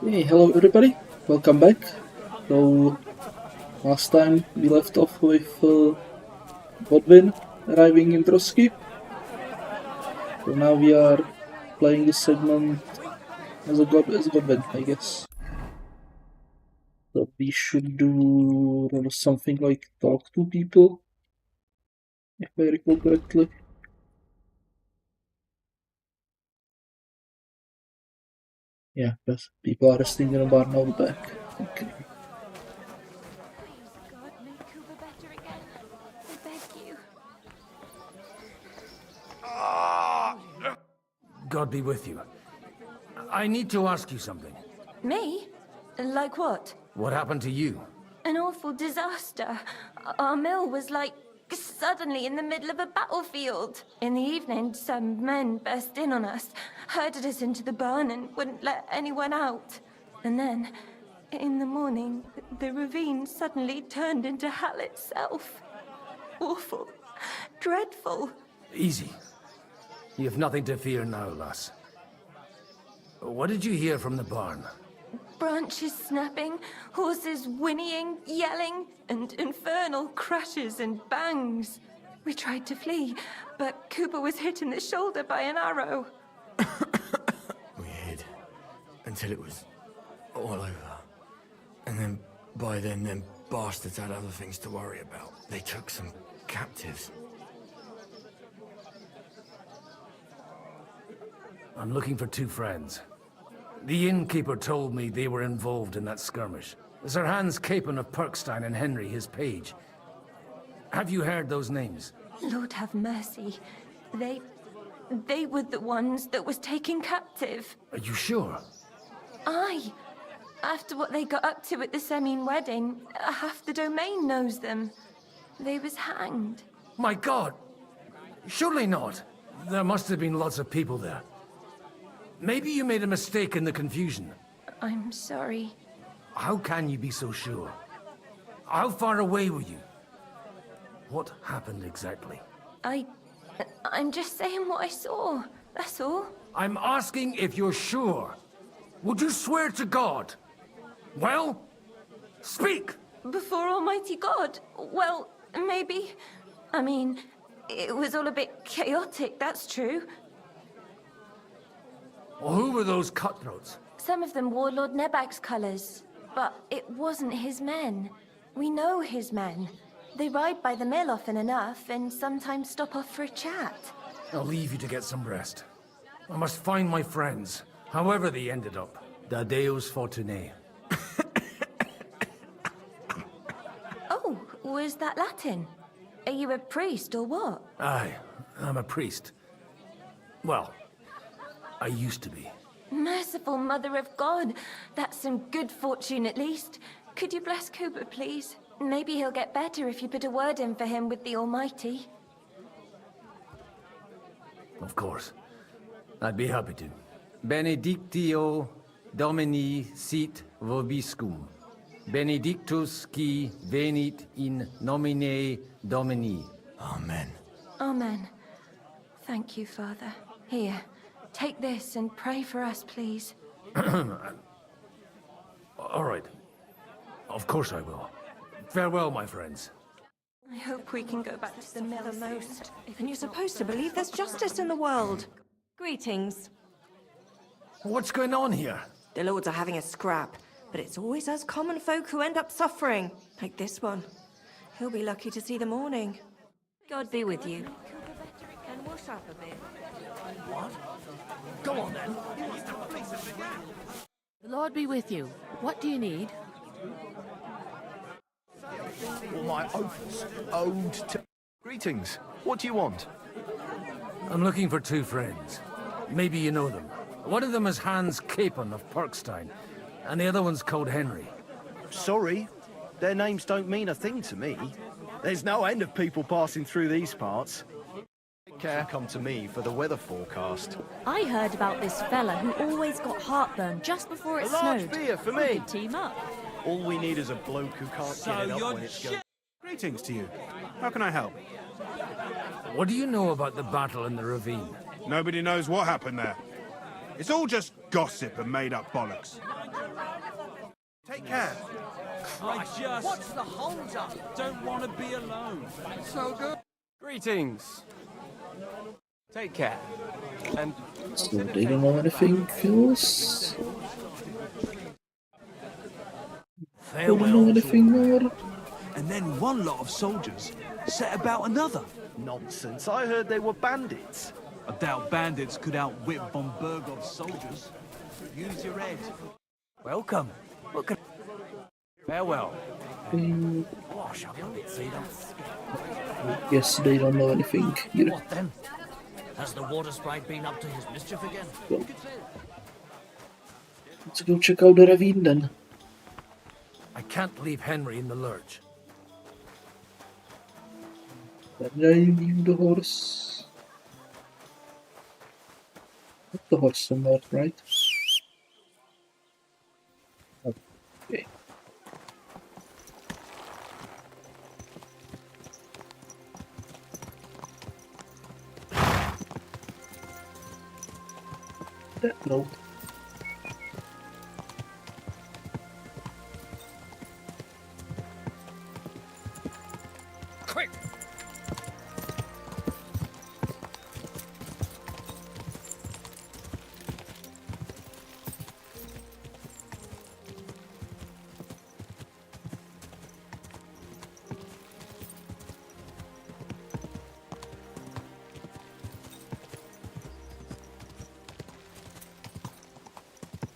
Hey, hello everybody, welcome back. So, last time we left off with Godwin arriving in Trosky. So now we are playing this segment as Godwin, I guess. So we should do something like talk to people, if I recall correctly. Yeah, but people are resting in a bar now back. Okay. God be with you. I need to ask you something. Me? Like what? What happened to you? An awful disaster. Our mill was like suddenly in the middle of a battlefield. In the evening, some men burst in on us, herded us into the barn and wouldn't let anyone out. And then, in the morning, the ravine suddenly turned into hell itself. Awful. Dreadful. Easy. You have nothing to fear now, lass. What did you hear from the barn? Branches snapping, horses whinnying, yelling, and infernal crashes and bangs. We tried to flee, but Cooper was hit in the shoulder by an arrow. We hid until it was all over. And then, by then, them bastards had other things to worry about. They took some captives. I'm looking for two friends. The innkeeper told me they were involved in that skirmish. Sir Hans Capon of Perkstein and Henry, his page. Have you heard those names? Lord have mercy. They were the ones that was taken captive. Are you sure? Aye. After what they got up to at the Semine wedding, half the domain knows them. They was hanged. My God! Surely not. There must have been lots of people there. Maybe you made a mistake in the confusion. I'm sorry. How can you be so sure? How far away were you? What happened exactly? I'm just saying what I saw. That's all. I'm asking if you're sure. Would you swear to God? Well, speak! Before Almighty God? Well, maybe. I mean, it was all a bit chaotic, that's true. Well, who were those cutthroats? Some of them wore Lord Nebag's colours, but it wasn't his men. We know his men. They ride by the mill often enough, and sometimes stop off for a chat. I'll leave you to get some rest. I must find my friends, however they ended up. Da Deus Fortunae. Oh, was that Latin? Are you a priest or what? Aye, I'm a priest. Well, I used to be. Merciful Mother of God. That's some good fortune at least. Could you bless Cooper, please? Maybe he'll get better if you put a word in for him with the Almighty. Of course. I'd be happy to. Benedictio Domini sit vobiscum. Benedictus qui venit in nomine Domini. Amen. Amen. Thank you, Father. Here, take this and pray for us, please. All right. Of course I will. Farewell, my friends. I hope we can go back to the mill The most. And you're supposed to believe there's justice in the world. Greetings. What's going on here? The lords are having a scrap, but it's always us common folk who end up suffering, like this one. He'll be lucky to see the morning. God be with you. And wash up a bit. What? Go on then. The Lord be with you. What do you need? All my oaths owed to... Greetings. What do you want? I'm looking for two friends. Maybe you know them. One of them is Hans Capon of Perkstein, and the other one's called Henry. Sorry, their names don't mean a thing to me. There's no end of people passing through these parts. Take care, come to me for the weather forecast. I heard about this fella who always got heartburn just before it A large snowed. beer for We me. could team up. All we need is a bloke who can't get it up when it's going. Greetings to you. How can I help? What do you know about the battle in the ravine? Nobody knows what happened there. It's all just gossip and made-up bollocks. Take care. What's the hold up? Don't want to be alone. So good. Greetings. Take care. And So they don't know anything else? They don't know anything more? And then one lot of soldiers set about another. Nonsense. I heard they were bandits. I doubt bandits could outwit von Bergov's soldiers. Use your head. welcome. What can... Farewell. Wash up a bit, see them. Yes, they don't know anything here. What then? Has the water sprite been up to his mischief again? Well, let's go check out the ravine then. I can't leave Henry in the lurch. Then I leave the horse. Put the horse somewhere, right? Okay. That road. Quick!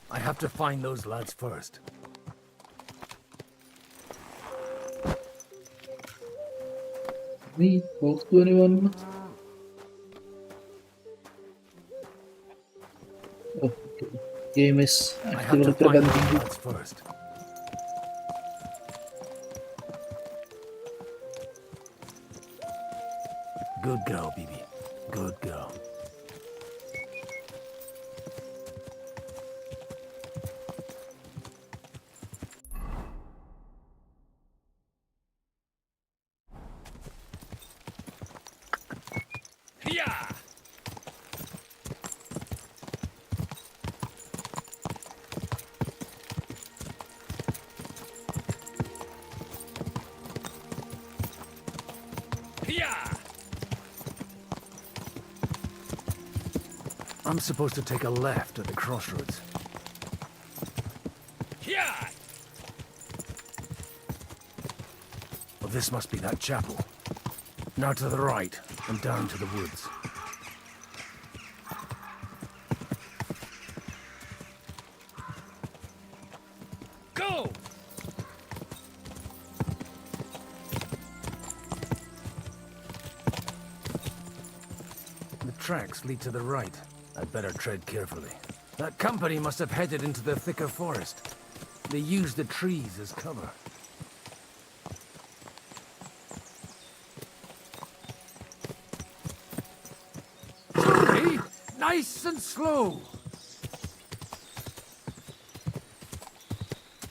I have to find those lads first. Me, talk to anyone? Oh, okay. Game is I have to actively find preventing those you. lads first. Good girl, Bibi. Good girl. Yeah! I'm supposed to take a left at the crossroads. Well, this must be that chapel. Now to the right, and down to the woods. Go! The tracks lead to the right. I'd better tread carefully. That company must have headed into the thicker forest. They used the trees as cover. Hey, nice and slow.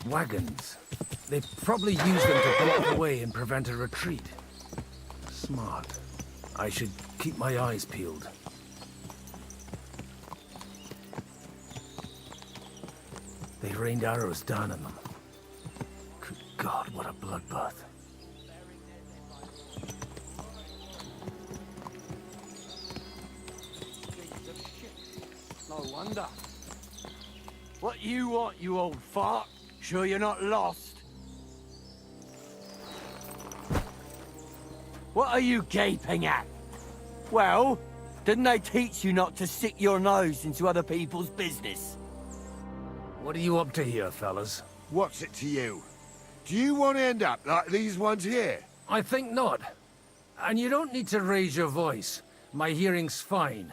Wagons. They probably used them to block the way and prevent a retreat. Smart. I should keep my eyes peeled. They rained arrows down on them. Good God, what a bloodbath. No wonder. What you want, you old fart? Sure you're not lost? What are you gaping at? Well, didn't they teach you not to stick your nose into other people's business? What are you up to here, fellas? What's it to you? Do you want to end up like these ones here? I think not. And you don't need to raise your voice. My hearing's fine.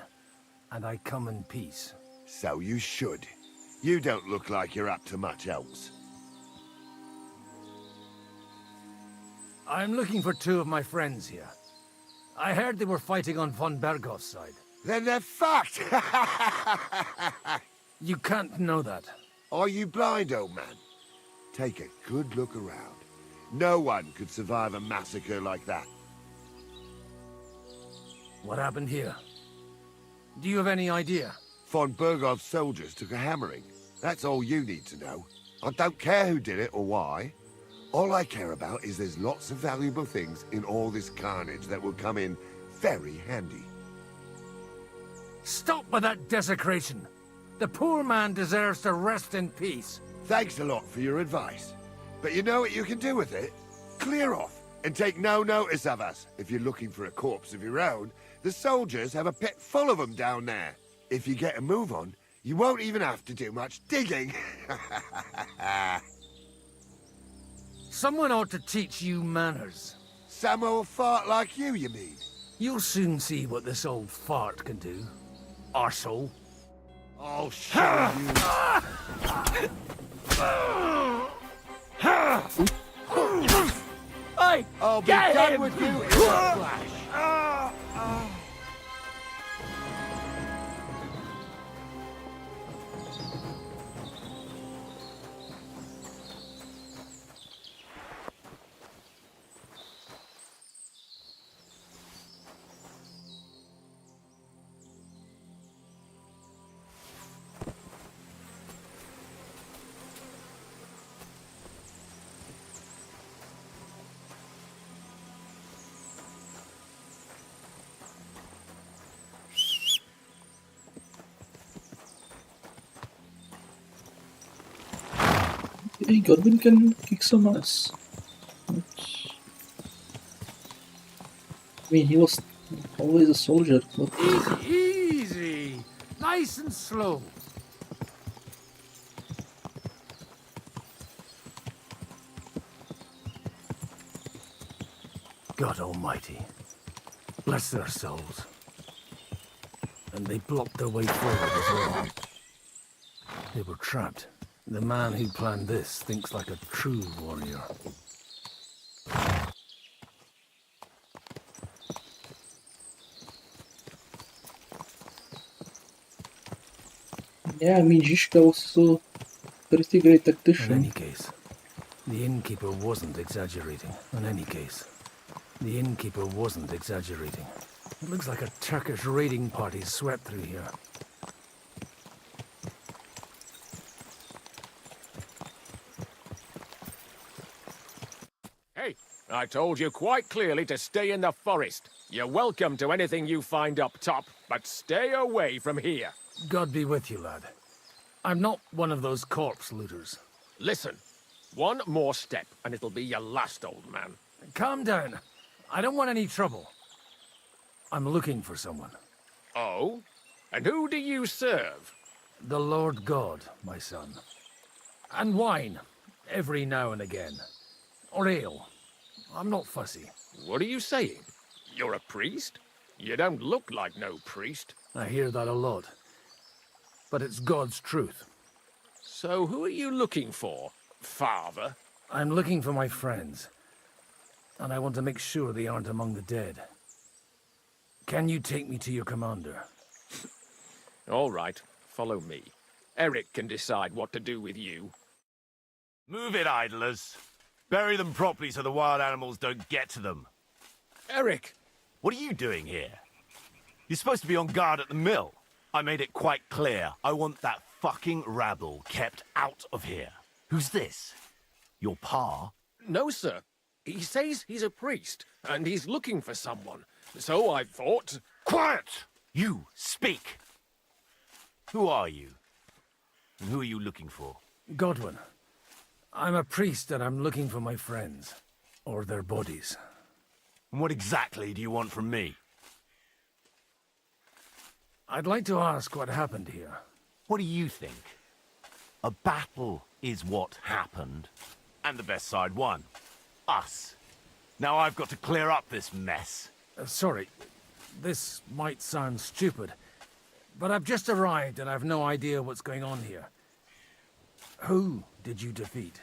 And I come in peace. So you should. You don't look like you're up to much else. I'm looking for two of my friends here. I heard they were fighting on von Bergov's side. Then they're fucked! You can't know that. Are you blind, old man? Take a good look around. No one could survive a massacre like that. What happened here? Do you have any idea? Von Bergov's soldiers took a hammering. That's all you need to know. I don't care who did it or why. All I care about is there's lots of valuable things in all this carnage that will come in very handy. Stop with that desecration. The poor man deserves to rest in peace. Thanks a lot for your advice. But you know what you can do with it? Clear off and take no notice of us. If you're looking for a corpse of your own, the soldiers have a pit full of them down there. If you get a move on, you won't even have to do much digging. Someone ought to teach you manners. Some old fart like you mean? You'll soon see what this old fart can do. Arsehole. I'll show you. Hey, I'll be get done him! with you in a flash. Hey, Godwin can kick some ass. Which... I mean, he was always a soldier, but... Easy! Nice and slow. God Almighty. Bless their souls. And they blocked their way forward as well. They were trapped. The man who planned this thinks like a true warrior. Yeah, I mean, Žižka was a pretty great In tactician. any case, the innkeeper wasn't exaggerating. In any case, the innkeeper wasn't exaggerating. It looks like a Turkish raiding party swept through here. Hey, I told you quite clearly to stay in the forest. You're welcome to anything you find up top, but stay away from here. God be with you, lad. I'm not one of those corpse looters. Listen, one more step and it'll be your last, old man. Calm down. I don't want any trouble. I'm looking for someone. Oh? And who do you serve? The Lord God, my son. And wine, every now and again. Or ale. I'm not fussy. What are you saying? You're a priest? You don't look like no priest. I hear that a lot. But it's God's truth. So who are you looking for, father? I'm looking for my friends. And I want to make sure they aren't among the dead. Can you take me to your commander? All right, follow me. Eric can decide what to do with you. Move it, idlers. Bury them properly so the wild animals don't get to them. Eric! What are you doing here? You're supposed to be on guard at the mill. I made it quite clear. I want that fucking rabble kept out of here. Who's this? Your pa? No, sir. He says he's a priest, and he's looking for someone. So I thought... Quiet! You, speak! Who are you? And who are you looking for? Godwin. I'm a priest and I'm looking for my friends. Or their bodies. And what exactly do you want from me? I'd like to ask what happened here. What do you think? A battle is what happened. And the best side won. Us. Now I've got to clear up this mess. Sorry, this might sound stupid, but I've just arrived and I've no idea what's going on here. Who did you defeat?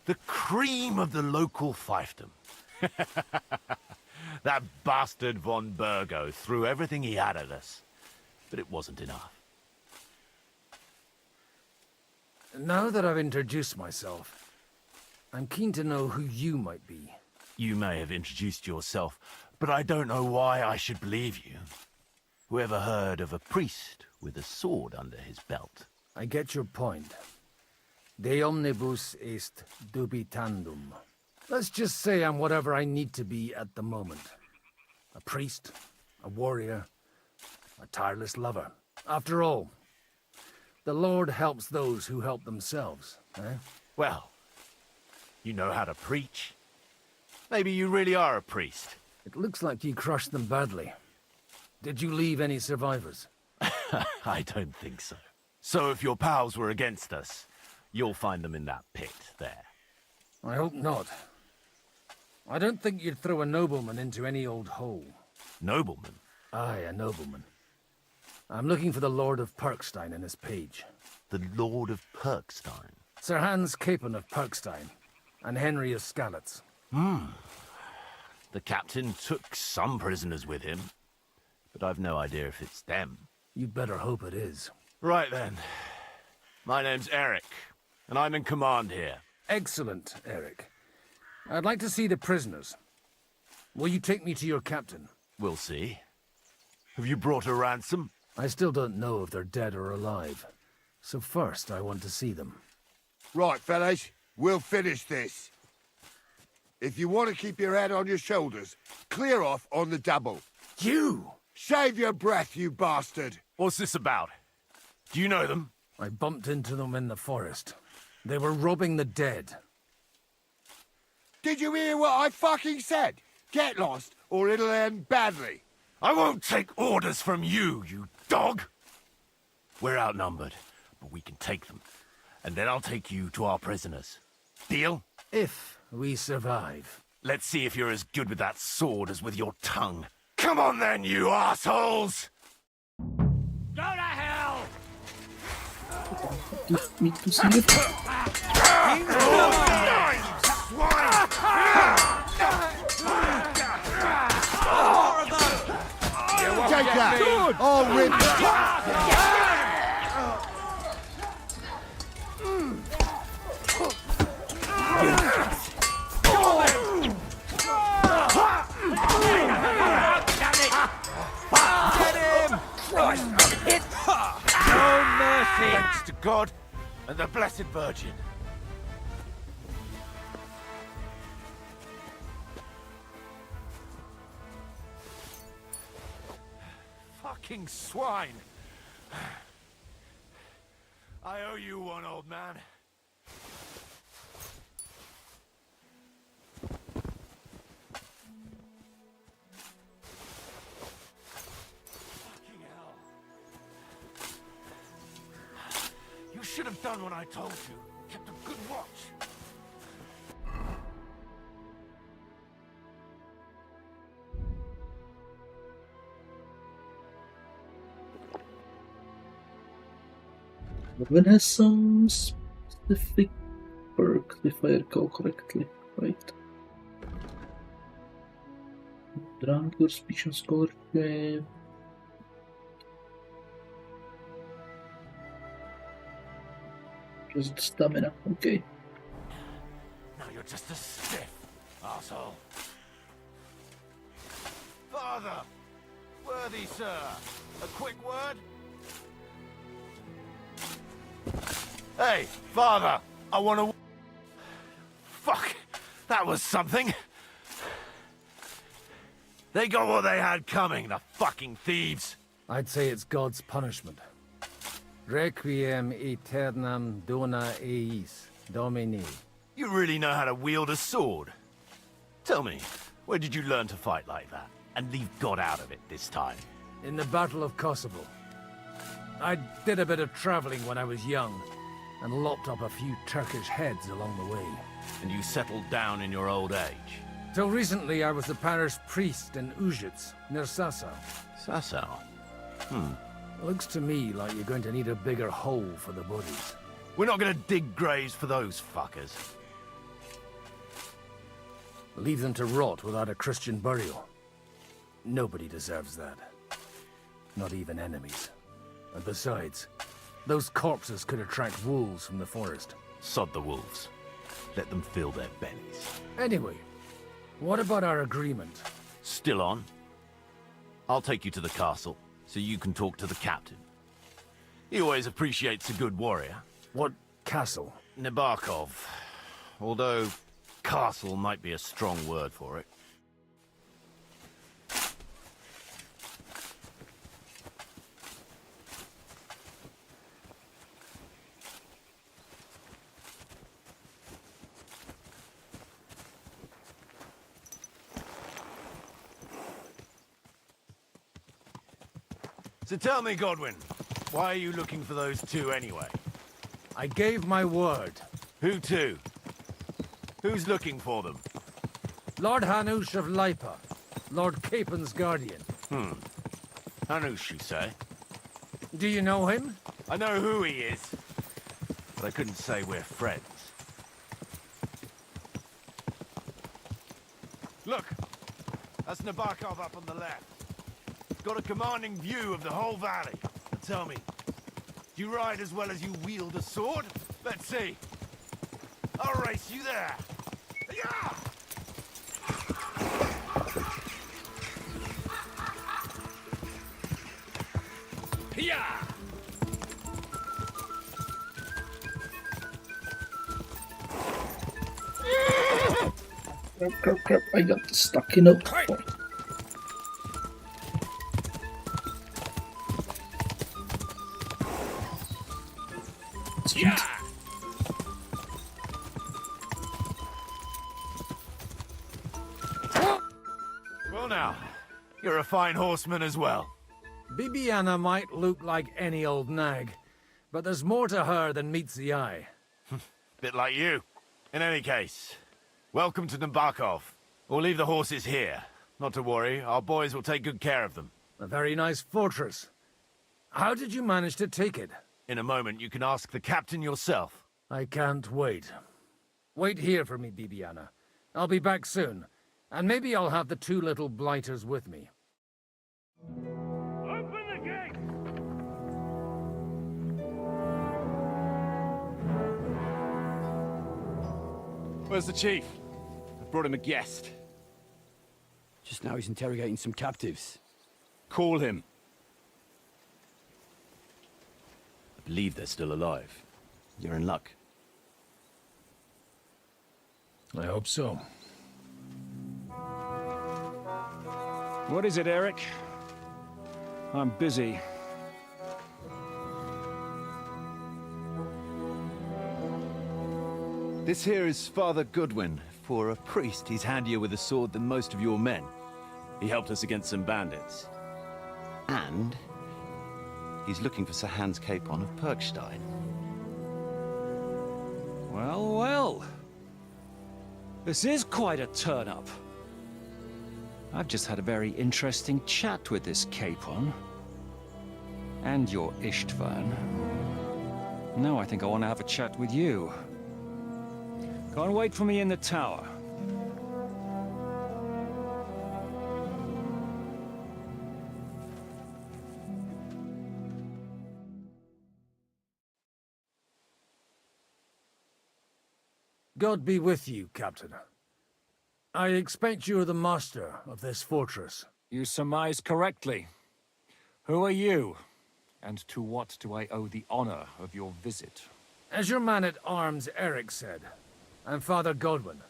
The cream of the local fiefdom. That bastard von Burgo threw everything he had at us, but it wasn't enough. Now that I've introduced myself, I'm keen to know who you might be. You may have introduced yourself, but I don't know why I should believe you. Whoever heard of a priest with a sword under his belt? I get your point. De omnibus est dubitandum. Let's just say I'm whatever I need to be at the moment. A priest, a warrior, a tireless lover. After all, the Lord helps those who help themselves, eh? Well, you know how to preach. Maybe you really are a priest. It looks like you crushed them badly. Did you leave any survivors? I don't think so. So if your pals were against us, you'll find them in that pit there. I hope not. I don't think you'd throw a nobleman into any old hole. Nobleman? Aye, a nobleman. I'm looking for the Lord of Perkstein and his page. The Lord of Perkstein? Sir Hans Capon of Perkstein, and Henry of Skalitz. The captain took some prisoners with him, but I've no idea if it's them. You'd better hope it is. Right then. My name's Eric, and I'm in command here. Excellent, Eric. I'd like to see the prisoners. Will you take me to your captain? We'll see. Have you brought a ransom? I still don't know if they're dead or alive. So first, I want to see them. Right, fellas, we'll finish this. If you want to keep your head on your shoulders, clear off on the double. You! Save your breath, you bastard! What's this about? Do you know them? I bumped into them in the forest. They were robbing the dead. Did you hear what I fucking said? Get lost, or it'll end badly. I won't take orders from you, you dog! We're outnumbered, but we can take them. And then I'll take you to our prisoners. Deal? If we survive. Let's see if you're as good with that sword as with your tongue. Come on then, you assholes! Go to hell! Me to see it. Take that! I'll rip No mercy! Thanks to God and the Blessed Virgin. Fucking swine! I owe you one, old man. Fucking hell. You should have done what I told you. Kept a good watch. Godwin has some specific perk, if I recall correctly, right? Drunk or speech and scholarship. Just stamina, okay. Now you're just a stiff, asshole. Father! Worthy sir! A quick word? Hey, father! I want to... Fuck! That was something! They got what they had coming, the fucking thieves! I'd say it's God's punishment. Requiem aeternam dona eis, Domini. You really know how to wield a sword? Tell me, where did you learn to fight like that? And leave God out of it this time? In the Battle of Kosovo. I did a bit of traveling when I was young, and lopped up a few Turkish heads along the way. And you settled down in your old age? Till recently I was the parish priest in Ujits, near Sasau. Sasau? Looks to me like you're going to need a bigger hole for the bodies. We're not gonna dig graves for those fuckers. Leave them to rot without a Christian burial. Nobody deserves that. Not even enemies. And besides, those corpses could attract wolves from the forest. Sod the wolves. Let them fill their bellies. Anyway, what about our agreement? Still on? I'll take you to the castle, so you can talk to the captain. He always appreciates a good warrior. What castle? Nabokov. Although castle might be a strong word for it. So tell me, Godwin, why are you looking for those two anyway? I gave my word. Who to? Who's looking for them? Lord Hanush of Lipa, Lord Capen's guardian. Hanush, you say? Do you know him? I know who he is, but I couldn't say we're friends. Look, that's Nabokov up on the left. Got a commanding view of the whole valley. Now tell me, do you ride as well as you wield a sword? Let's see. I'll race you there. Yeah! Yeah! Crap, I got stuck in a point. Yeah! Well now, you're a fine horseman as well. Bibiana might look like any old nag, but there's more to her than meets the eye. Bit like you. In any case, welcome to Nabokov. We'll leave the horses here. Not to worry, our boys will take good care of them. A very nice fortress. How did you manage to take it? In a moment, you can ask the captain yourself. I can't wait. Wait here for me, Bibiana. I'll be back soon, and maybe I'll have the two little blighters with me. Open the gate! Where's the chief? I brought him a guest. Just now he's interrogating some captives. Call him. I believe they're still alive. You're in luck. I hope so. What is it, Eric? I'm busy. This here is Father Goodwin. For a priest, he's handier with a sword than most of your men. He helped us against some bandits. And he's looking for Sir Hans Capon of Perkstein. Well, well. This is quite a turn-up. I've just had a very interesting chat with this Capon. And your Istvan. Now I think I want to have a chat with you. Can't wait for me in the tower. God be with you, Captain. I expect you're the master of this fortress. You surmise correctly. Who are you? And to what do I owe the honor of your visit? As your man-at-arms Eric said, I'm Father Godwin.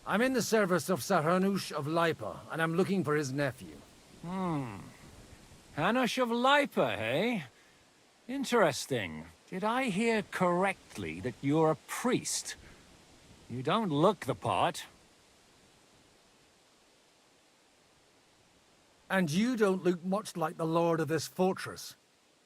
I'm in the service of Sir Hanush of Lipa, and I'm looking for his nephew. Hanush of Lipa, eh? Interesting. Did I hear correctly that you're a priest? You don't look the part. And you don't look much like the lord of this fortress.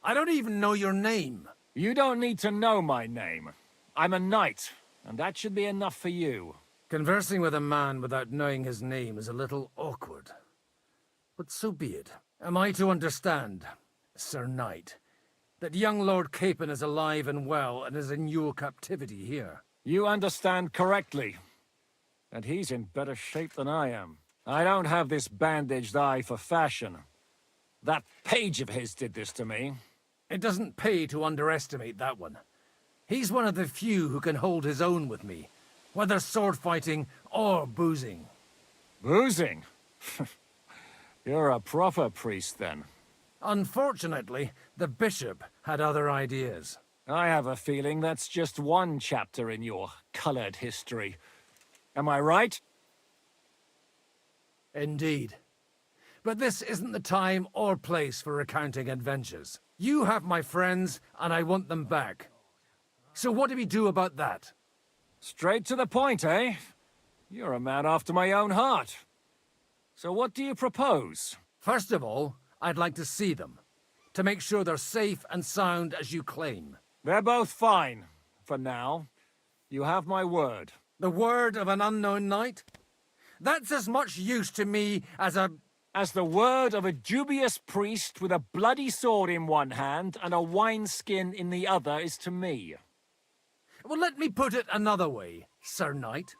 I don't even know your name. You don't need to know my name. I'm a knight, and that should be enough for you. Conversing with a man without knowing his name is a little awkward. But so be it. Am I to understand, Sir Knight, that young Lord Capon is alive and well and is in your captivity here? You understand correctly. And he's in better shape than I am. I don't have this bandaged eye for fashion. That page of his did this to me. It doesn't pay to underestimate that one. He's one of the few who can hold his own with me, whether sword fighting or boozing. Boozing? You're a proper priest, then. Unfortunately, the bishop had other ideas. I have a feeling that's just one chapter in your colored history. Am I right? Indeed. But this isn't the time or place for recounting adventures. You have my friends, and I want them back. So what do we do about that? Straight to the point, eh? You're a man after my own heart. So what do you propose? First of all, I'd like to see them, to make sure they're safe and sound as you claim. They're both fine, for now. You have my word. The word of an unknown knight? That's as much use to me as the word of a dubious priest with a bloody sword in one hand and a wineskin in the other is to me. Well, let me put it another way, Sir Knight.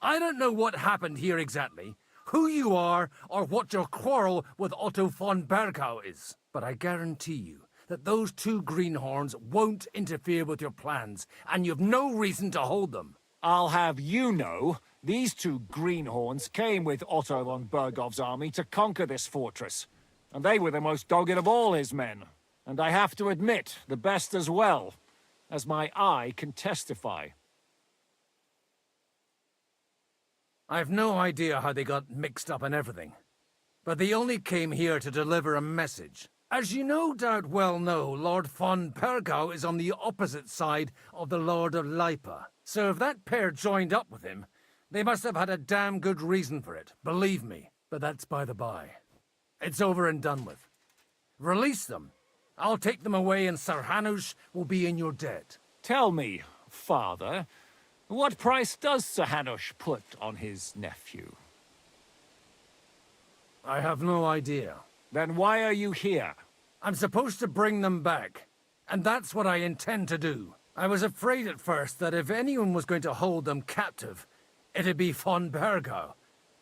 I don't know what happened here exactly, who you are, or what your quarrel with Otto von Bergau is. But I guarantee you that those two greenhorns won't interfere with your plans, and you've no reason to hold them. I'll have you know, these two greenhorns came with Otto von Bergov's army to conquer this fortress. And they were the most dogged of all his men. And I have to admit, the best as well, as my eye can testify. I've no idea how they got mixed up in everything, but they only came here to deliver a message. As you no doubt well know, Lord von Bergau is on the opposite side of the Lord of Lipa. So if that pair joined up with him, they must have had a damn good reason for it, believe me. But that's by the by. It's over and done with. Release them. I'll take them away and Sir Hanush will be in your debt. Tell me, father, what price does Sir Hanush put on his nephew? I have no idea. Then why are you here? I'm supposed to bring them back, and that's what I intend to do. I was afraid at first that if anyone was going to hold them captive, it'd be von Bergau,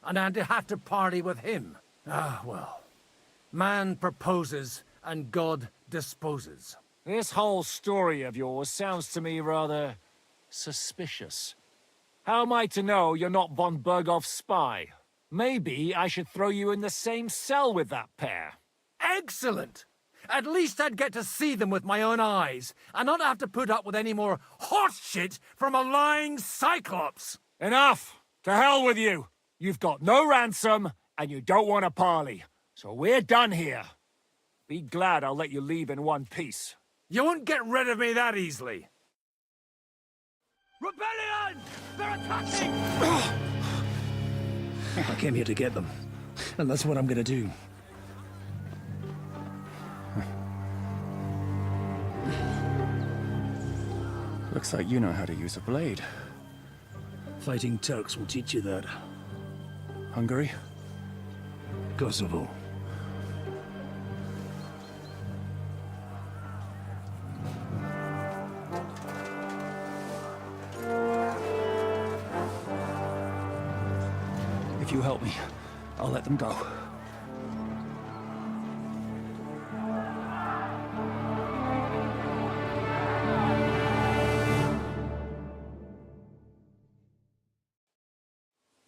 and I'd have to party with him. Ah, well. Man proposes, and God disposes. This whole story of yours sounds to me rather suspicious. How am I to know you're not von Bergov's spy? Maybe I should throw you in the same cell with that pair. Excellent! At least I'd get to see them with my own eyes, and not have to put up with any more horse shit from a lying cyclops! Enough! To hell with you! You've got no ransom, and you don't want a parley. So we're done here. Be glad I'll let you leave in one piece. You won't get rid of me that easily. Rebellion! They're attacking! I came here to get them, and that's what I'm gonna do. Looks like you know how to use a blade. Fighting Turks will teach you that. Hungary? Kosovo. If you help me, I'll let them go.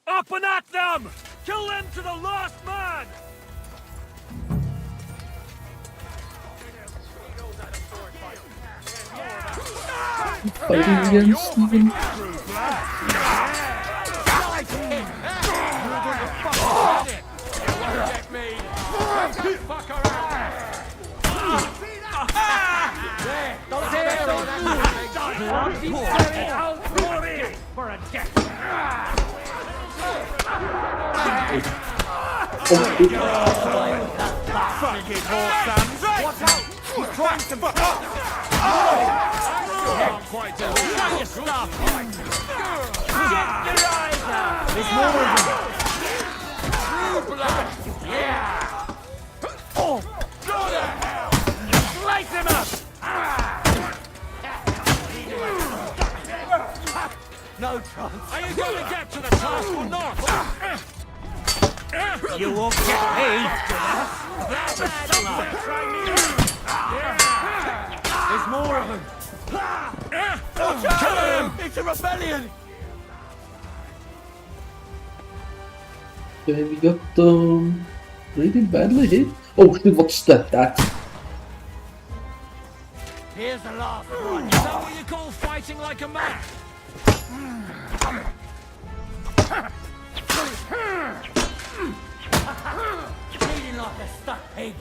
Up and at them! Kill them to the last man! Fighting against Stephen. Fucking horse sons! Watch out! He's trying to fuck up! Quite your stuff! Get your eyes out! There's more of them! Yeah! Oh! Go to hell! Slice him up! No chance. Are you going to get to the task or not? You won't get me! There's more of them! Kill him! It's a rebellion! Okay, we got really badly hit. Oh shit, what's that? Here's the last one. Is that what you call fighting like a man? Bleeding like a stuck pig.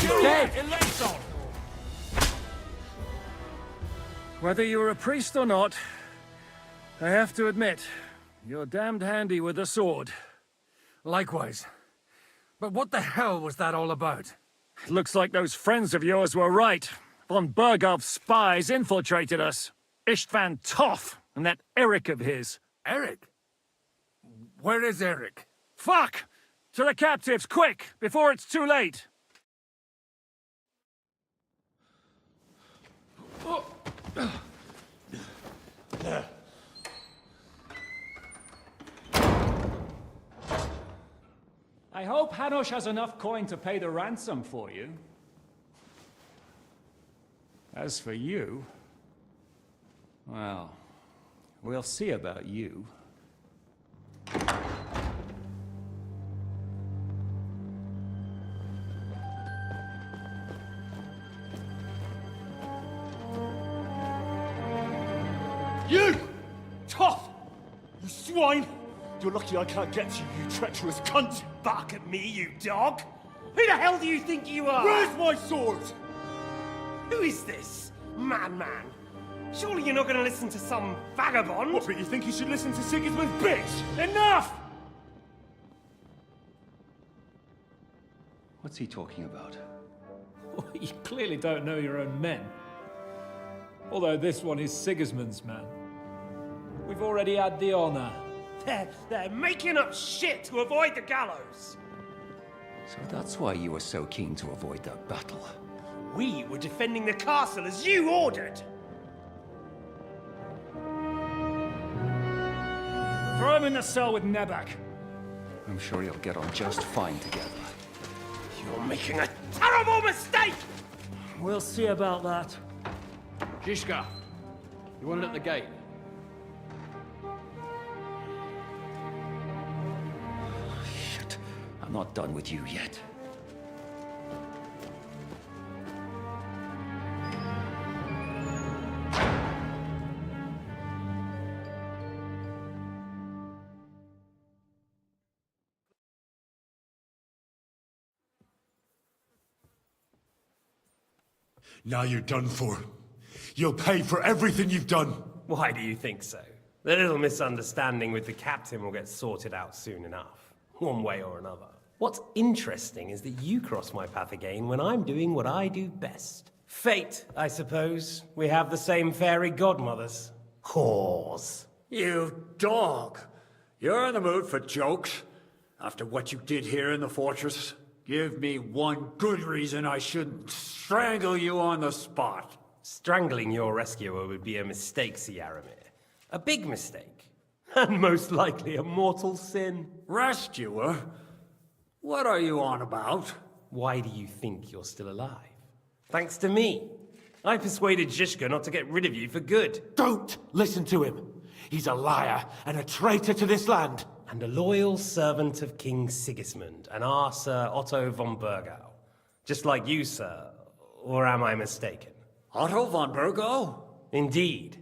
Dead! It lays on! Whether you're a priest or not, I have to admit, you're damned handy with a sword. Likewise. But what the hell was that all about? It looks like those friends of yours were right. Von Bergov's spies infiltrated us. Istvan Toth and that Eric of his. Eric? Where is Eric? Fuck! To the captives, quick, before it's too late! I hope Hanush has enough coin to pay the ransom for you. As for you, well, we'll see about you. You! Tough! You swine! You're lucky I can't get you, you treacherous cunt! Bark at me, you dog! Who the hell do you think you are? Where's my sword? Who is this? Man. Surely you're not gonna listen to some vagabond? What, but you think you should listen to Sigismund's bitch? Enough! What's he talking about? You clearly don't know your own men. Although this one is Sigismund's man. We've already had the honor. They're making up shit to avoid the gallows! So that's why you were so keen to avoid that battle. We were defending the castle as you ordered! Throw him in the cell with Nebak. I'm sure you'll get on just fine together. You're making a terrible mistake! We'll see about that. Zhishka, you want it at the gate? Shit, I'm not done with you yet. Now you're done for. You'll pay for everything you've done. Why do you think so? The little misunderstanding with the captain will get sorted out soon enough. One way or another. What's interesting is that you cross my path again when I'm doing what I do best. Fate, I suppose. We have the same fairy godmothers. Whores. You dog! You're in the mood for jokes? After what you did here in the fortress? Give me one good reason I shouldn't strangle you on the spot. Strangling your rescuer would be a mistake, Yaramir. A big mistake. And most likely a mortal sin. Rescuer? What are you on about? Why do you think you're still alive? Thanks to me. I persuaded Zhishka not to get rid of you for good. Don't listen to him. He's a liar and a traitor to this land. And a loyal servant of King Sigismund and our Sir Otto von Bergau. Just like you, sir. Or am I mistaken? Otto von Bergau? Indeed.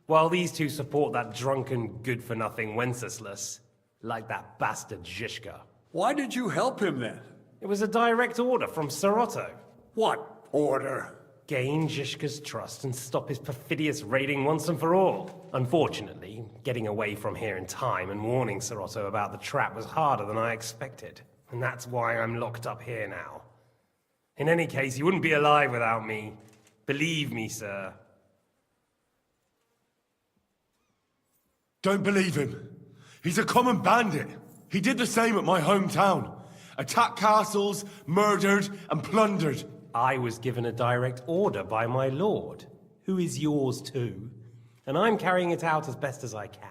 While these two support that drunken, good-for-nothing Wenceslas, like that bastard Zhishka. Why did you help him then? It was a direct order from Sir Otto. What order? Gain Zhishka's trust and stop his perfidious raiding once and for all. Unfortunately, getting away from here in time and warning Sir Otto about the trap was harder than I expected. And that's why I'm locked up here now. In any case, you wouldn't be alive without me. Believe me, sir. Don't believe him. He's a common bandit. He did the same at my hometown. Attacked castles, murdered, and plundered. I was given a direct order by my lord, who is yours too, and I'm carrying it out as best as I can.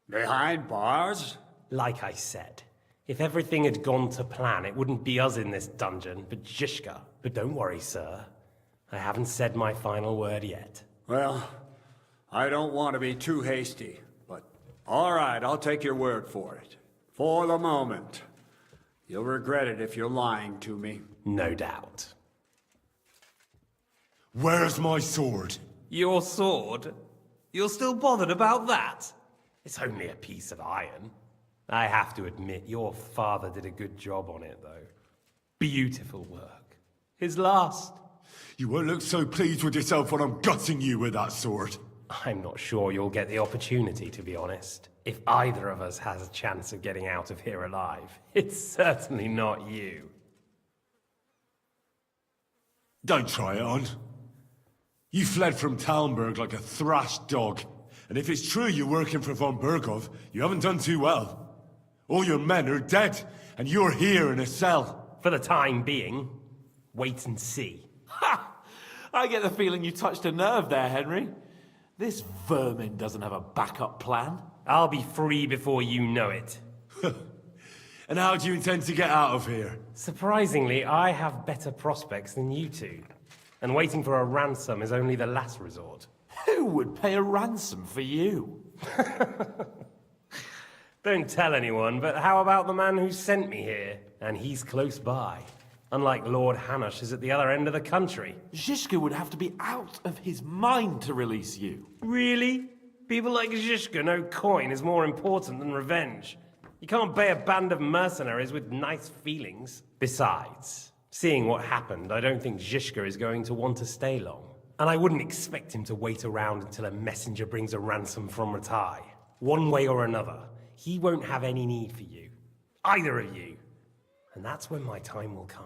Behind bars? Like I said, if everything had gone to plan, it wouldn't be us in this dungeon, but Zhishka. But don't worry, sir. I haven't said my final word yet. Well, I don't want to be too hasty, but all right, I'll take your word for it. For the moment. You'll regret it if you're lying to me. No doubt. Where's my sword? Your sword? You're still bothered about that? It's only a piece of iron. I have to admit, your father did a good job on it, though. Beautiful work. His last. You won't look so pleased with yourself when I'm gutting you with that sword. I'm not sure you'll get the opportunity, to be honest. If either of us has a chance of getting out of here alive, it's certainly not you. Don't try it on. You fled from Talmberg like a thrashed dog. And if it's true you're working for von Bergov, you haven't done too well. All your men are dead, and you're here in a cell. For the time being, wait and see. Ha! I get the feeling you touched a nerve there, Henry. This vermin doesn't have a backup plan. I'll be free before you know it. And how do you intend to get out of here? Surprisingly, I have better prospects than you two. And waiting for a ransom is only the last resort. Who would pay a ransom for you? Don't tell anyone, but how about the man who sent me here? And he's close by. Unlike Lord Hanush is at the other end of the country. Zhishka would have to be out of his mind to release you. Really? People like Zhishka know coin is more important than revenge. You can't pay a band of mercenaries with nice feelings. Besides, seeing what happened, I don't think Zhishka is going to want to stay long. And I wouldn't expect him to wait around until a messenger brings a ransom from Ratai. One way or another, he won't have any need for you. Either of you. And that's when my time will come.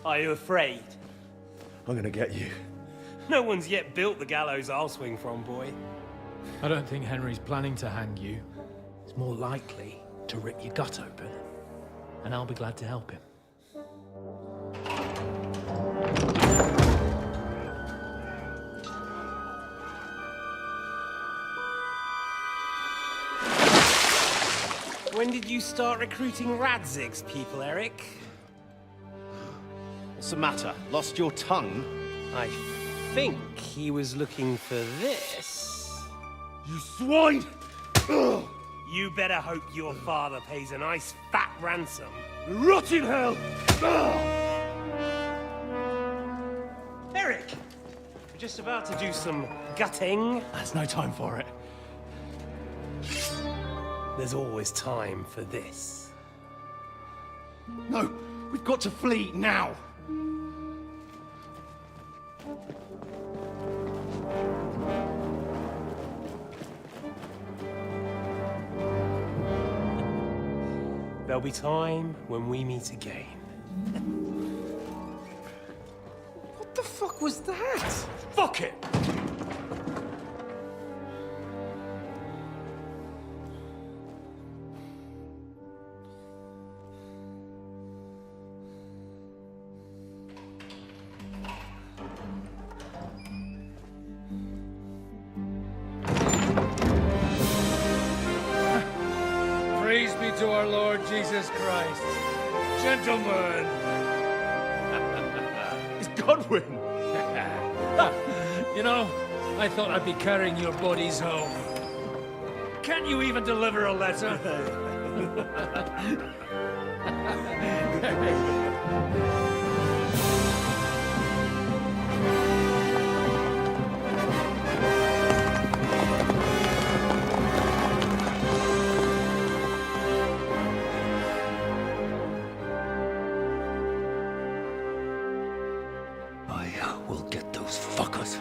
Are you afraid? I'm gonna get you. No one's yet built the gallows I'll swing from, boy. I don't think Henry's planning to hang you. He's more likely to rip your gut open. And I'll be glad to help him. When did you start recruiting Radzig's people, Eric? What's the matter? Lost your tongue? I think he was looking for this. You swine! Ugh. You better hope your father pays a nice fat ransom. Rot in hell! Eric! We're just about to do some gutting. There's no time for it. There's always time for this. No, we've got to flee now! There'll be time when we meet again. What the fuck was that? Fuck it! Praise be to our Lord Jesus Christ. Gentlemen! It's Godwin! You know, I thought I'd be carrying your bodies home. Can't you even deliver a letter? I will get those fuckers.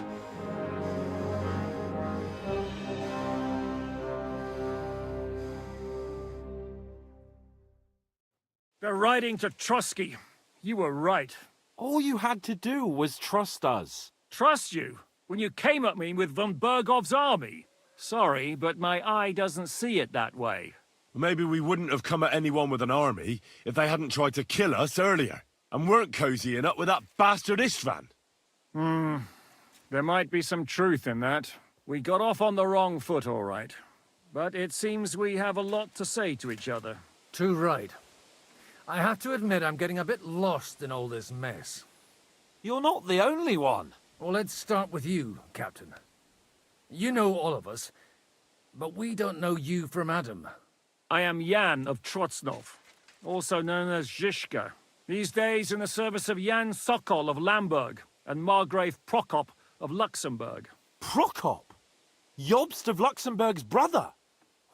They're riding to Trosky. You were right. All you had to do was trust us. Trust you? When you came at me with von Bergov's army? Sorry, but my eye doesn't see it that way. Maybe we wouldn't have come at anyone with an army if they hadn't tried to kill us earlier, and weren't cozying up with that bastard Istvan. There might be some truth in that. We got off on the wrong foot, all right. But it seems we have a lot to say to each other. Too right. I have to admit I'm getting a bit lost in all this mess. You're not the only one. Well, let's start with you, Captain. You know all of us, but we don't know you from Adam. I am Jan of Trotsnov, also known as Zizka. These days in the service of Jan Sokol of Lamberg and Margrave Prokop of Luxembourg. Prokop? Jobst of Luxembourg's brother?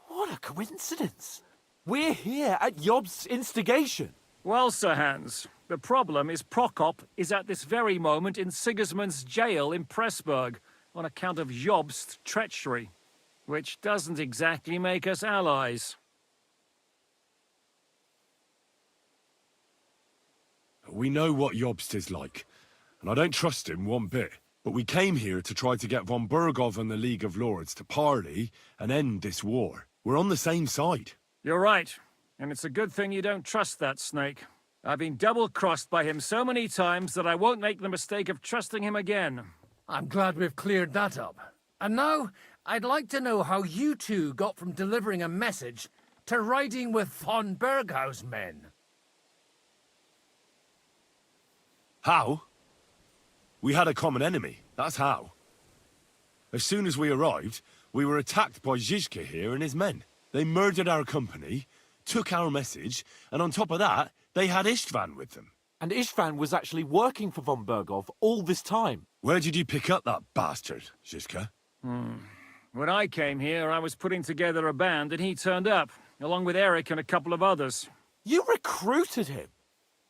What a coincidence. We're here at Jobst's instigation. Well, Sir Hans, the problem is Prokop is at this very moment in Sigismund's jail in Pressburg on account of Jobst's treachery, which doesn't exactly make us allies. We know what Jobst is like, and I don't trust him one bit. But we came here to try to get von Burgov and the League of Lords to parley and end this war. We're on the same side. You're right, and it's a good thing you don't trust that snake. I've been double-crossed by him so many times that I won't make the mistake of trusting him again. I'm glad we've cleared that up. And now, I'd like to know how you two got from delivering a message to riding with von Berghaus men. How? We had a common enemy, that's how. As soon as we arrived, we were attacked by Zizka here and his men. They murdered our company, took our message, and on top of that, they had Istvan with them. And Istvan was actually working for von Bergov all this time. Where did you pick up that bastard, Zizka? When I came here, I was putting together a band and he turned up, along with Eric and a couple of others. You recruited him?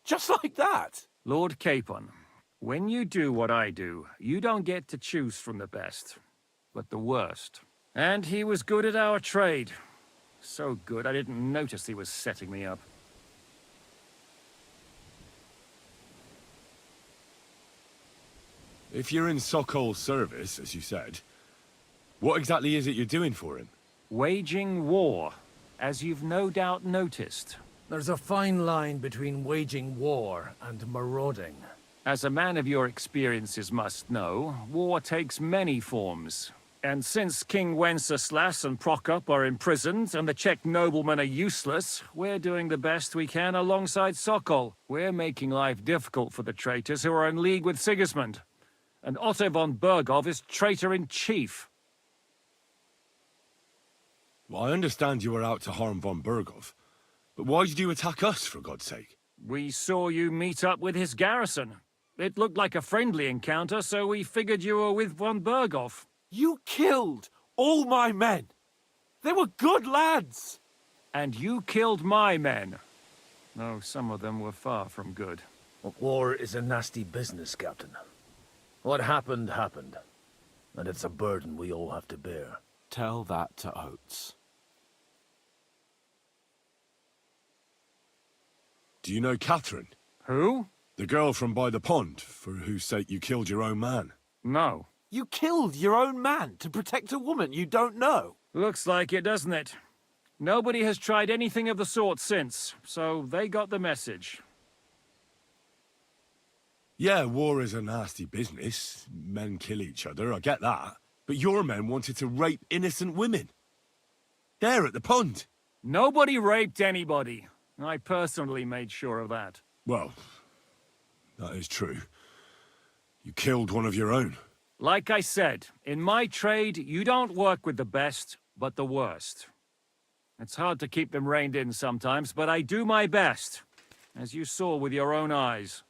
Just like that? Lord Capon, when you do what I do, you don't get to choose from the best, but the worst. And he was good at our trade. So good, I didn't notice he was setting me up. If you're in Sokol's service, as you said, what exactly is it you're doing for him? Waging war, as you've no doubt noticed. There's a fine line between waging war and marauding. As a man of your experiences must know, war takes many forms. And since King Wenceslas and Prokop are imprisoned and the Czech noblemen are useless, we're doing the best we can alongside Sokol. We're making life difficult for the traitors who are in league with Sigismund. And Otto von Bergov is traitor-in-chief. Well, I understand you were out to harm von Bergov, but why did you attack us, for God's sake? We saw you meet up with his garrison. It looked like a friendly encounter, so we figured you were with von Bergov. You killed all my men. They were good lads. And you killed my men. Though some of them were far from good. War is a nasty business, Captain. What happened, happened. And it's a burden we all have to bear. Tell that to Oates. Do you know Catherine? Who? The girl from by the pond, for whose sake you killed your own man. No. You killed your own man to protect a woman you don't know. Looks like it, doesn't it? Nobody has tried anything of the sort since, so they got the message. Yeah, war is a nasty business. Men kill each other, I get that. But your men wanted to rape innocent women. There at the pond. Nobody raped anybody. I personally made sure of that. Well, that is true. You killed one of your own. Like I said, in my trade, you don't work with the best, but the worst. It's hard to keep them reined in sometimes, but I do my best, as you saw with your own eyes.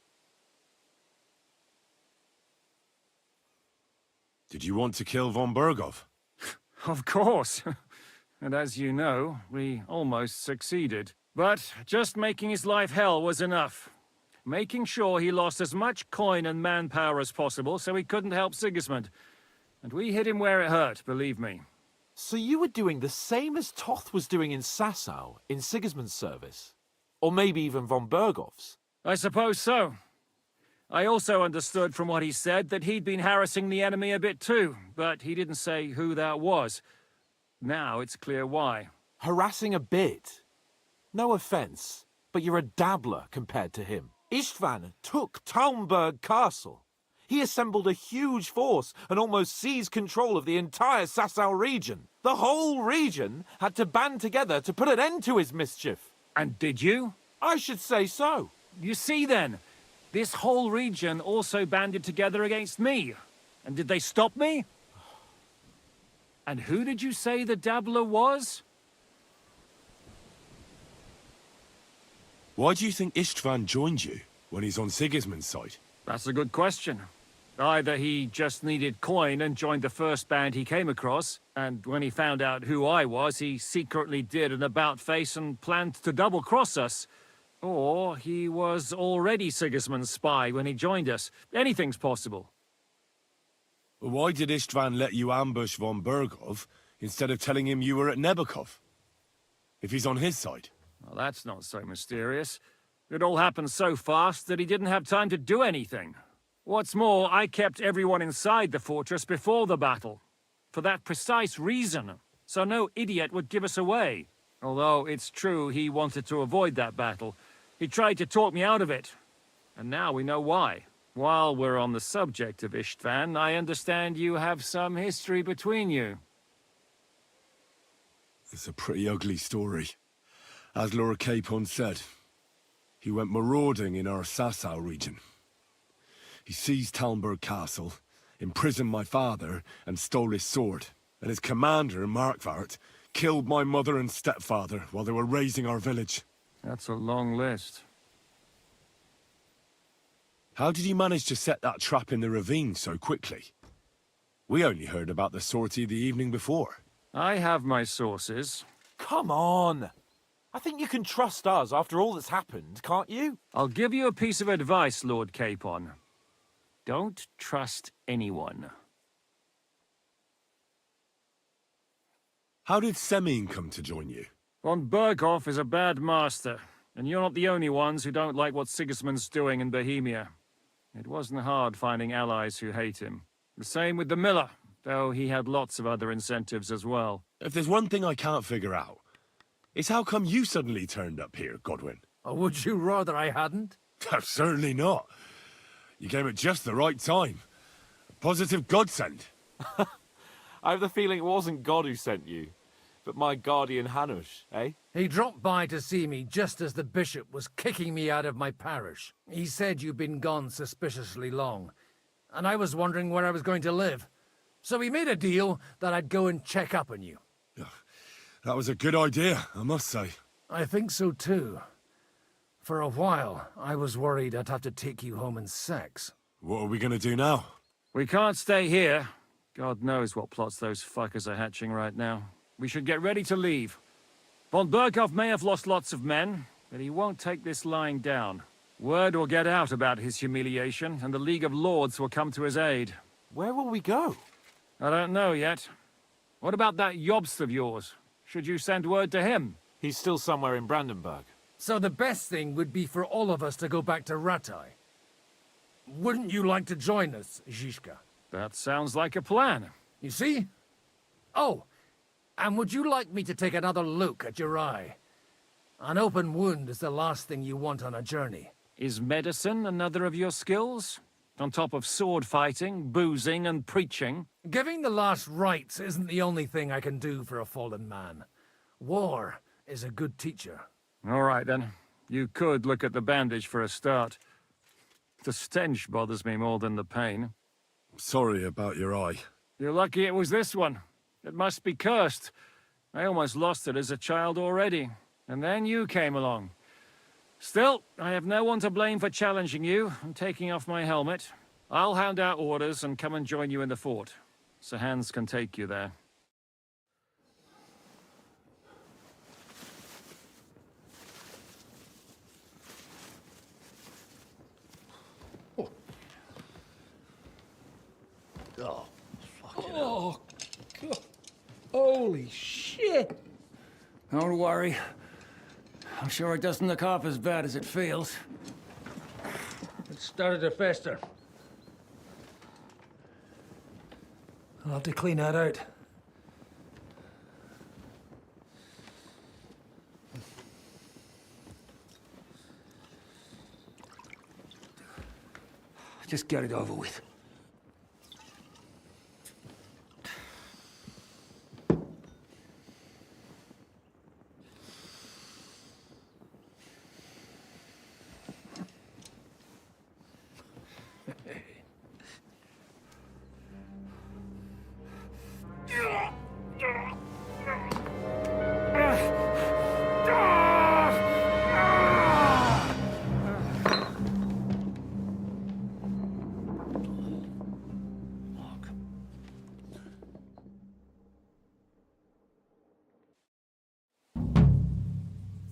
Did you want to kill von Bergov? Of course. And as you know, we almost succeeded. But just making his life hell was enough. Making sure he lost as much coin and manpower as possible so he couldn't help Sigismund. And we hit him where it hurt, believe me. So you were doing the same as Toth was doing in Sasau, in Sigismund's service? Or maybe even von Bergov's? I suppose so. I also understood from what he said that he'd been harassing the enemy a bit too, but he didn't say who that was. Now it's clear why. Harassing a bit? No offense, but you're a dabbler compared to him. Istvan took Taumberg Castle. He assembled a huge force and almost seized control of the entire Sasau region. The whole region had to band together to put an end to his mischief. And did you? I should say so. You see then, this whole region also banded together against me. And did they stop me? And who did you say the dabbler was? Why do you think Istvan joined you when he's on Sigismund's side? That's a good question. Either he just needed coin and joined the first band he came across, and when he found out who I was, he secretly did an about-face and planned to double-cross us. Or he was already Sigismund's spy when he joined us. Anything's possible. Why did Istvan let you ambush von Bergov instead of telling him you were at Nebukov? If he's on his side. Well, that's not so mysterious. It all happened so fast that he didn't have time to do anything. What's more, I kept everyone inside the fortress before the battle. For that precise reason. So no idiot would give us away. Although it's true he wanted to avoid that battle. He tried to talk me out of it. And now we know why. While we're on the subject of Istvan, I understand you have some history between you. It's a pretty ugly story. As Lord Capon said, he went marauding in our Sasau region. He seized Talmberg Castle, imprisoned my father, and stole his sword. And his commander, Markvart, killed my mother and stepfather while they were raising our village. That's a long list. How did you manage to set that trap in the ravine so quickly? We only heard about the sortie the evening before. I have my sources. Come on! I think you can trust us after all that's happened, can't you? I'll give you a piece of advice, Lord Capon. Don't trust anyone. How did Semyon come to join you? Von Berghoff is a bad master, and you're not the only ones who don't like what Sigismund's doing in Bohemia. It wasn't hard finding allies who hate him. The same with the miller, though he had lots of other incentives as well. If there's one thing I can't figure out, it's how come you suddenly turned up here, Godwin? Or would you rather I hadn't? Certainly not. You came at just the right time. A positive godsend. I have the feeling it wasn't God who sent you, but my guardian Hanush, eh? He dropped by to see me just as the bishop was kicking me out of my parish. He said you'd been gone suspiciously long, and I was wondering where I was going to live. So we made a deal that I'd go and check up on you. That was a good idea, I must say. I think so too. For a while, I was worried I'd have to take you home in sex. What are we gonna do now? We can't stay here. God knows what plots those fuckers are hatching right now. We should get ready to leave. Von Berghoff may have lost lots of men, but he won't take this lying down. Word will get out about his humiliation, and the League of Lords will come to his aid. Where will we go? I don't know yet. What about that Jobst of yours? Should you send word to him? He's still somewhere in Brandenburg. So the best thing would be for all of us to go back to Ratai. Wouldn't you like to join us, Zizka? That sounds like a plan. You see? Oh, and would you like me to take another look at your eye? An open wound is the last thing you want on a journey. Is medicine another of your skills? On top of sword fighting, boozing, and preaching? Giving the last rites isn't the only thing I can do for a fallen man. War is a good teacher. All right, then. You could look at the bandage for a start. The stench bothers me more than the pain. Sorry about your eye. You're lucky it was this one. It must be cursed. I almost lost it as a child already. And then you came along. Still, I have no one to blame for challenging you and taking off my helmet. I'll hand out orders and come and join you in the fort. Sir Hans can take you there. Oh, fucking hell. God. Holy shit! Don't worry. I'm sure it doesn't look half as bad as it feels. It started to fester. I'll have to clean that out. Just get it over with.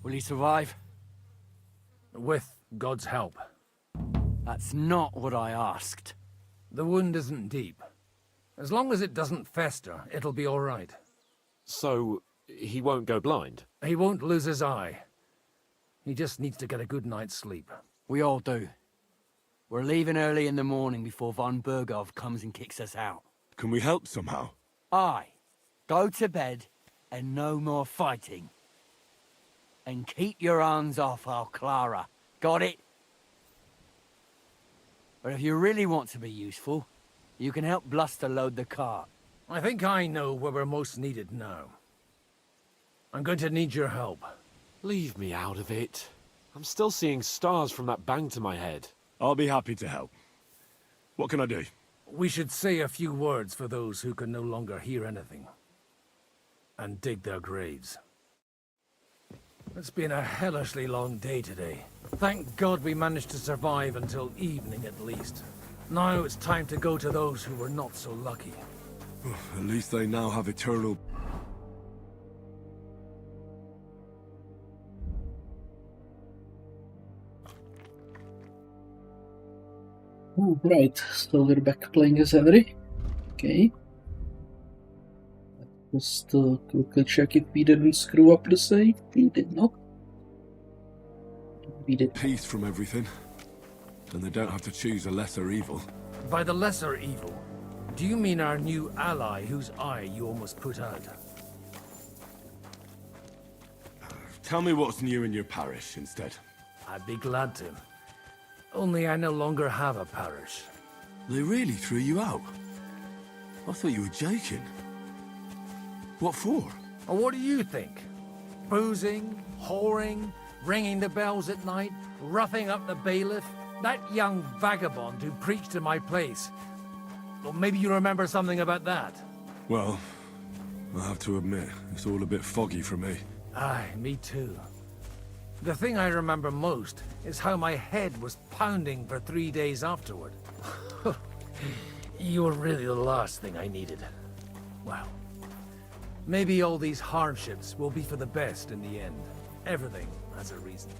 Will he survive? With God's help. That's not what I asked. The wound isn't deep. As long as it doesn't fester, it'll be all right. So, he won't go blind? He won't lose his eye. He just needs to get a good night's sleep. We all do. We're leaving early in the morning before von Burgov comes and kicks us out. Can we help somehow? Aye. Go to bed and no more fighting. And keep your hands off our Clara. Got it? But if you really want to be useful, you can help Bluster load the cart. I think I know where we're most needed now. I'm going to need your help. Leave me out of it. I'm still seeing stars from that bang to my head. I'll be happy to help. What can I do? We should say a few words for those who can no longer hear anything. And dig their graves. It's been a hellishly long day today. Thank God we managed to survive until evening at least. Now it's time to go to those who were not so lucky. At least they now have eternal... Oh, right, so we're back playing as Henry. Okay. Just quickly check if we didn't screw up the save. We did not. We did. Peace from everything. And they don't have to choose a lesser evil. By the lesser evil, do you mean our new ally whose eye you almost put out? Tell me what's new in your parish instead. I'd be glad to. Only I no longer have a parish. They really threw you out? I thought you were joking. What for? Or what do you think? Boozing, whoring, ringing the bells at night, roughing up the bailiff? That young vagabond who preached in my place. Well, maybe you remember something about that. Well, I have to admit, it's all a bit foggy for me. Aye, me too. The thing I remember most is how my head was pounding for 3 days afterward. You were really the last thing I needed. Well, maybe all these hardships will be for the best in the end. Everything has a reason.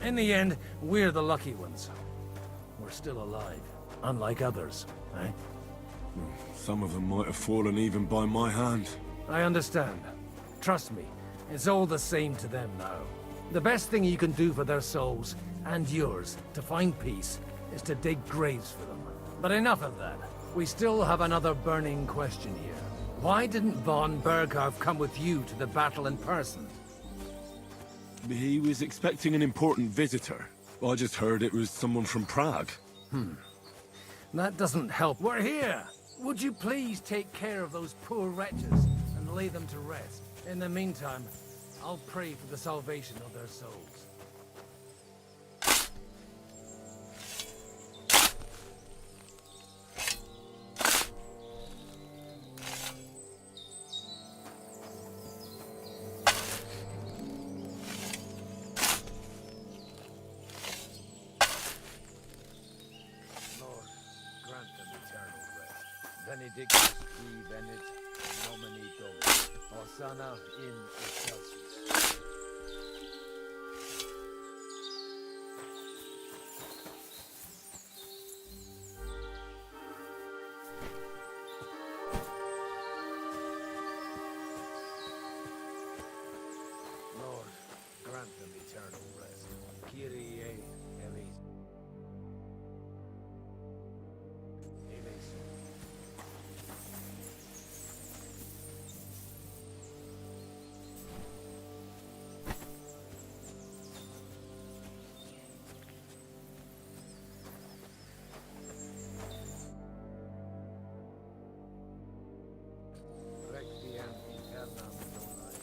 In the end, we're the lucky ones. We're still alive, unlike others, eh? Some of them might have fallen even by my hand. I understand. Trust me, it's all the same to them now. The best thing you can do for their souls, and yours, to find peace, is to dig graves for them. But enough of that. We still have another burning question here. Why didn't von Burgov come with you to the battle in person? He was expecting an important visitor. I just heard it was someone from Prague. That doesn't help. We're here! Would you please take care of those poor wretches and lay them to rest? In the meantime, I'll pray for the salvation of their souls. Lord, grant them eternal rest. Benedictus qui venit in nomine Domini. Hosanna in excelsis. Lord, grant them eternal rest. Kyrie eleison. Eleison. Requiem aeternam Domini.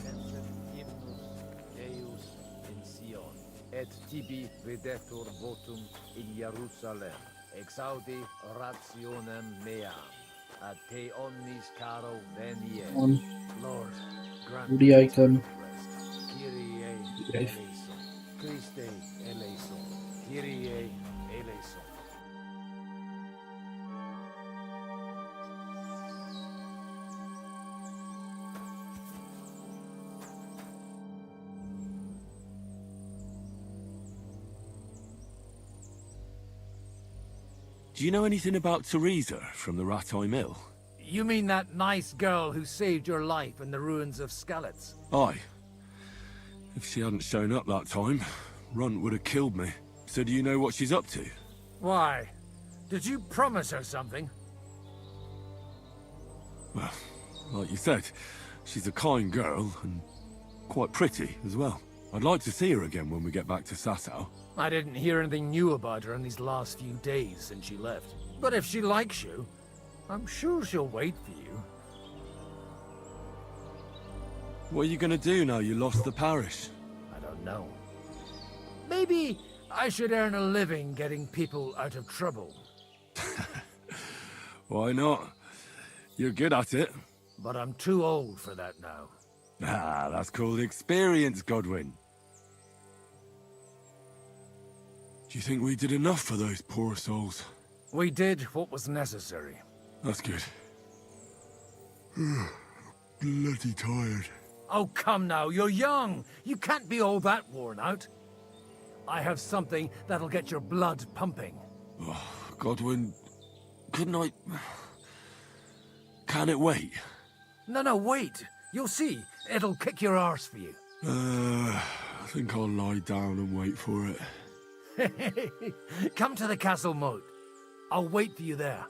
Penset hymnus Deus in Sion, et tibi videtur votum in Jerusalem. Exaudi rationem meam, ad te omnis caro venie. Lord, grant The icon. rest. Kyrie eleison. Christe eleison. Kyrie eleison. Do you know anything about Teresa from the Rattay Mill? You mean that nice girl who saved your life in the ruins of Skalitz? Aye. If she hadn't shown up that time, Runt would have killed me. So do you know what she's up to? Why? Did you promise her something? Well, like you said, she's a kind girl, and quite pretty as well. I'd like to see her again when we get back to Sasau. I didn't hear anything new about her in these last few days since she left. But if she likes you, I'm sure she'll wait for you. What are you gonna do now you lost the parish? I don't know. Maybe I should earn a living getting people out of trouble. Why not? You're good at it. But I'm too old for that now. Ah, that's called experience, Godwin. Do you think we did enough for those poor souls? We did what was necessary. That's good. Bloody tired. Oh, come now, you're young. You can't be all that worn out. I have something that'll get your blood pumping. Oh, Godwin, couldn't I... Can it wait? No, wait. You'll see. It'll kick your arse for you. I think I'll lie down and wait for it. Come to the castle moat. I'll wait for you there.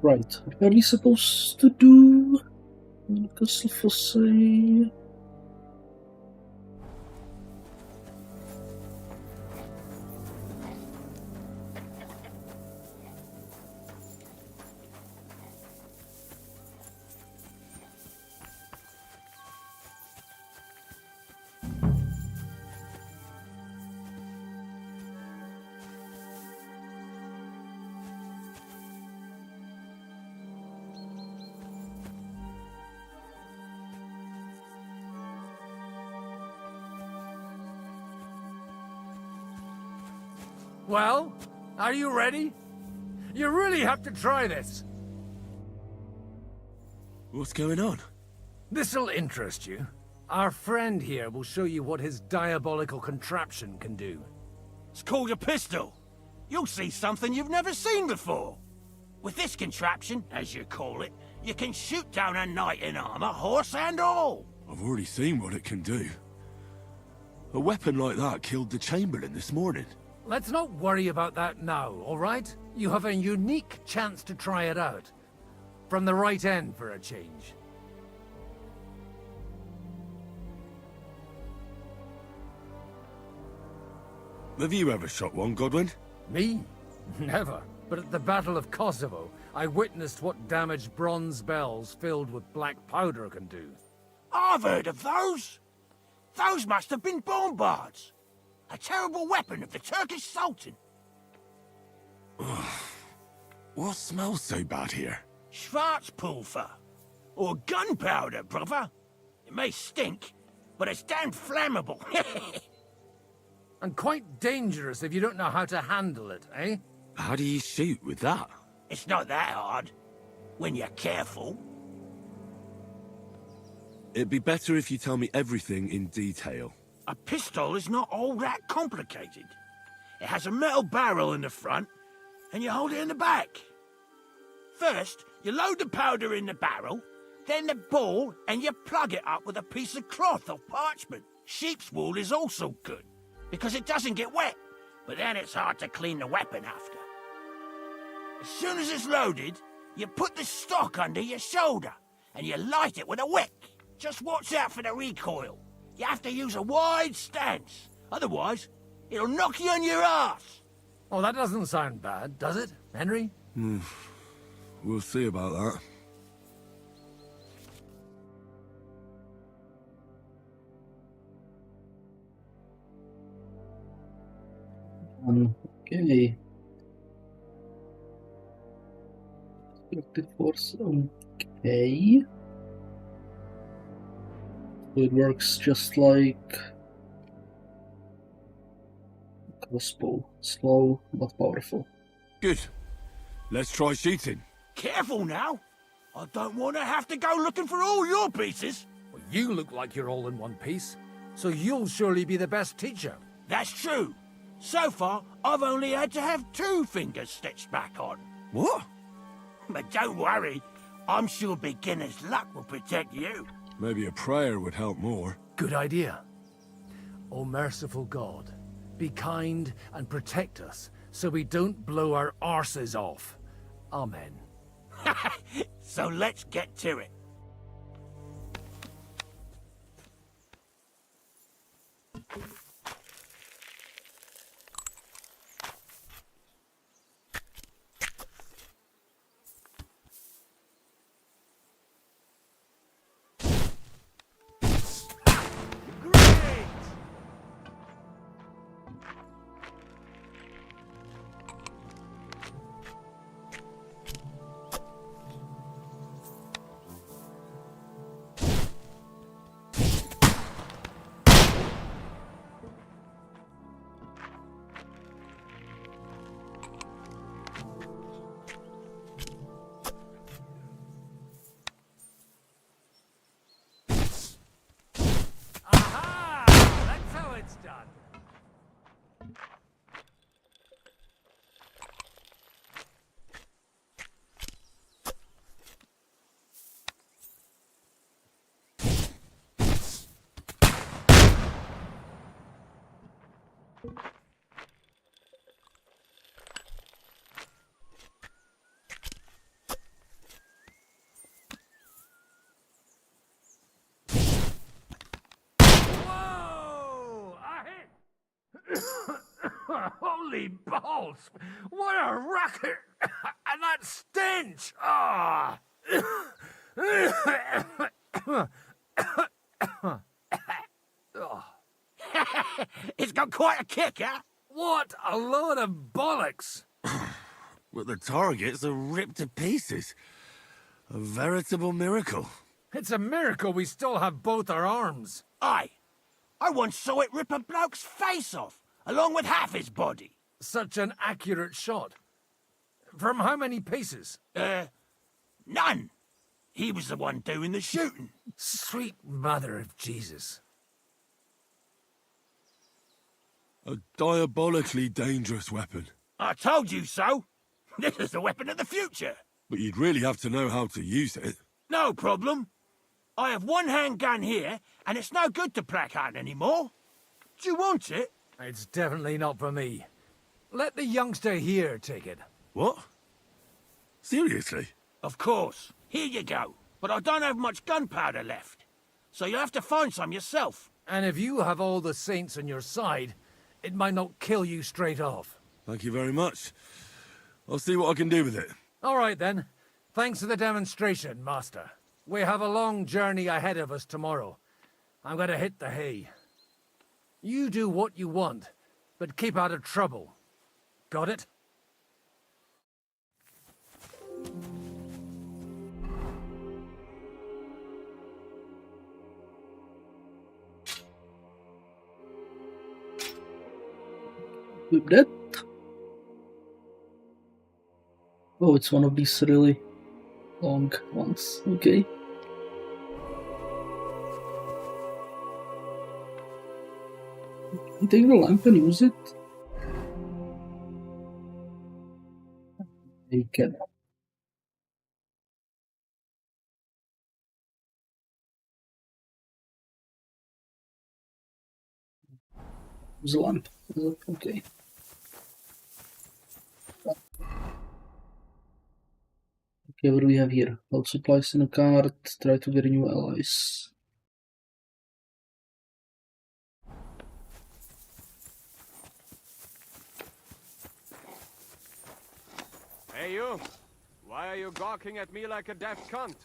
Right, what are we supposed to do? Castle Fossey. Well, are you ready? You really have to try this. What's going on? This'll interest you. Our friend here will show you what his diabolical contraption can do. It's called a pistol. You'll see something you've never seen before. With this contraption, as you call it, you can shoot down a knight in armor, horse and all. I've already seen what it can do. A weapon like that killed the Chamberlain this morning. Let's not worry about that now, all right? You have a unique chance to try it out. From the right end for a change. Have you ever shot one, Godwin? Me? Never. But at the Battle of Kosovo, I witnessed what damage bronze bells filled with black powder can do. I've heard of those. Those must have been bombards. A terrible weapon of the Turkish Sultan. What smells so bad here? Schwarzpulver. Or gunpowder, brother. It may stink, but it's damn flammable. And quite dangerous if you don't know how to handle it, eh? How do you shoot with that? It's not that hard, when you're careful. It'd be better if you tell me everything in detail. A pistol is not all that complicated. It has a metal barrel in the front, and you hold it in the back. First, you load the powder in the barrel, then the ball, and you plug it up with a piece of cloth or parchment. Sheep's wool is also good, because it doesn't get wet, but then it's hard to clean the weapon after. As soon as it's loaded, you put the stock under your shoulder, and you light it with a wick. Just watch out for the recoil. You have to use a wide stance, otherwise it'll knock you on your ass. Oh, that doesn't sound bad, does it, Henry? We'll see about that. Okay. Destructive force. Okay. So it works just like a crossbow. Slow but powerful. Good. Let's try shooting. Careful now. I don't want to have to go looking for all your pieces. Well, you look like you're all in one piece, so you'll surely be the best teacher. That's true. So far, I've only had to have 2 fingers stitched back on. What? But don't worry. I'm sure beginner's luck will protect you. Maybe a prayer would help more. Good idea. O merciful God, be kind and protect us so we don't blow our arses off. Amen. So let's get to it. Holy balls! What a racket! And that stench! Ah! It's got quite a kick, huh? What a load of bollocks! But the targets are ripped to pieces. A veritable miracle. It's a miracle we still have both our arms. Aye. I once saw it rip a bloke's face off, along with half his body. Such an accurate shot. From how many paces? None. He was the one doing the shooting. Sweet mother of Jesus. A diabolically dangerous weapon. I told you so. This is the weapon of the future. But you'd really have to know how to use it. No problem. I have one handgun here, and it's no good to placard anymore. Do you want it? It's definitely not for me. Let the youngster here take it. What? Seriously? Of course. Here you go. But I don't have much gunpowder left. So you'll have to find some yourself. And if you have all the saints on your side, it might not kill you straight off. Thank you very much. I'll see what I can do with it. All right, then. Thanks for the demonstration, Master. We have a long journey ahead of us tomorrow. I'm going to hit the hay. You do what you want, but keep out of trouble. Got it? Equip that. Oh, it's one of these really long ones. Okay. Can you take the lamp and use it? You can. Use the lamp. Okay. Okay, what do we have here? Load supplies in a cart, try to get new allies. Hey you! Why are you gawking at me like a deaf cunt?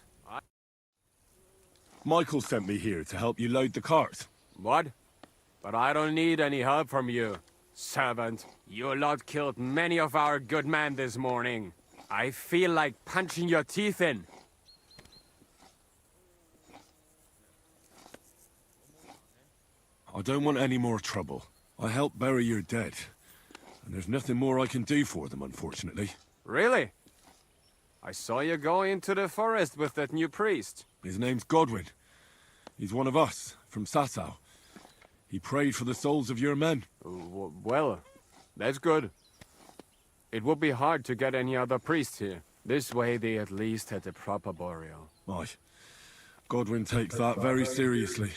Michael sent me here to help you load the cart. What? But I don't need any help from you. Servant, your lot killed many of our good men this morning. I feel like punching your teeth in. I don't want any more trouble. I helped bury your dead, and there's nothing more I can do for them, unfortunately. Really? I saw you go into the forest with that new priest. His name's Godwin. He's one of us, from Sasau. He prayed for the souls of your men. Well, that's good. It would be hard to get any other priest here. This way they at least had a proper burial. Aye. Godwin takes that very seriously.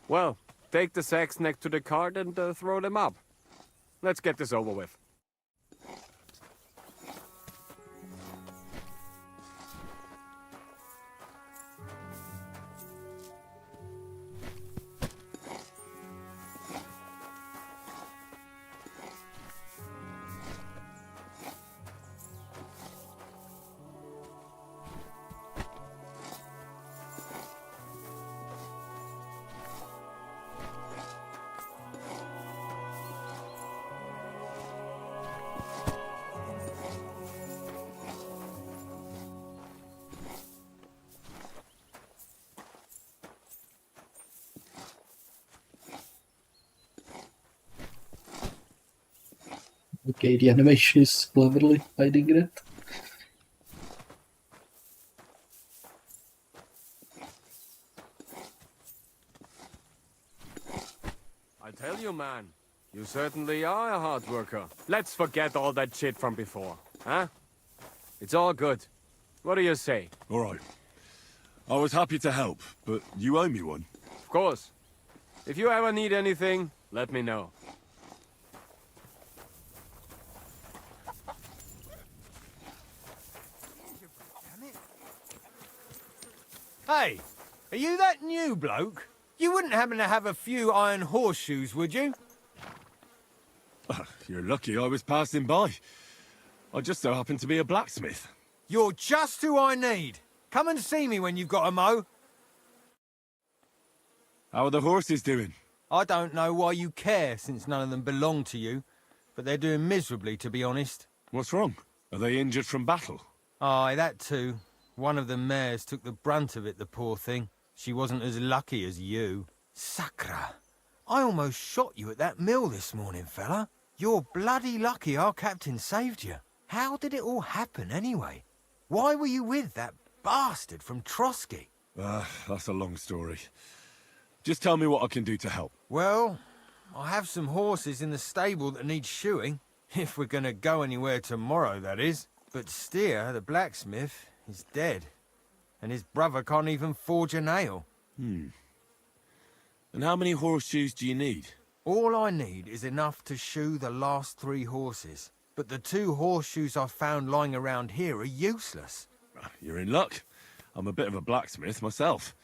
Well, take the sacks next to the cart and throw them up. Let's get this over with. Okay, the animation is cleverly hiding it. I tell you, man, you certainly are a hard worker. Let's forget all that shit from before, huh? It's all good. What do you say? All right. I was happy to help, but you owe me one. Of course. If you ever need anything, let me know. Hey, are you that new bloke? You wouldn't happen to have a few iron horseshoes, would you? You're lucky I was passing by. I just so happen to be a blacksmith. You're just who I need. Come and see me when you've got a mow. How are the horses doing? I don't know why you care, since none of them belong to you, but they're doing miserably, to be honest. What's wrong? Are they injured from battle? Aye, that too. One of the mares took the brunt of it, the poor thing. She wasn't as lucky as you. Sacra! I almost shot you at that mill this morning, fella. You're bloody lucky our captain saved you. How did it all happen, anyway? Why were you with that bastard from Trosky? That's a long story. Just tell me what I can do to help. Well, I have some horses in the stable that need shoeing. If we're gonna go anywhere tomorrow, that is. But Steer, the blacksmith, is dead. And his brother can't even forge a nail. And how many horseshoes do you need? All I need is enough to shoe the last 3 horses. But the 2 horseshoes I found lying around here are useless. You're in luck. I'm a bit of a blacksmith myself.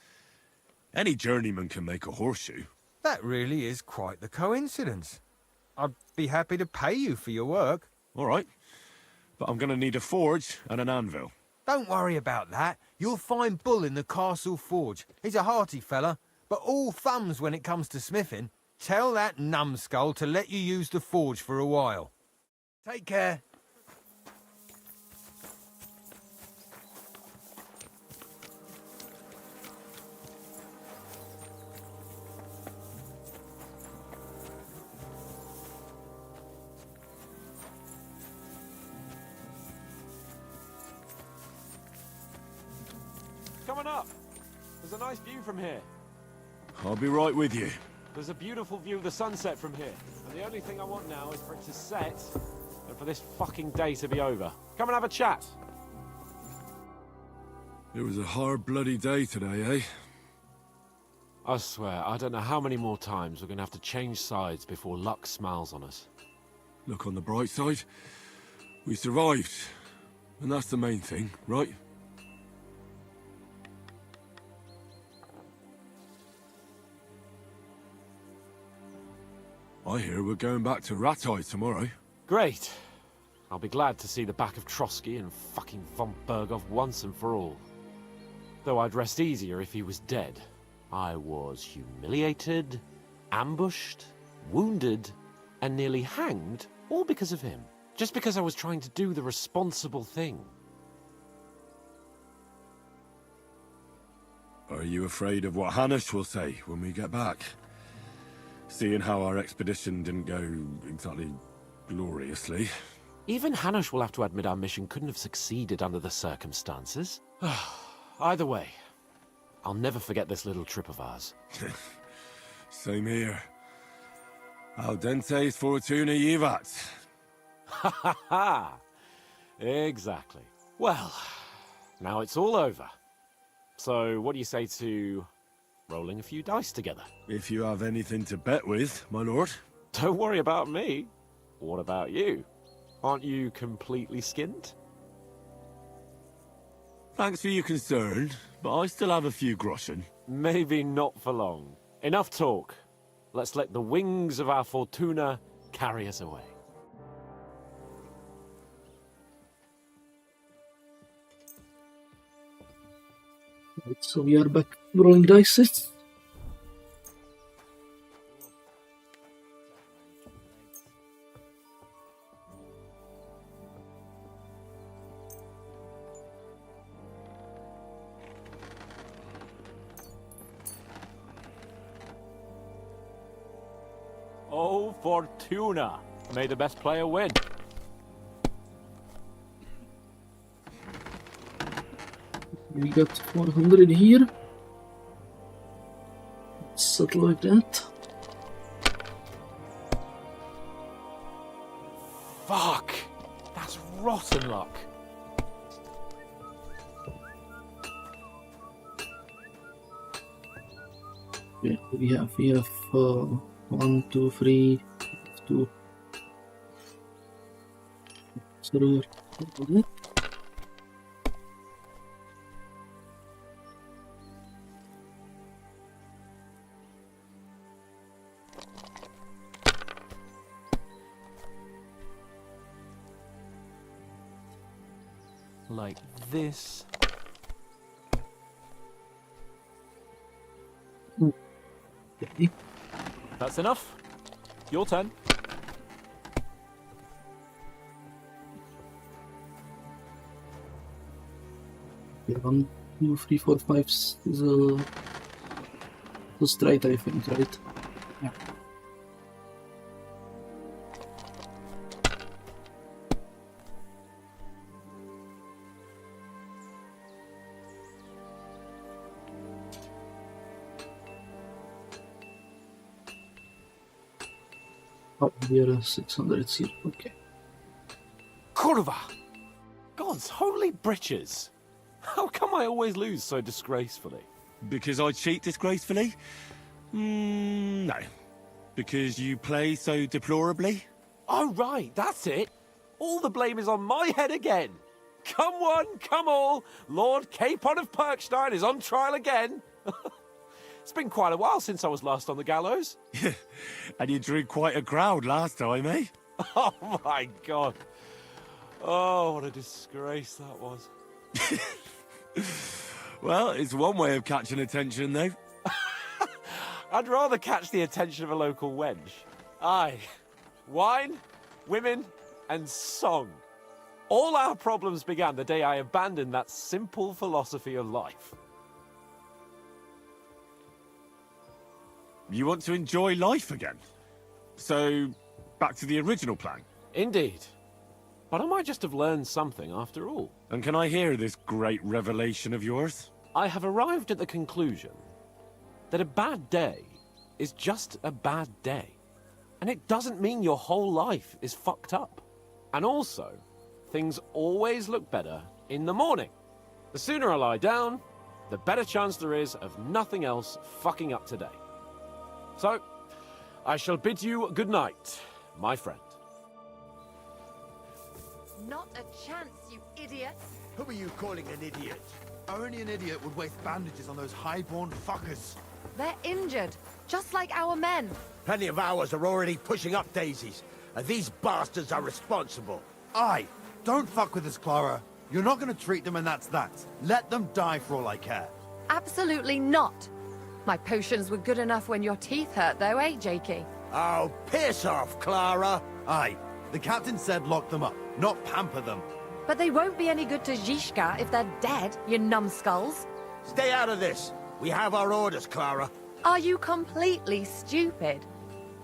Any journeyman can make a horseshoe. That really is quite the coincidence. I'd be happy to pay you for your work. All right. But I'm going to need a forge and an anvil. Don't worry about that. You'll find Bull in the castle forge. He's a hearty fella, but all thumbs when it comes to smithing. Tell that numbskull to let you use the forge for a while. Take care. Coming up. There's a nice view from here. I'll be right with you. There's a beautiful view of the sunset from here. And the only thing I want now is for it to set and for this fucking day to be over. Come and have a chat. It was a hard bloody day today, eh? I swear, I don't know how many more times we're going to have to change sides before luck smiles on us. Look on the bright side. We survived. And that's the main thing, right? I hear we're going back to Rattay tomorrow. Great. I'll be glad to see the back of Trosky and fucking von Berghoff once and for all. Though I'd rest easier if he was dead. I was humiliated, ambushed, wounded, and nearly hanged, all because of him. Just because I was trying to do the responsible thing. Are you afraid of what Hanush will say when we get back? Seeing how our expedition didn't go exactly gloriously. Even Hanush will have to admit our mission couldn't have succeeded under the circumstances. Either way, I'll never forget this little trip of ours. Same here. Al dentes fortuna jivat. Ha ha ha! Exactly. Well, now it's all over. So, what do you say to rolling a few dice together? If you have anything to bet with, my lord. Don't worry about me. What about you? Aren't you completely skinned? Thanks for your concern, but I still have a few groschen. Maybe not for long. Enough talk. Let's let the wings of our fortuna carry us away. Right, so we are back rolling dice. Oh, Fortuna! May the best player win. We got 400 here. Let's settle like that. Fuck! That's rotten luck. Yeah, we have 1, 2, 3, 2. So, like this. Okay. That's enough. Your turn. Yeah, 1, 2, 3, 4, 5 is the straight, I think, right? Yeah. Oh, here 600 here, okay. Kurva! God's holy britches! How come I always lose so disgracefully? Because I cheat disgracefully? No. Because you play so deplorably? Oh, right, that's it. All the blame is on my head again. Come one, come all. Lord Capon of Perkstein is on trial again. It's been quite a while since I was last on the gallows. And you drew quite a crowd last time, eh? Oh, my God. Oh, what a disgrace that was. Well, it's one way of catching attention, though. I'd rather catch the attention of a local wench. Aye. Wine, women, and song. All our problems began the day I abandoned that simple philosophy of life. You want to enjoy life again? So, back to the original plan? Indeed. But I might just have learned something after all. And can I hear this great revelation of yours? I have arrived at the conclusion that a bad day is just a bad day. And it doesn't mean your whole life is fucked up. And also, things always look better in the morning. The sooner I lie down, the better chance there is of nothing else fucking up today. So, I shall bid you good night, my friend. Not a chance, you idiots. Who are you calling an idiot? Only an idiot would waste bandages on those highborn fuckers. They're injured, just like our men. Plenty of ours are already pushing up daisies, and these bastards are responsible. Aye, don't fuck with us, Clara. You're not gonna treat them and that's that. Let them die for all I care. Absolutely not. My potions were good enough when your teeth hurt, though, eh, Jakey? Oh, piss off, Clara! Aye, the captain said lock them up, not pamper them. But they won't be any good to Zhishka if they're dead, you numbskulls. Stay out of this. We have our orders, Clara. Are you completely stupid?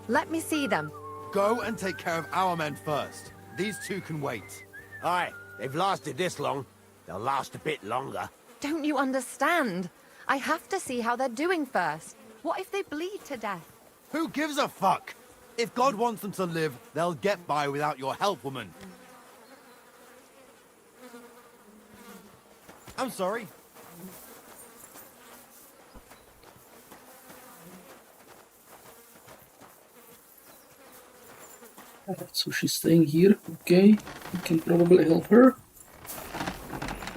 Let me see them. Go and take care of our men first. These two can wait. Aye, they've lasted this long. They'll last a bit longer. Don't you understand? I have to see how they're doing first. What if they bleed to death? Who gives a fuck? If God wants them to live, they'll get by without your help, woman. I'm sorry. So she's staying here. Okay, we can probably help her.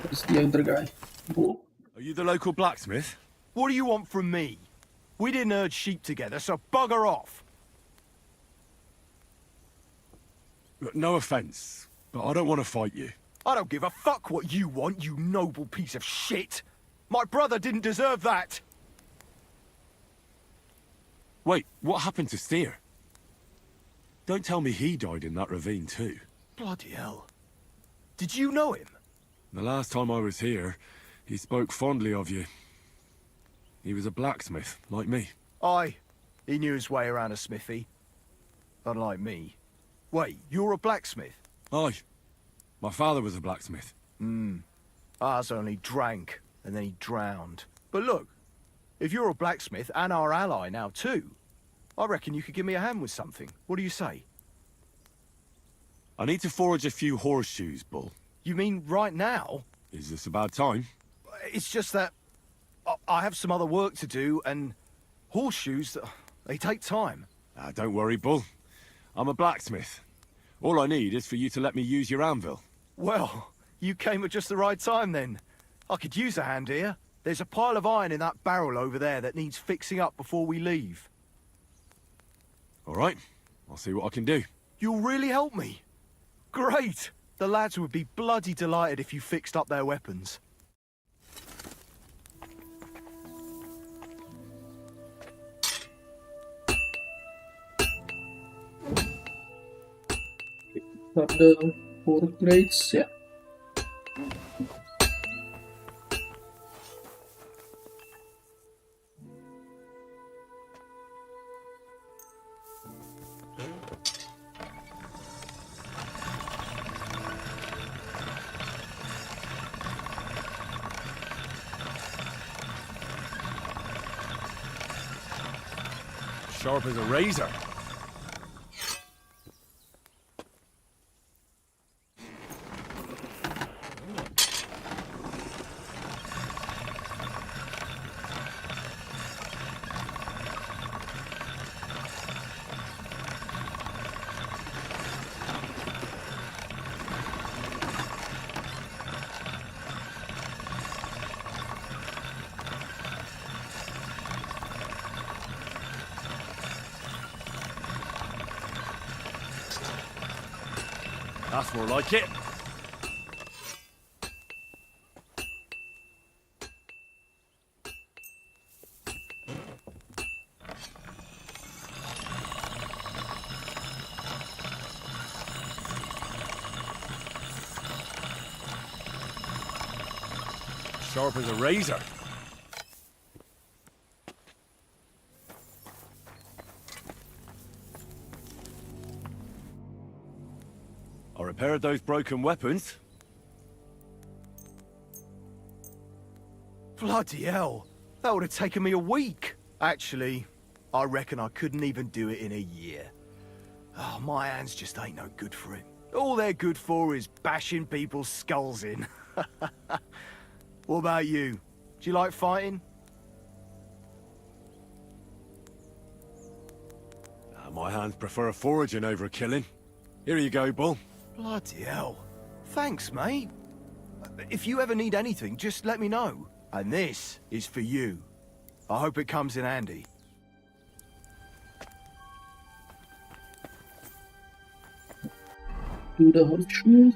Where's the other guy? Bull. Are you the local blacksmith? What do you want from me? We didn't herd sheep together, so bugger off. Look, no offense, but I don't want to fight you. I don't give a fuck what you want, you noble piece of shit. My brother didn't deserve that. Wait, what happened to Steer? Don't tell me he died in that ravine too. Bloody hell. Did you know him? The last time I was here, he spoke fondly of you. He was a blacksmith, like me. Aye. He knew his way around a smithy. Unlike me. Wait, you're a blacksmith? Aye. My father was a blacksmith. Ours only drank, and then he drowned. But look, if you're a blacksmith and our ally now too, I reckon you could give me a hand with something. What do you say? I need to forage a few horseshoes, Bull. You mean right now? Is this a bad time? It's just that I have some other work to do, and horseshoes, they take time. Don't worry, Bull. I'm a blacksmith. All I need is for you to let me use your anvil. Well, you came at just the right time then. I could use a hand here. There's a pile of iron in that barrel over there that needs fixing up before we leave. All right, I'll see what I can do. You'll really help me? Great! The lads would be bloody delighted if you fixed up their weapons. Got the 4 crates, yeah. Sharp as a razor. That's more like it. Sharp as a razor. I repaired those broken weapons. Bloody hell. That would have taken me a week. Actually, I reckon I couldn't even do it in a year. Oh, my hands just ain't no good for it. All they're good for is bashing people's skulls in. What about you? Do you like fighting? My hands prefer foraging over killing. Here you go, Bull. Bloody hell. Thanks, mate. If you ever need anything, just let me know. And this is for you. I hope it comes in handy. Do the horseshoe.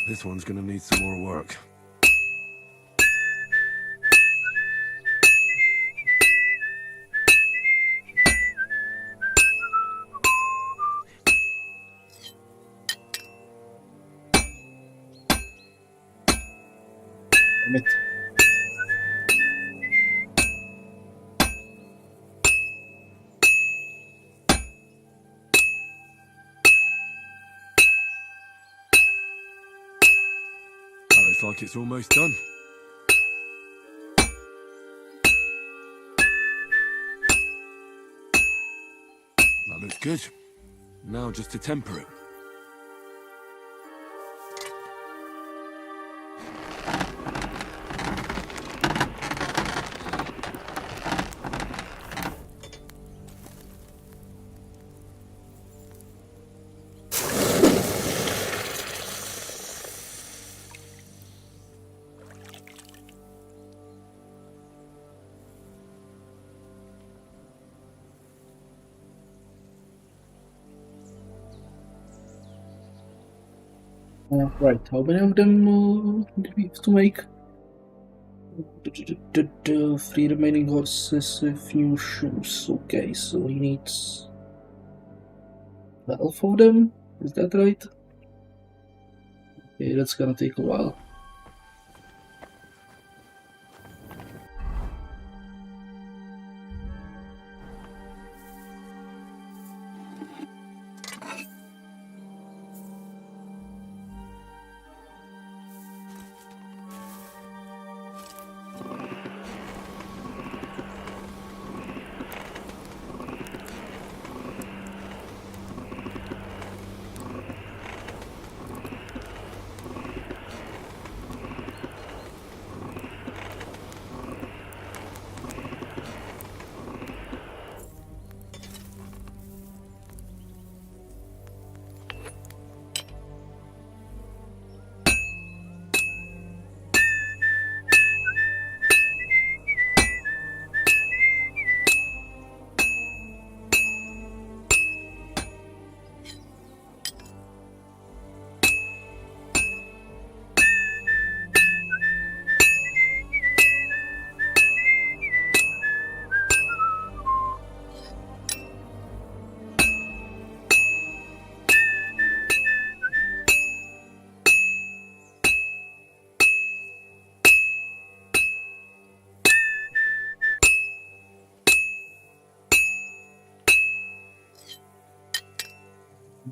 This one's gonna need some more work. Damn it. That looks like it's almost done. That looks good. Now just to temper it. Right, how many of them do we have to make? 3 remaining horses, a few shoes. Okay, so he needs 12 of them. Is that right? Okay, that's gonna take a while.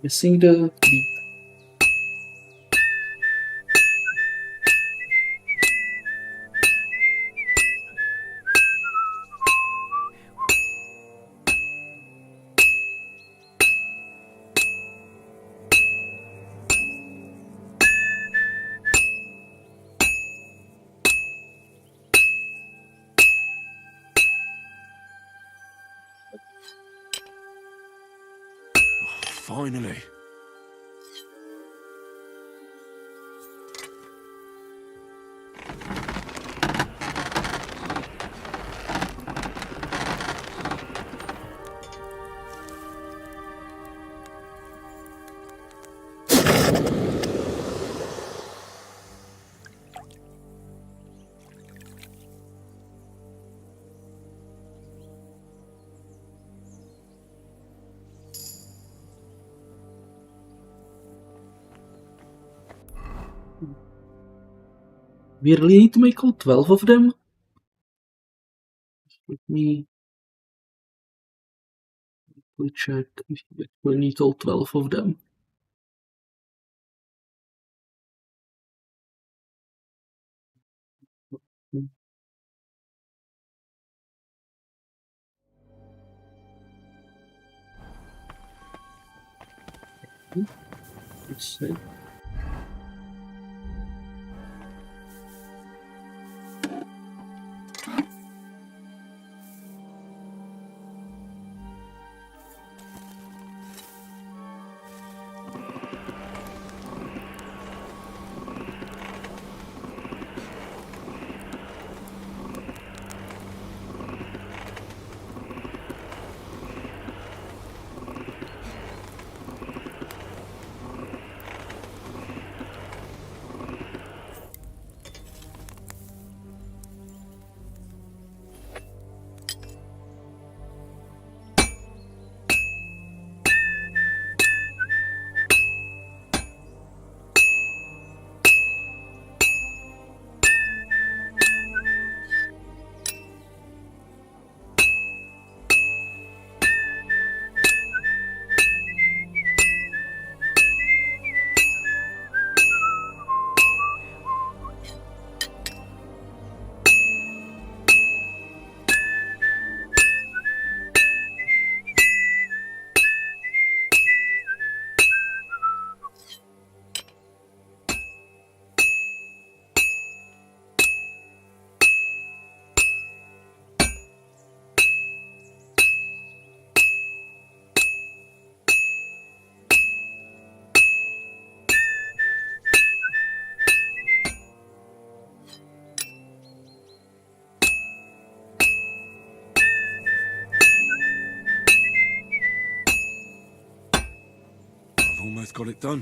Missing the beat. Finally. We really need to make all 12 of them? Let me check if we need all 12 of them. Let's see. almost got it done.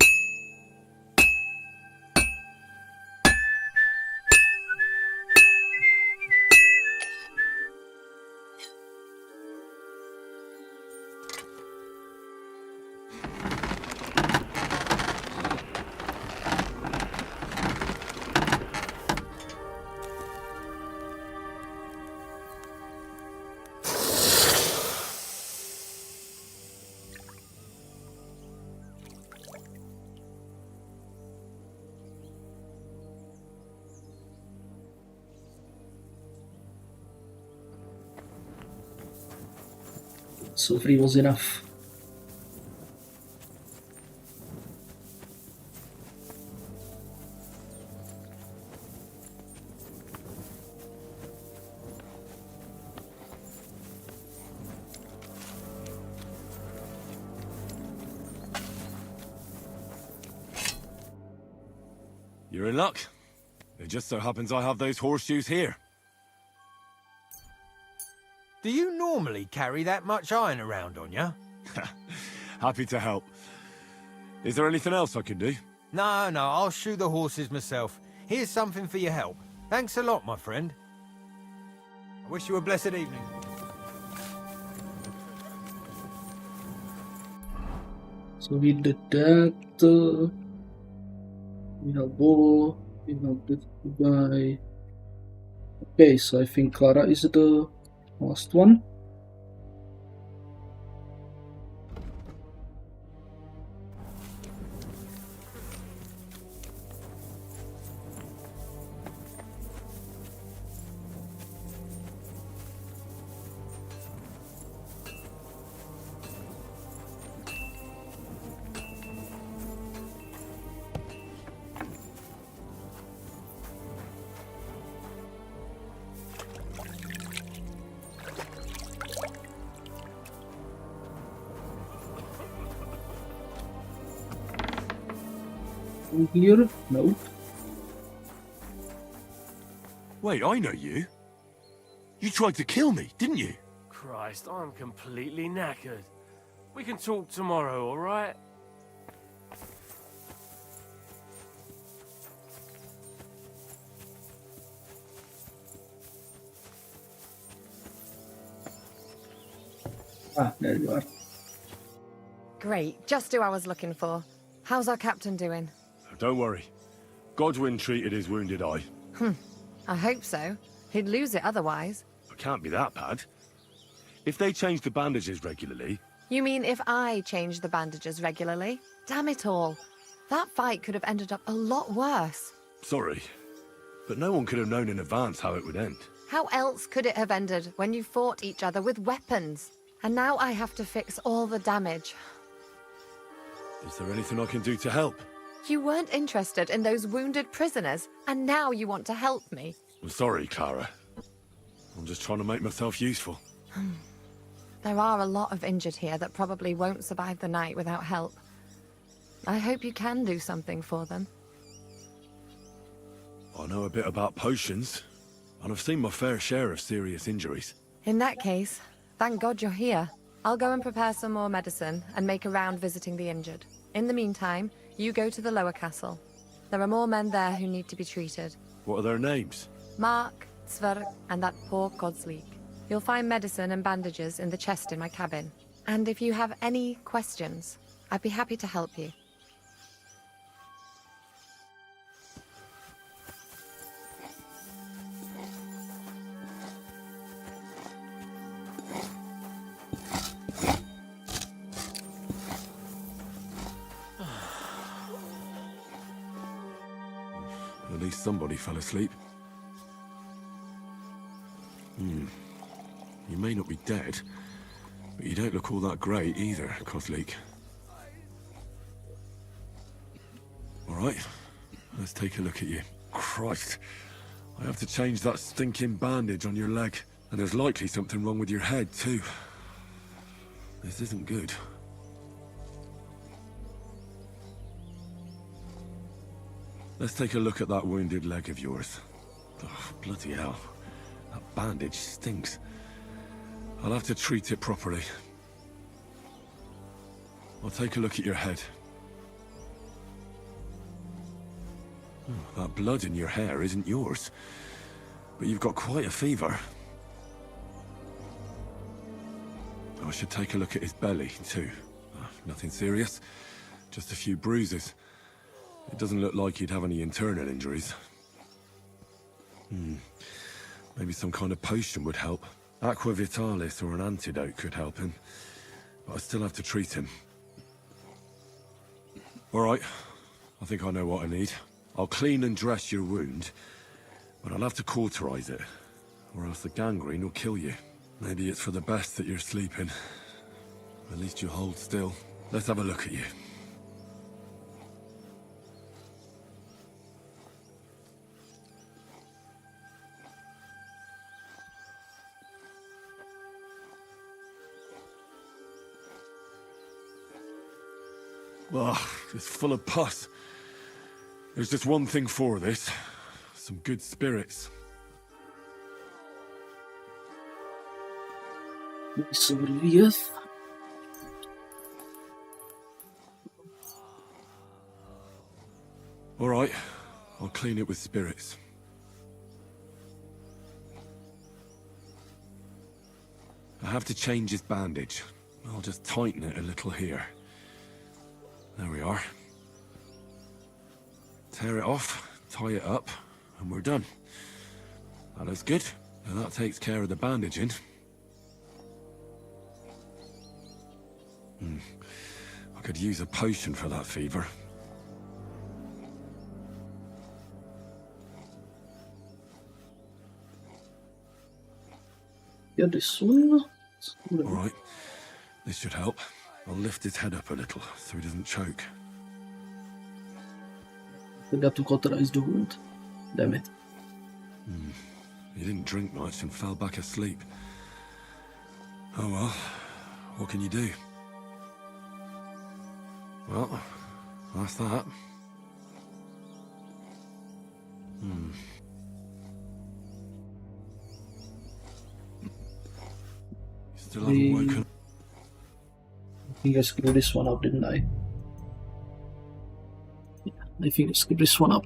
So 3 was enough. You're in luck. It just so happens I have those horseshoes here. Do you normally carry that much iron around on you? Happy to help. Is there anything else I can do? No, I'll shoe the horses myself. Here's something for your help. Thanks a lot, my friend. I wish you a blessed evening. So we did that. We have bow. We have this guy. Okay, so I think Clara is the last one. Here? Nope. Wait, I know you. You tried to kill me, didn't you? Christ, I'm completely knackered. We can talk tomorrow, all right? Ah, there you are. Great, just who I was looking for. How's our captain doing? Don't worry. Godwin treated his wounded eye. I hope so. He'd lose it otherwise. It can't be that bad. If they change the bandages regularly... You mean if I change the bandages regularly? Damn it all. That fight could have ended up a lot worse. Sorry, but no one could have known in advance how it would end. How else could it have ended when you fought each other with weapons? And now I have to fix all the damage. Is there anything I can do to help? You weren't interested in those wounded prisoners, and now you want to help me. I'm sorry, Clara. I'm just trying to make myself useful. There are a lot of injured here that probably won't survive the night without help. I hope you can do something for them. I know a bit about potions, and I've seen my fair share of serious injuries. In that case, thank God you're here. I'll go and prepare some more medicine and make a round visiting the injured. In the meantime, you go to the lower castle. There are more men there who need to be treated. What are their names? Mark, Sverk, and that poor Kodsleek. You'll find medicine and bandages in the chest in my cabin. And if you have any questions, I'd be happy to help you. At least somebody fell asleep. You may not be dead, but you don't look all that great either, Kozlik. All right, let's take a look at you. Christ, I have to change that stinking bandage on your leg, and there's likely something wrong with your head too. This isn't good. Let's take a look at that wounded leg of yours. Oh, bloody hell. That bandage stinks. I'll have to treat it properly. I'll take a look at your head. That blood in your hair isn't yours. But you've got quite a fever. I should take a look at his belly, too. Nothing serious. Just a few bruises. It doesn't look like he'd have any internal injuries. Maybe some kind of potion would help. Aqua Vitalis or an antidote could help him. But I still have to treat him. Alright. I think I know what I need. I'll clean and dress your wound, but I'll have to cauterize it, or else the gangrene will kill you. Maybe it's for the best that you're sleeping. At least you hold still. Let's have a look at you. Oh, it's full of pus. There's just one thing for this. Some good spirits. Yes. All right, I'll clean it with spirits. I have to change his bandage. I'll just tighten it a little here. There we are. Tear it off, tie it up, and we're done. That looks good. And that takes care of the bandaging. I could use a potion for that fever. Yeah, this one. Alright, this should help. I'll lift his head up a little so he doesn't choke. Forgot to cauterize the wound. Damn it. He didn't drink much and fell back asleep. Oh well, what can you do? Well, that's that. Still haven't woken. I think I screwed this one up, didn't I? Yeah, I think I screwed this one up.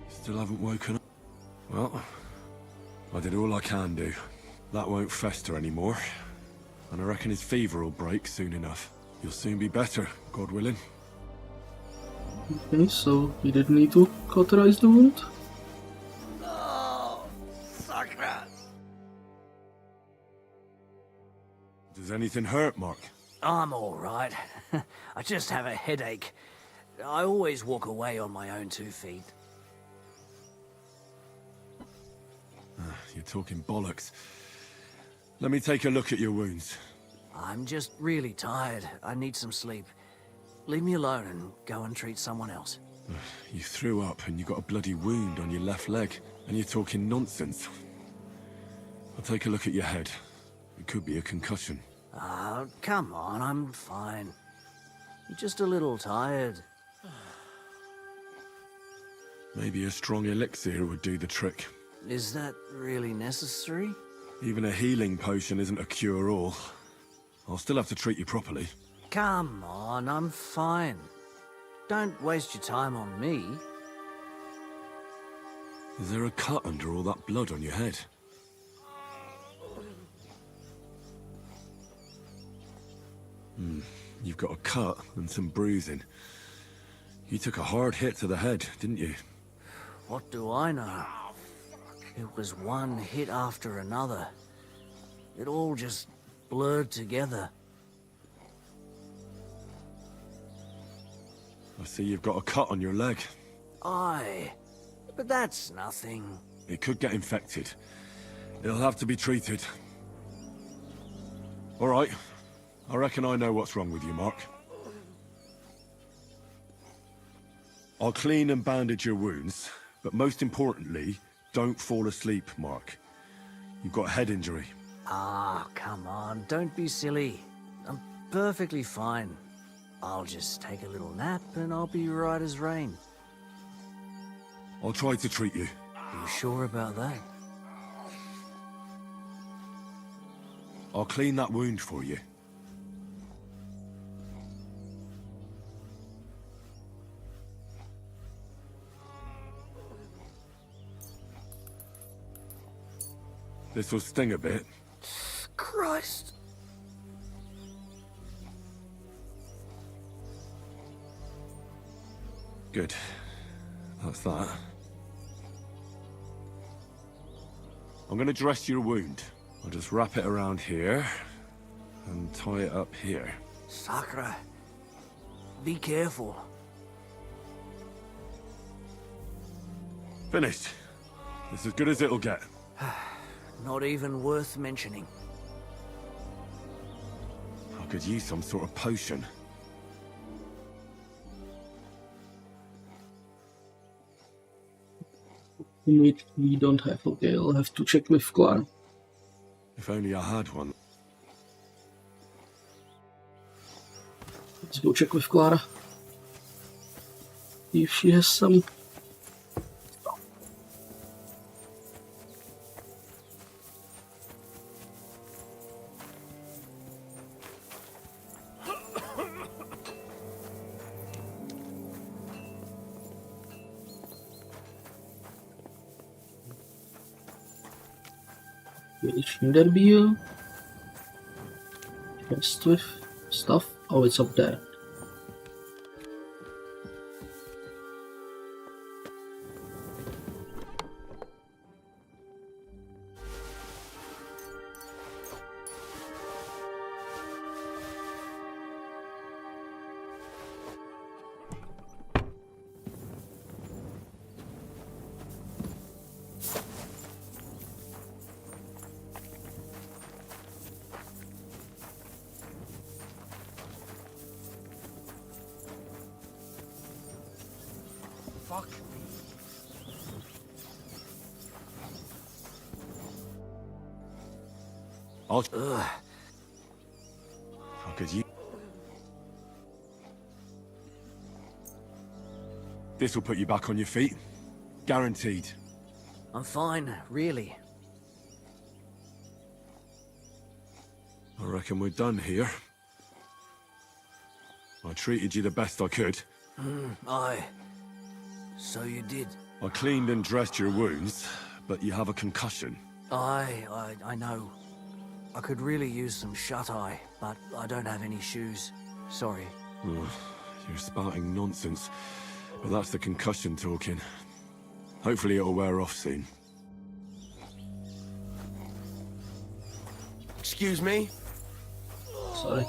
Still haven't woken up. Well, I did all I can do. That won't fester anymore. And I reckon his fever will break soon enough. You'll soon be better, God willing. Okay, so we didn't need to cauterize the wound. No! Sakra! Does anything hurt, Mark? I'm alright. I just have a headache. I always walk away on my own 2 feet. You're talking bollocks. Let me take a look at your wounds. I'm just really tired. I need some sleep. Leave me alone and go and treat someone else. You threw up and you got a bloody wound on your left leg, and you're talking nonsense. I'll take a look at your head. It could be a concussion. Come on, I'm fine. You're just a little tired. Maybe a strong elixir would do the trick. Is that really necessary? Even a healing potion isn't a cure-all. I'll still have to treat you properly. Come on, I'm fine. Don't waste your time on me. Is there a cut under all that blood on your head? You've got a cut and some bruising. You took a hard hit to the head, didn't you? What do I know? It was one hit after another. It all just blurred together. I see you've got a cut on your leg. Aye, but that's nothing. It could get infected. It'll have to be treated. All right. I reckon I know what's wrong with you, Mark. I'll clean and bandage your wounds, but most importantly, don't fall asleep, Mark. You've got a head injury. Ah, come on, don't be silly. I'm perfectly fine. I'll just take a little nap and I'll be right as rain. I'll try to treat you. You sure about that? I'll clean that wound for you. This will sting a bit. Christ. Good. That's that. I'm gonna dress your wound. I'll just wrap it around here and tie it up here. Sakra. Be careful. Finished. It's as good as it'll get. Not even worth mentioning. I could use some sort of potion. Which we don't have. Okay, I'll have to check with Clara. If only I had one. Let's go check with Clara. See if she has some. Derby. Chest with stuff. Oh, it's up there. Fuck. I'll... How could you... This will put you back on your feet. Guaranteed. I'm fine, really. I reckon we're done here. I treated you the best I could. Aye. So you did. I cleaned and dressed your wounds, but you have a concussion. I know. I could really use some shut-eye, but I don't have any shoes. Sorry. You're spouting nonsense, but that's the concussion talking. Hopefully it'll wear off soon. Excuse me? Sorry.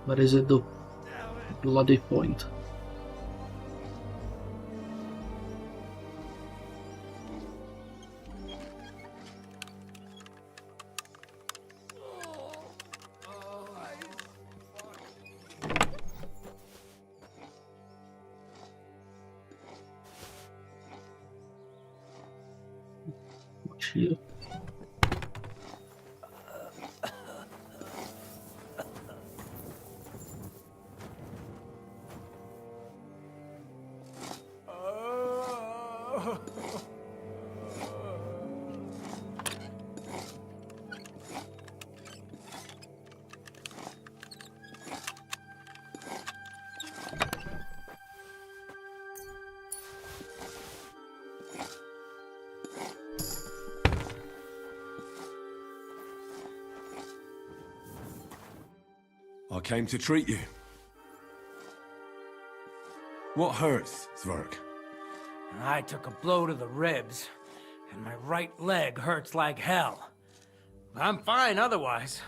Where is it, the bloody point? What's here? I came to treat you. What hurts, Zwerg? I took a blow to the ribs, and my right leg hurts like hell. I'm fine otherwise.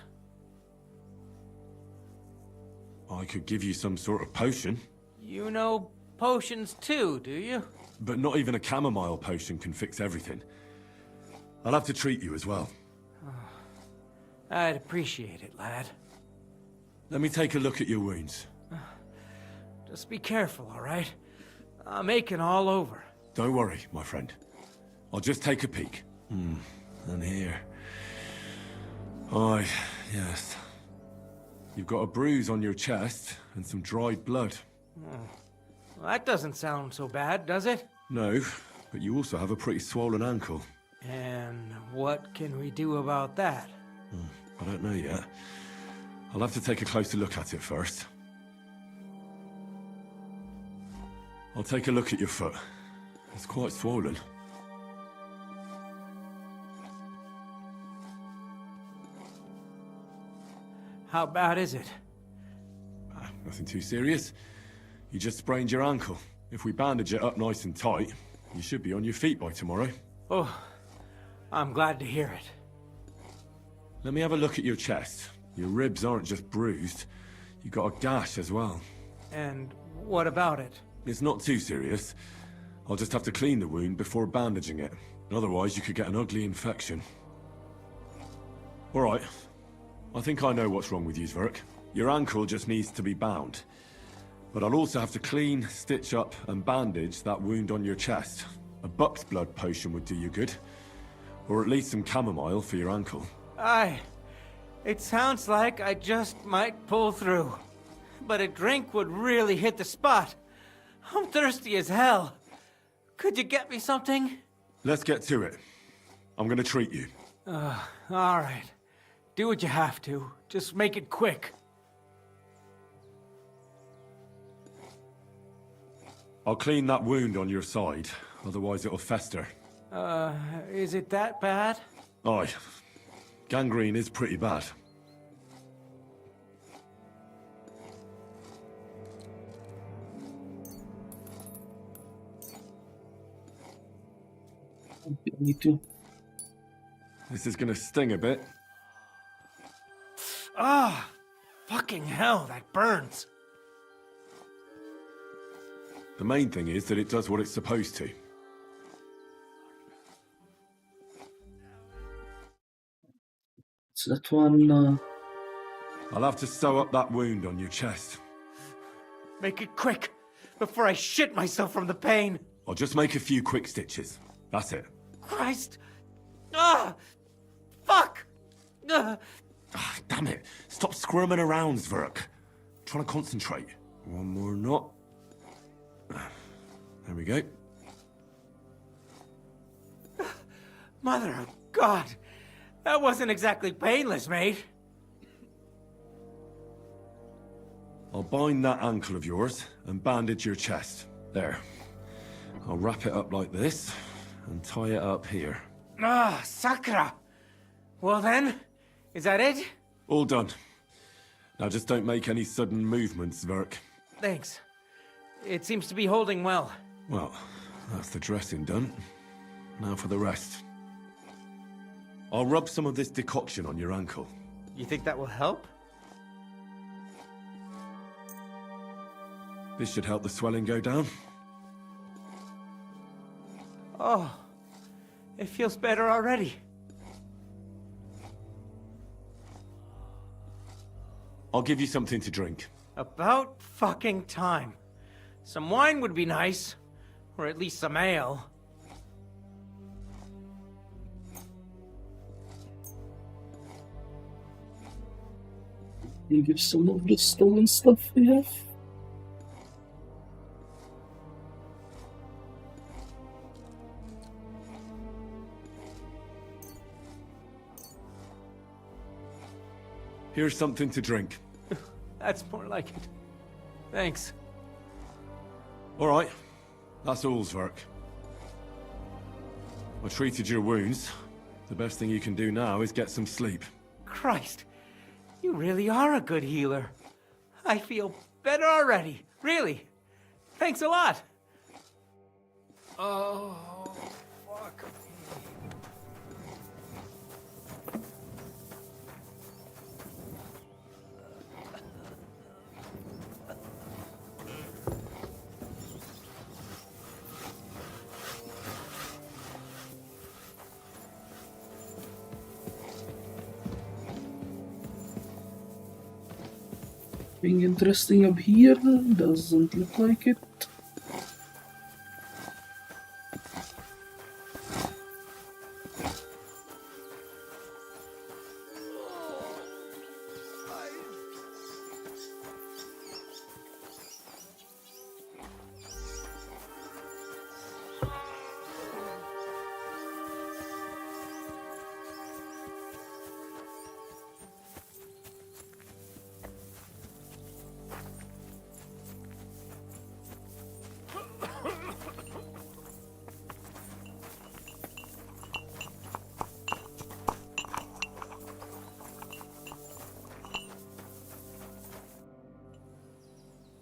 I could give you some sort of potion, You know potions too, do you? but not even a chamomile potion can fix everything. I'll have to treat you as well. I'd appreciate it, lad. Let me take a look at your wounds. Just be careful, all right? I'm aching all over. Don't worry, my friend. I'll just take a peek. And here. Aye, yes. You've got a bruise on your chest and some dried blood. Well, that doesn't sound so bad, does it? No, but you also have a pretty swollen ankle. And what can we do about that? I don't know yet. I'll have to take a closer look at it first. I'll take a look at your foot. It's quite swollen. How bad is it? Nothing too serious. You just sprained your ankle. If we bandage it up nice and tight, you should be on your feet by tomorrow. Oh, I'm glad to hear it. Let me have a look at your chest. Your ribs aren't just bruised. You got a gash as well. And what about it? It's not too serious. I'll just have to clean the wound before bandaging it. Otherwise, you could get an ugly infection. All right. I think I know what's wrong with you, Zverk. Your ankle just needs to be bound. But I'll also have to clean, stitch up, and bandage that wound on your chest. A buck's blood potion would do you good. Or at least some chamomile for your ankle. Aye. It sounds like I just might pull through. But a drink would really hit the spot. I'm thirsty as hell. Could you get me something? Let's get to it. I'm gonna treat you. All right. Do what you have to. Just make it quick. I'll clean that wound on your side, otherwise it'll fester. Is it that bad? Aye. Gangrene is pretty bad. Me too. This is gonna sting a bit. Ah! Fucking hell, that burns. The main thing is that it does what it's supposed to. It's that one. I'll have to sew up that wound on your chest. Make it quick, before I shit myself from the pain. I'll just make a few quick stitches. That's it. Christ! Ah! Fuck! Damn it. Stop squirming around, Zverk. Trying to concentrate. One more knot. There we go. Mother of God! That wasn't exactly painless, mate. I'll bind that ankle of yours and bandage your chest. There. I'll wrap it up like this and tie it up here. Ah, Sakra! Well then, is that it? All done. Now just don't make any sudden movements, Zverk. Thanks. It seems to be holding well. Well, that's the dressing done. Now for the rest. I'll rub some of this decoction on your ankle. You think that will help? This should help the swelling go down. Oh, it feels better already. I'll give you something to drink. About fucking time. Some wine would be nice. Or at least some ale. You give some of the stolen stuff we have. Here's something to drink. That's more like it. Thanks. All right. That's all, Zverk. I treated your wounds. The best thing you can do now is get some sleep. Christ, you really are a good healer. I feel better already, really. Thanks a lot. Oh, fuck. Anything interesting up here? Doesn't look like it.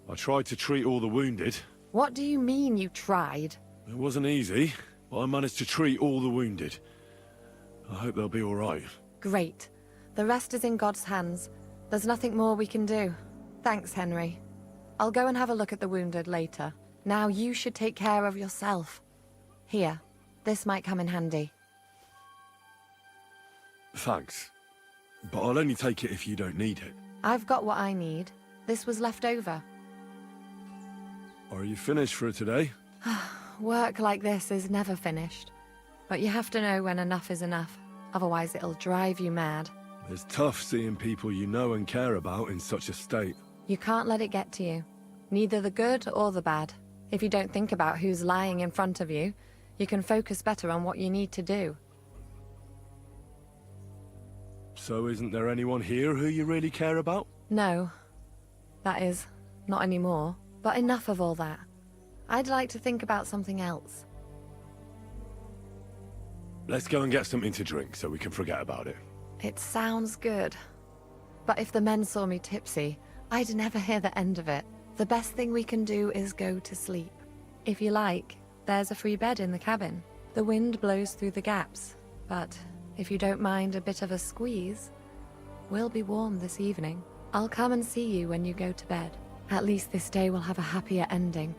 I tried to treat all the wounded. What do you mean you tried? It wasn't easy, but I managed to treat all the wounded. I hope they'll be all right. Great. The rest is in God's hands. There's nothing more we can do. Thanks, Henry. I'll go and have a look at the wounded later. Now you should take care of yourself. Here, this might come in handy. Thanks. But I'll only take it if you don't need it. I've got what I need. This was left over. Are you finished for today? Work like this is never finished. But you have to know when enough is enough. Otherwise it'll drive you mad. It's tough seeing people you know and care about in such a state. You can't let it get to you. Neither the good or the bad. If you don't think about who's lying in front of you, you can focus better on what you need to do. So isn't there anyone here who you really care about? No. That is, not anymore. But enough of all that. I'd like to think about something else. Let's go and get something to drink so we can forget about it. It sounds good. But if the men saw me tipsy, I'd never hear the end of it. The best thing we can do is go to sleep. If you like, there's a free bed in the cabin. The wind blows through the gaps, but if you don't mind a bit of a squeeze, we'll be warm this evening. I'll come and see you when you go to bed. At least this day will have a happier ending.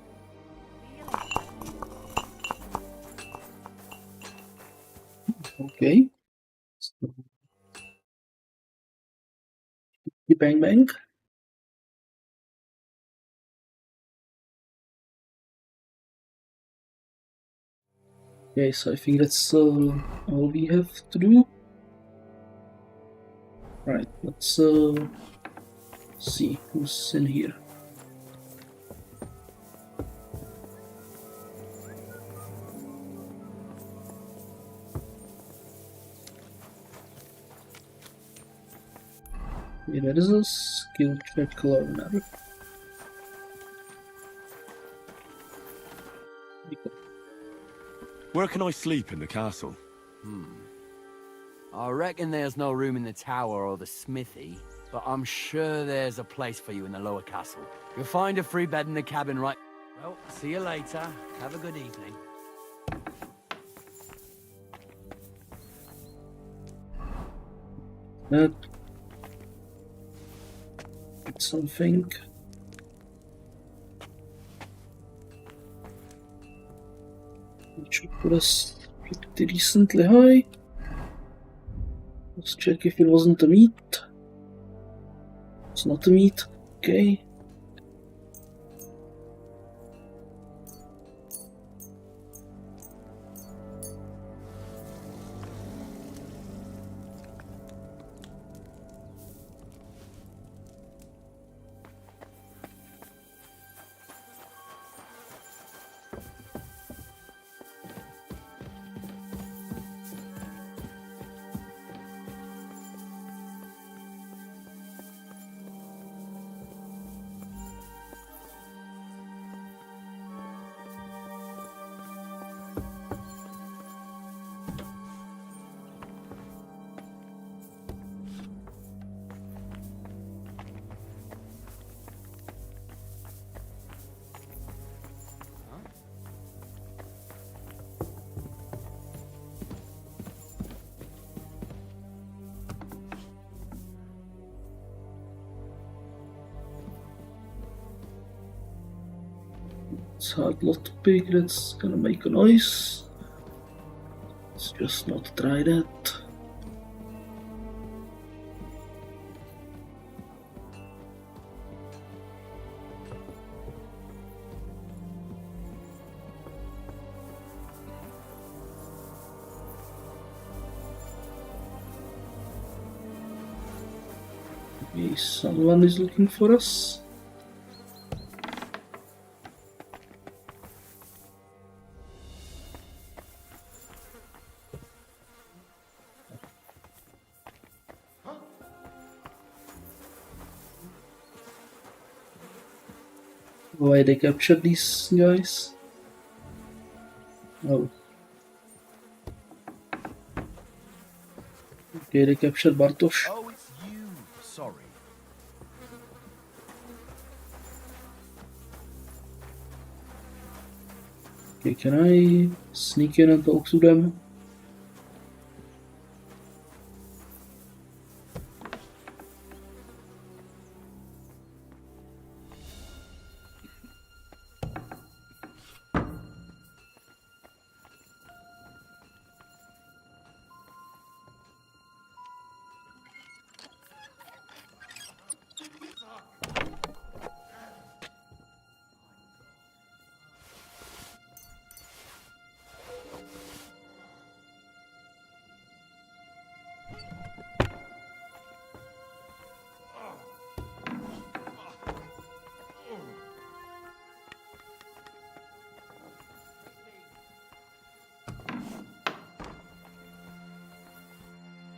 Okay. So, bang bang. Okay, so I think that's all we have to do. Right, let's see who's in here. Okay, that is a skill check learner. Where can I sleep in the castle? I reckon there's no room in the tower or the smithy, but I'm sure there's a place for you in the lower castle. You'll find a free bed in the cabin, right? Well, see you later. Have a good evening. That's something. It should put us pretty decently high. Let's check if it wasn't a meat. It's not a meat. Okay. It's hard lot big, that's gonna make a noise. Let's just not try that. Okay, someone is looking for us. Why they captured these guys? Oh. Okay, they captured Bartosz. Oh, it's you. Sorry. Okay, can I sneak in and talk to them?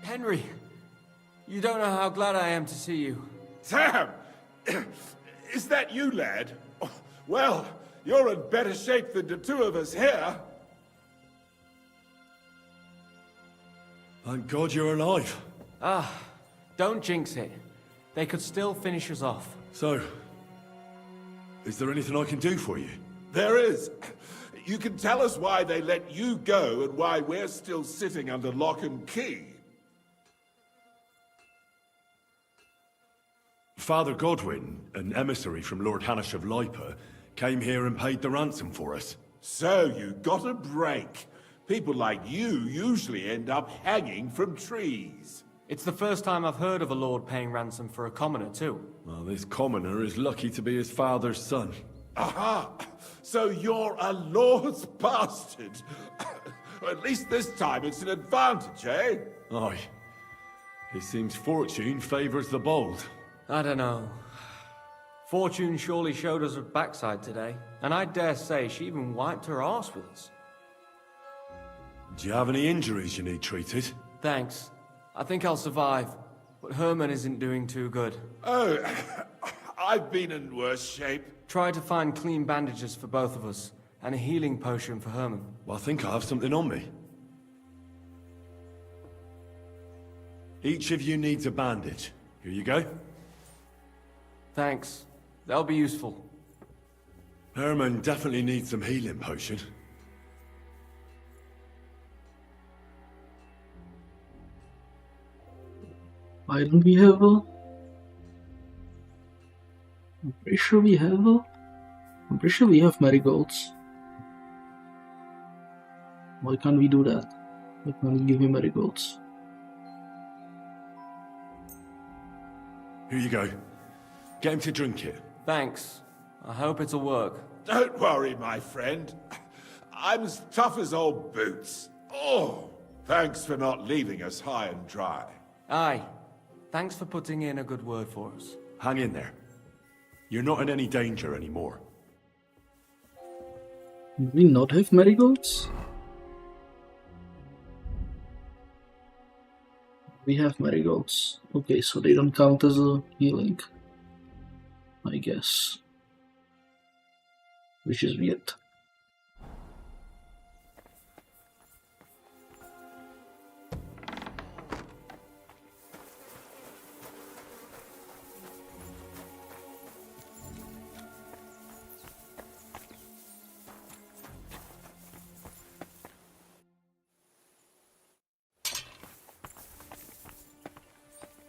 Henry, you don't know how glad I am to see you. Sam! Is that you, lad? Oh, well, you're in better shape than the two of us here. Thank God you're alive. Ah, don't jinx it. They could still finish us off. So, is there anything I can do for you? There is. You can tell us why they let you go and why we're still sitting under lock and key. Father Godwin, an emissary from Lord Hanish of Lipa, came here and paid the ransom for us. So you got a break. People like you usually end up hanging from trees. It's the first time I've heard of a lord paying ransom for a commoner, too. Well, this commoner is lucky to be his father's son. Aha! So you're a lord's bastard. At least this time it's an advantage, eh? Aye. It seems fortune favours the bold. I don't know. Fortune surely showed us her backside today, and I dare say she even wiped her arse with us. Do you have any injuries you need treated? Thanks. I think I'll survive, but Herman isn't doing too good. Oh, I've been in worse shape. Try to find clean bandages for both of us, and a healing potion for Herman. Well, I think I have something on me. Each of you needs a bandage. Here you go. Thanks. That'll be useful. Herman definitely needs some healing potion. Why don't we have a... I'm pretty sure we have a... I'm pretty sure we have marigolds. Why can't we do that? Why can't we give him marigolds? Here you go. Get him to drink it. Thanks. I hope it'll work. Don't worry, my friend. I'm as tough as old boots. Oh, thanks for not leaving us high and dry. Aye. Thanks for putting in a good word for us. Hang in there. You're not in any danger anymore. Do we not have marigolds? We have marigolds. Okay, so they don't count as a healing, I guess. Which is weird.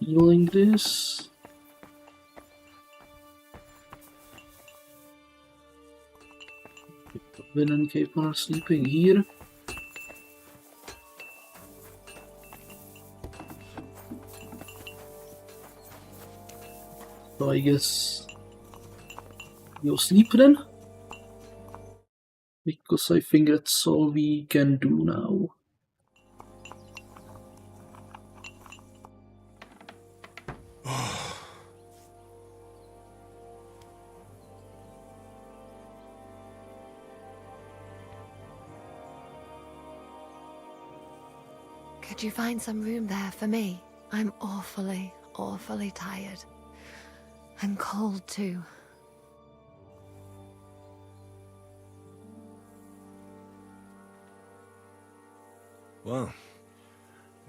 Healing this. Win and Cape are sleeping here. So I guess you'll sleep then? Because I think that's all we can do now. Could you find some room there for me? I'm awfully, awfully tired. And cold too. Well,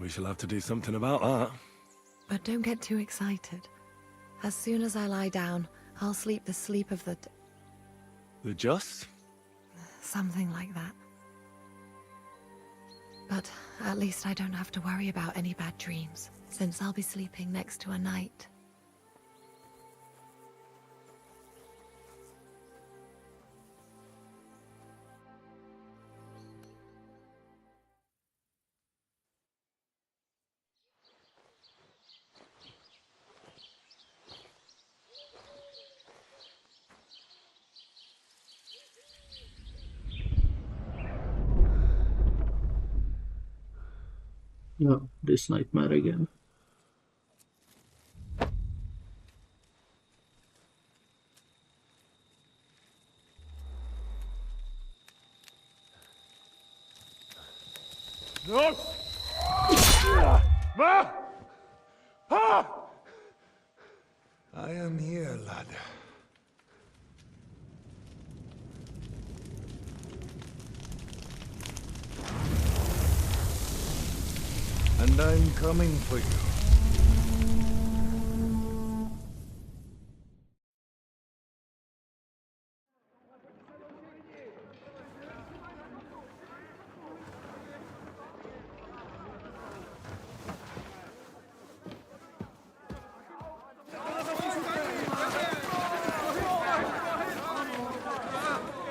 we shall have to do something about that. But don't get too excited. As soon as I lie down, I'll sleep the sleep of the... The just? something like that. But at least I don't have to worry about any bad dreams, since I'll be sleeping next to a knight. Yeah, this nightmare again. No! Ma! Ah! I am here, lad. And I'm coming for you.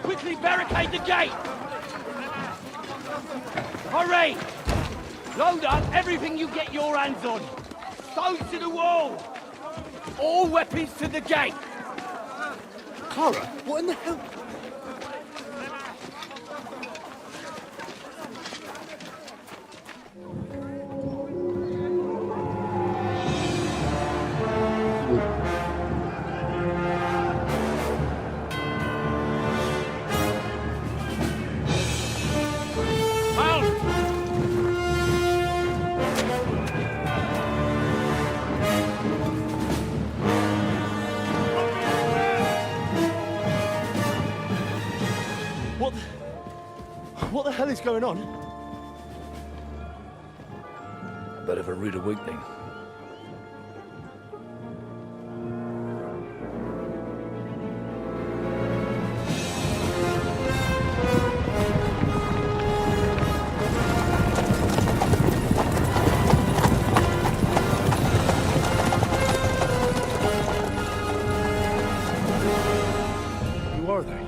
Quickly barricade the gate! Hurry! Load up everything you get your hands on. Stones to the wall! All weapons to the gate! Hora, what in the hell? What the hell is going on? A bit of a rude awakening. Who are they?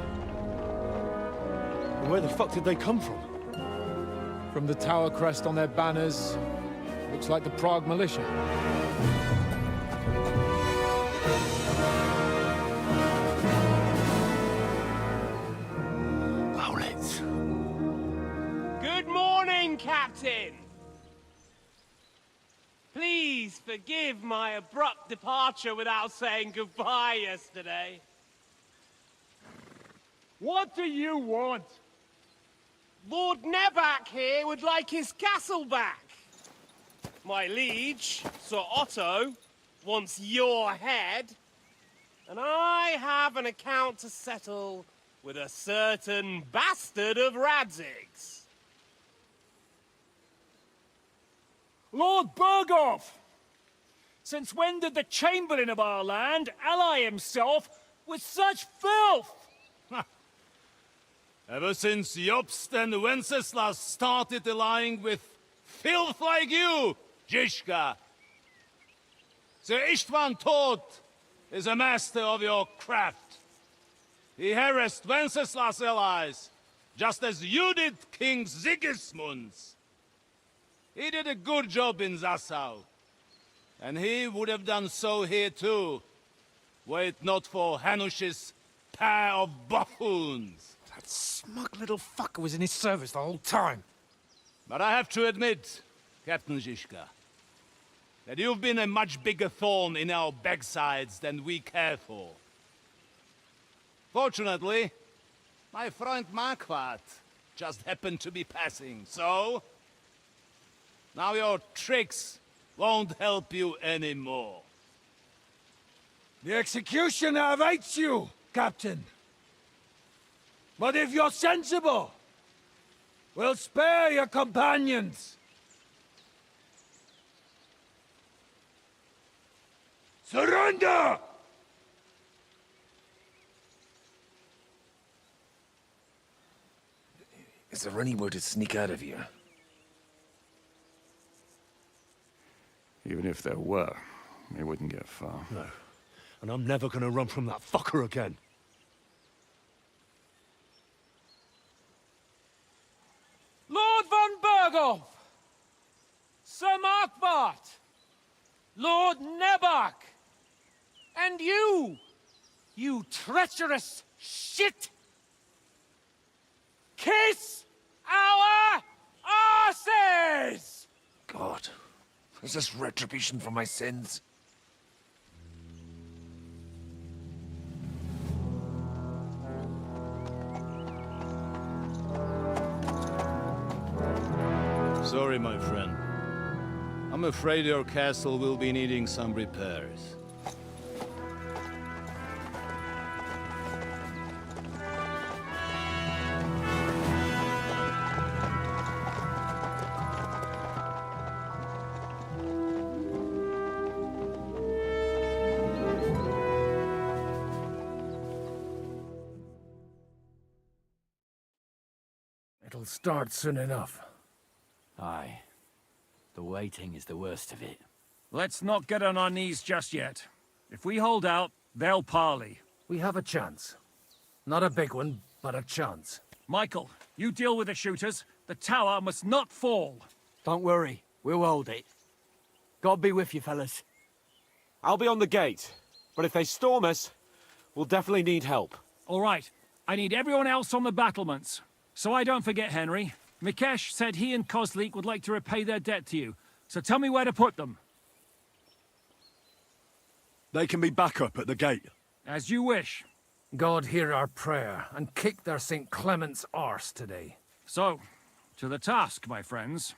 And where the fuck did they come from? From the tower crest on their banners, looks like the Prague militia. Owlets. Good morning, Captain! Please forgive my abrupt departure without saying goodbye yesterday. What do you want? Lord Nebak here would like his castle back. My liege, Sir Otto, wants your head. And I have an account to settle with a certain bastard of Radzig's. Lord Berghoff! Since when did the Chamberlain of our land ally himself with such filth? Ever since Jobst and Wenceslas started allying with filth like you, Zizka. Sir Istvan Tod is a master of your craft. He harassed Wenceslas' allies, just as you did King Sigismund's. He did a good job in Zassau, and he would have done so here too, were it not for Hanush's pair of buffoons. That smug little fucker was in his service the whole time. But I have to admit, Captain Zizka, that you've been a much bigger thorn in our backsides than we care for. Fortunately, my friend Marquardt just happened to be passing, so... Now your tricks won't help you anymore. The executioner awaits you, Captain. But if you're sensible, we'll spare your companions. Surrender! Is there anywhere to sneak out of here? Even if there were, they wouldn't get far. No. And I'm never gonna run from that fucker again. Lord von Berghoff! Sir Markvart! Lord Nebach! And you treacherous shit! Kiss our asses! God, is this retribution for my sins? Sorry, my friend. I'm afraid your castle will be needing some repairs. It'll start soon enough. Aye. The waiting is the worst of it. Let's not get on our knees just yet. If we hold out, they'll parley. We have a chance. Not a big one, but a chance. Michael, you deal with the shooters. The tower must not fall. Don't worry. We'll hold it. God be with you, fellas. I'll be on the gate. But if they storm us, we'll definitely need help. All right. I need everyone else on the battlements. So I don't forget, Henry. Mikesh said he and Kozlik would like to repay their debt to you. So tell me where to put them. They can be back up at the gate. As you wish. God hear our prayer, and kick their St. Clement's arse today. So, to the task, my friends.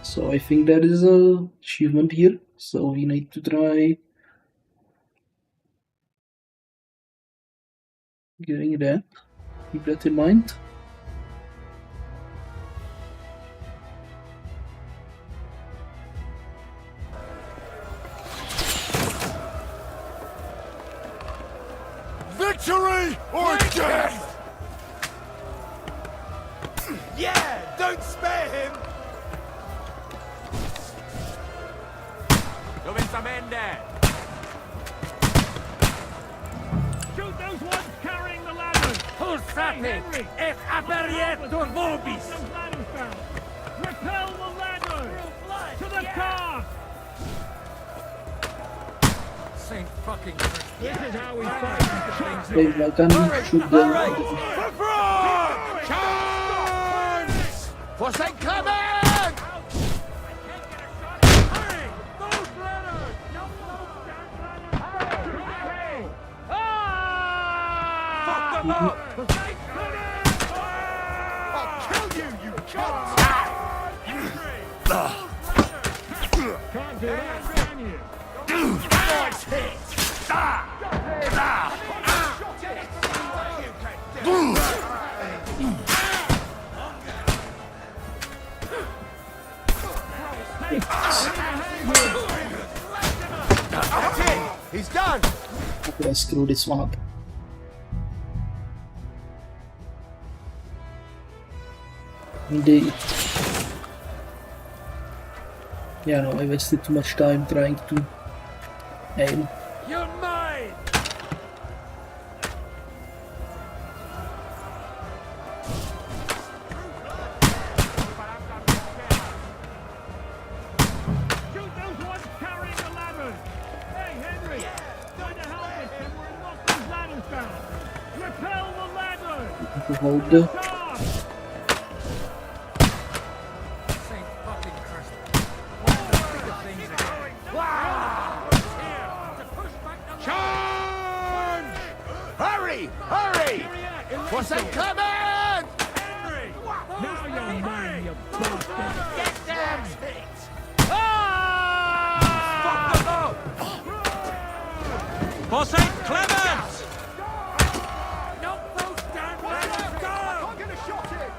So I think there is a achievement here, so we need to try getting that. Keep that in mind. Victory or death! Yeah, don't spare him! Shoot those ones carrying the ladders! Pulsate! Et aperietur vobis! Repel the ladders! To the car! St. fucking This is how we fight. Wait, I can shoot them. Chance! For St. Clement! I'll kill you, you cunt! Can't do that, can you? Nice hit! That's it! He's done! Okay, screw this one up. Indeed. Yeah, no, I wasted too much time trying to aim. You're mine! Shoot those ones to hold the... Charge! Hurry! Hurry! What's that coming? Henry! Now you're mine, you bastard! Get them! Ah! For St. Clement! Knock those down! Let's go! I'm gonna shot it!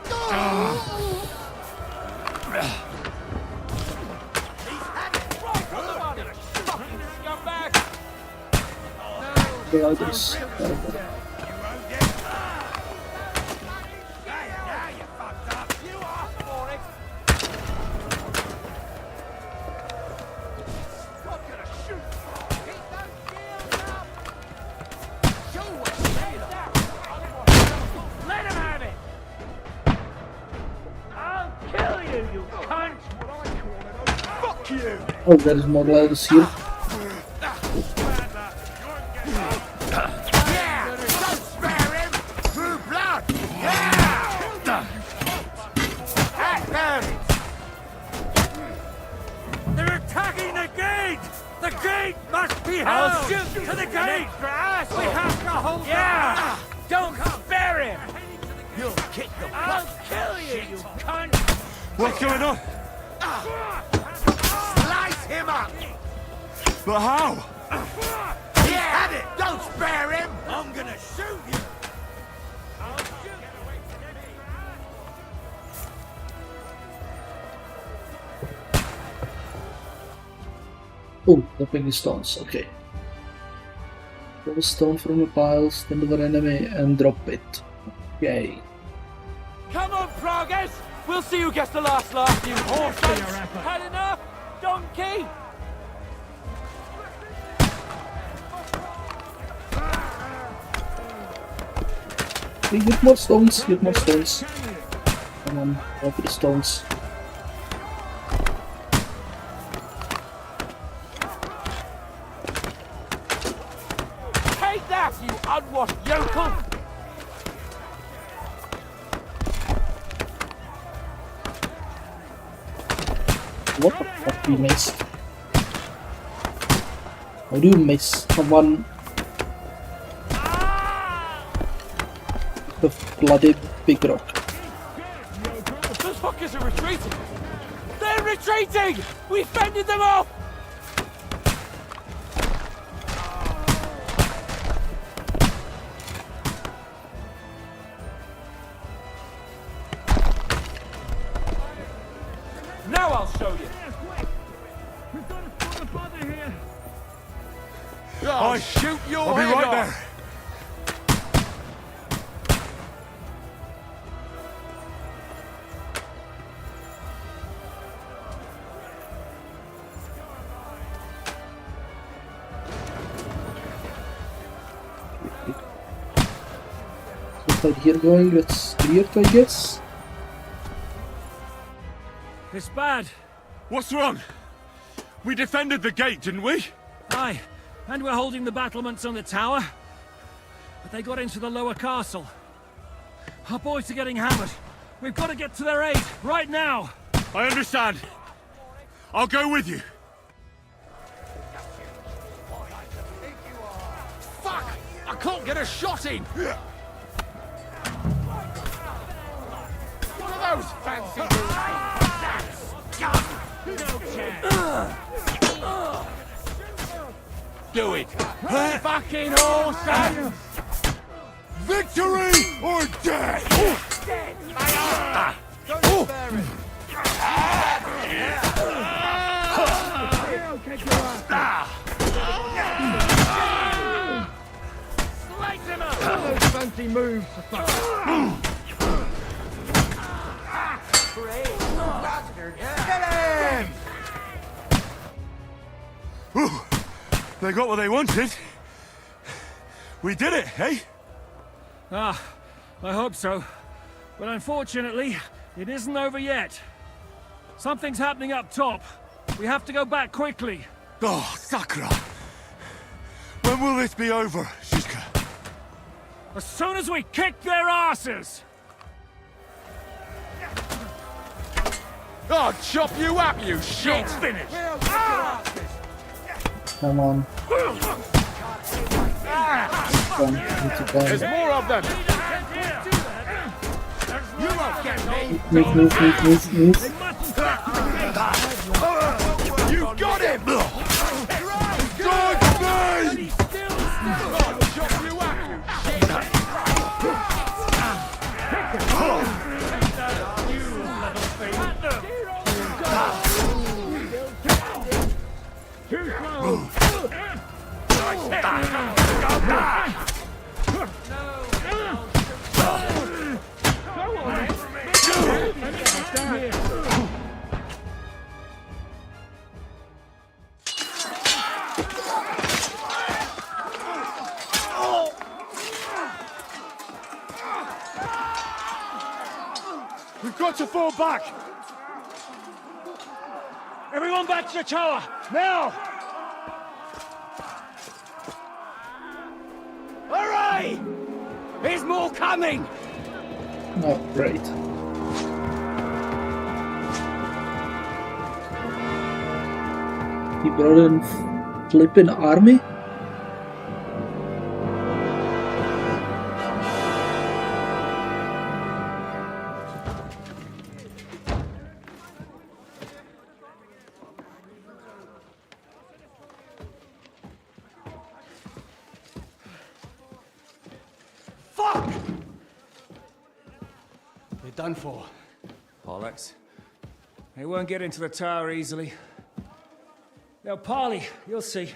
He's had it! Right on the money! Fucking scumbag! The others. Let him have it! I'll kill you, you cunt! Fuck you! Oh, there is more ladders here. Yeah! Don't spare him! Through blood! Yeah! At them! They're attacking the gate! The gate must be held! I'll shoot to the gate! We have to hold yeah! Don't spare him! You'll kick the I'll kill you, you cunt! What's going on? Slice him up! But how? He's had it! Don't spare him! I'm gonna shoot you! I'll shoot Oh, dropping the stones, okay. Pull a stone from the pile, stand over enemy and drop it. Okay. Come on, Progress! We'll see who gets the last laugh, you horse! Had enough? Donkey! Okay, get more stones, get more stones. Come on, drop the stones. Take that, you unwashed yokel! What the fuck we missed? How do you miss someone? The bloody big rock. Those fuckers are retreating! They're retreating! We fended them off! Now I'll show you! I'll shoot your I'll be head right off. there. So right here going, let's clear it, I guess. It's bad. What's wrong? We defended the gate, didn't we? Aye, and we're holding the battlements on the tower. But they got into the lower castle. Our boys are getting hammered. We've got to get to their aid, right now! I understand. I'll go with you. Fuck! I can't get a shot in! What are those fancy no chance! Do it! Fucking horse! Victory or death! Dead! Don't spare him! Slice him up! Those fancy moves! Get him! Ooh, they got what they wanted. We did it, eh? Ah, I hope so. But unfortunately, it isn't over yet. Something's happening up top. We have to go back quickly. Oh, Sakra! When will this be over, Shishka? As soon as we kick their asses! I'll chop you up, you shit! It's finished! Come on. Come, need to There's burn. more of them! You won't get me! Move. You got him! Dodge me! I'll chop you up, Too slow! We've got to fall back! Everyone back to the tower! Now! Hooray! There's more coming! Oh, great. He brought in flipping army? Fuck! You're done for. Bollocks. They won't get into the tower easily. Now, Parley, you'll see.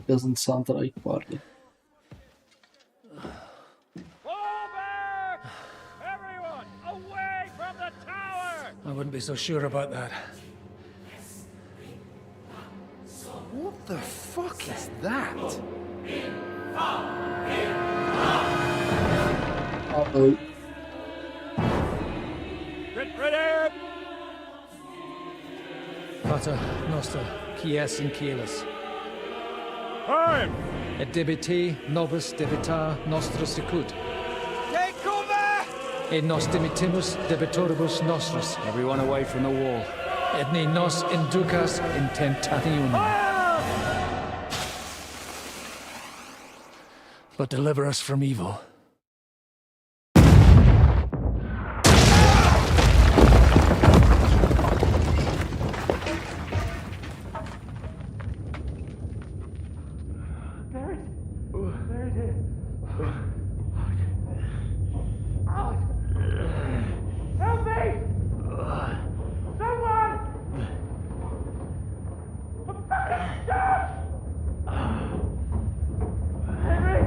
Doesn't sound like party. Everyone, away from the tower! I wouldn't be so sure about that. What the fuck is that? Uh-oh. Get ready! Pater Noster, Kies in Kielis. Time! Et debiti nobis debita nostra sicut. Take cover! Et nos dimitimus debitoribus nostros. Everyone away from the wall. Et ni nos inducas in tentationem. But deliver us from evil. Help me! Someone! I'm fucking stuck! Henry!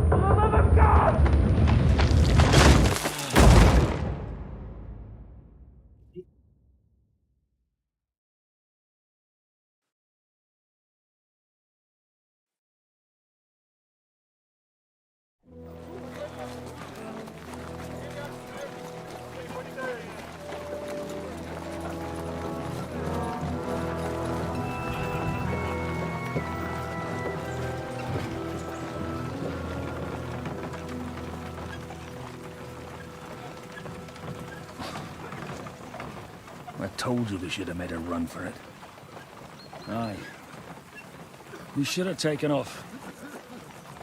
For the love of God! I told you we should have made a run for it. Aye. We should have taken off.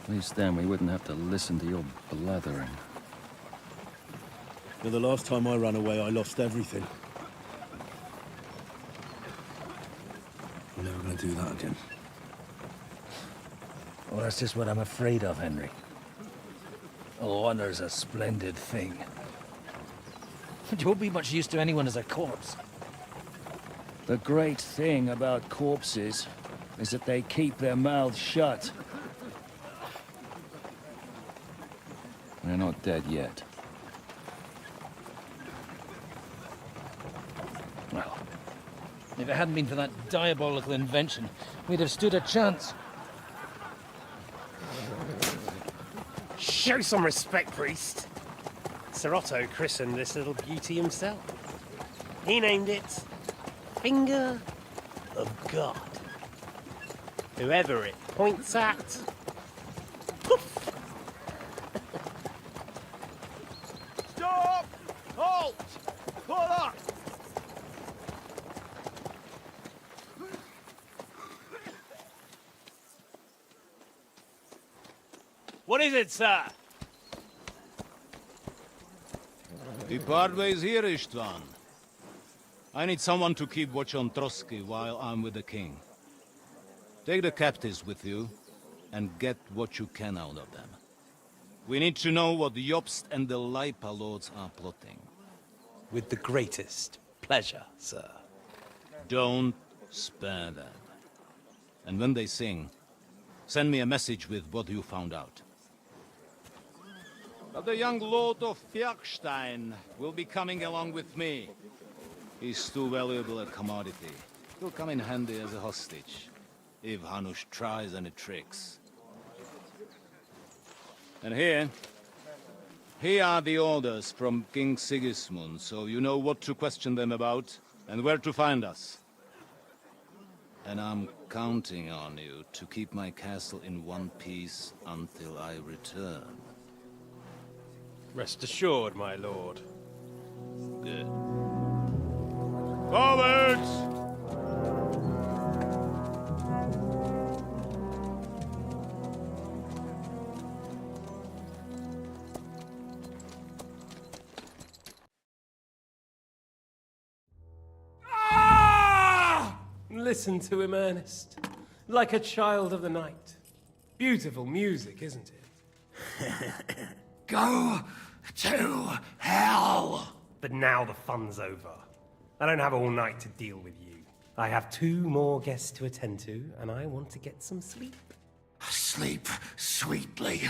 At least then we wouldn't have to listen to your blathering. The last time I ran away, I lost everything. I'm never gonna do that again. Well, that's just what I'm afraid of, Henry. Honor's a splendid thing. But you won't be much use to anyone as a corpse. The great thing about corpses is that they keep their mouths shut. They're not dead yet. Well, if it hadn't been for that diabolical invention, we'd have stood a chance. Show some respect, priest. Sir Otto christened this little beauty himself. He named it Finger of God. Whoever it points at. Stop! Halt! Pull up! What is it, sir? Depart ways here, Istvan. I need someone to keep watch on Trosky while I'm with the king. Take the captives with you, and get what you can out of them. We need to know what Jobst and the Leipa lords are plotting. With the greatest pleasure, sir. Don't spare them. And when they sing, send me a message with what you found out. But the young lord of Fjarkstein will be coming along with me. He's too valuable a commodity. He'll come in handy as a hostage, if Hanush tries any tricks. And here are the orders from King Sigismund, so you know what to question them about, and where to find us. And I'm counting on you to keep my castle in one piece until I return. Rest assured, my lord. Good. Forwards! Listen to him, Ernest. Like a child of the night. Beautiful music, isn't it? Go to hell! But now the fun's over. I don't have all night to deal with you. I have 2 more guests to attend to, and I want to get some sleep. Sleep sweetly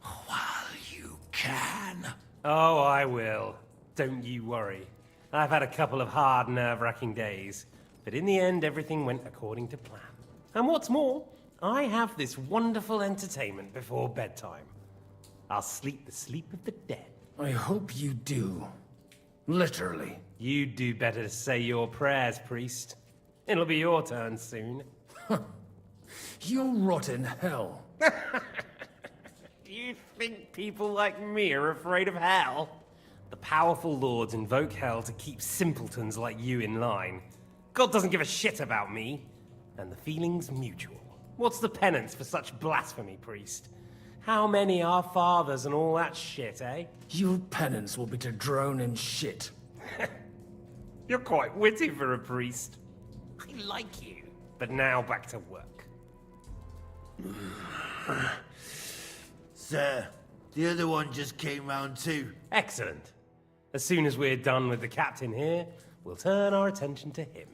while you can. Oh, I will. Don't you worry. I've had a couple of hard, nerve-wracking days, but in the end, everything went according to plan. And what's more, I have this wonderful entertainment before bedtime. I'll sleep the sleep of the dead. I hope you do. Literally. You'd do better to say your prayers, priest. It'll be your turn soon. You'll rot in hell. Do you think people like me are afraid of hell? The powerful lords invoke hell to keep simpletons like you in line. God doesn't give a shit about me, and the feeling's mutual. What's the penance for such blasphemy, priest? How many are fathers and all that shit, eh? Your penance will be to drown in shit. You're quite witty for a priest. I like you. But now back to work. Sir, the other one just came round too. Excellent. As soon as we're done with the captain here, we'll turn our attention to him.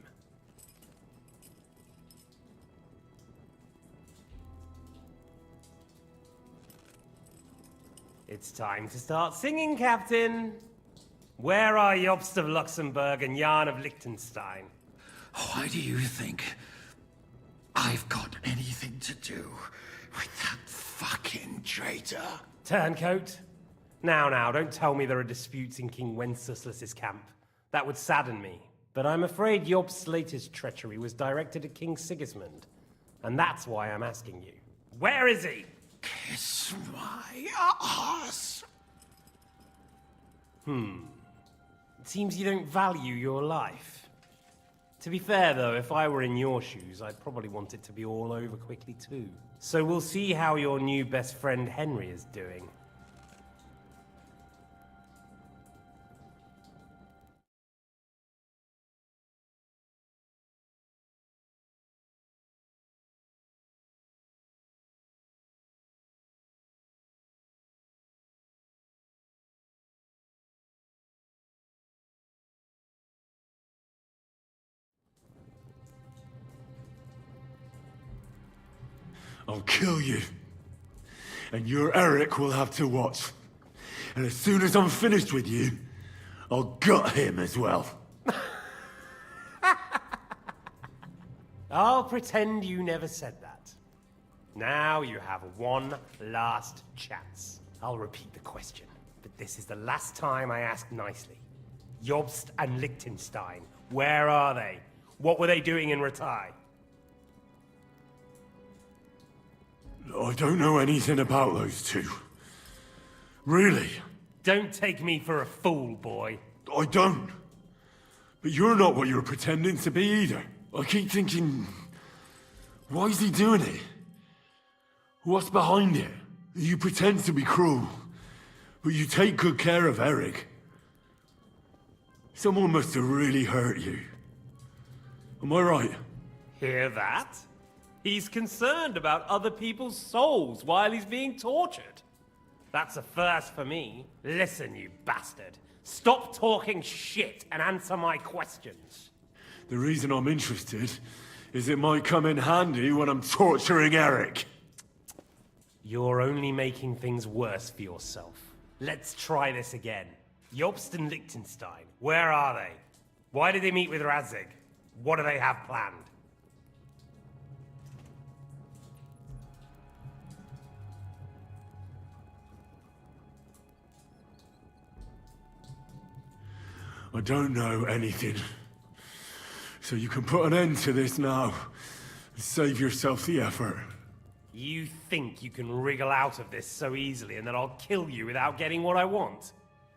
It's time to start singing, Captain. Where are Jobst of Luxembourg and Jan of Liechtenstein? Why do you think I've got anything to do with that fucking traitor? Turncoat? Now, don't tell me there are disputes in King Wenceslas's camp. That would sadden me. But I'm afraid Jobst's latest treachery was directed at King Sigismund. And that's why I'm asking you. Where is he? Kiss my ass. It seems you don't value your life. To be fair, though, if I were in your shoes, I'd probably want it to be all over quickly, too. So we'll see how your new best friend Henry is doing. I'll kill you. And your Eric will have to watch. And as soon as I'm finished with you, I'll gut him as well. I'll pretend you never said that. Now you have one last chance. I'll repeat the question, but this is the last time I ask nicely. Jobst and Liechtenstein, where are they? What were they doing in Ratai? I don't know anything about those two. Really. Don't take me for a fool, boy. I don't. But you're not what you're pretending to be either. I keep thinking, why is he doing it? What's behind it? You pretend to be cruel, but you take good care of Eric. Someone must have really hurt you. Am I right? Hear that? He's concerned about other people's souls while he's being tortured. That's a first for me. Listen, you bastard. Stop talking shit and answer my questions. The reason I'm interested is it might come in handy when I'm torturing Eric. You're only making things worse for yourself. Let's try this again. Jobst and Liechtenstein, where are they? Why did they meet with Radzig? What do they have planned? I don't know anything. So you can put an end to this now. And save yourself the effort. You think you can wriggle out of this so easily and that I'll kill you without getting what I want?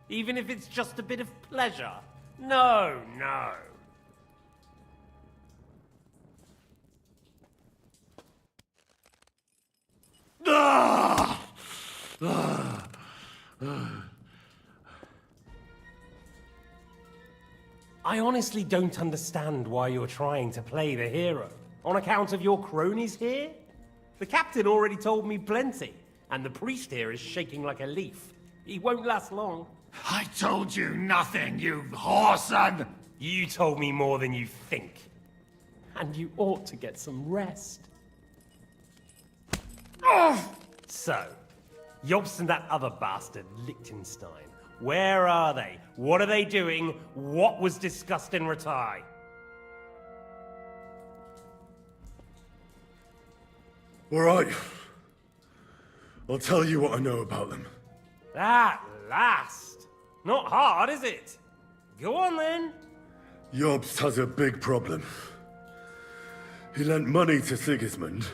Even if it's just a bit of pleasure? No, no. Ah! I honestly don't understand why you're trying to play the hero. On account of your cronies here? The captain already told me plenty, and the priest here is shaking like a leaf. He won't last long. I told you nothing, you whoreson! You told me more than you think. And you ought to get some rest. So, Jobst and that other bastard, Liechtenstein. Where are they? What are they doing? What was discussed in Ratai? All right. I'll tell you what I know about them. At last! Not hard, is it? Go on then. Jobst has a big problem. He lent money to Sigismund,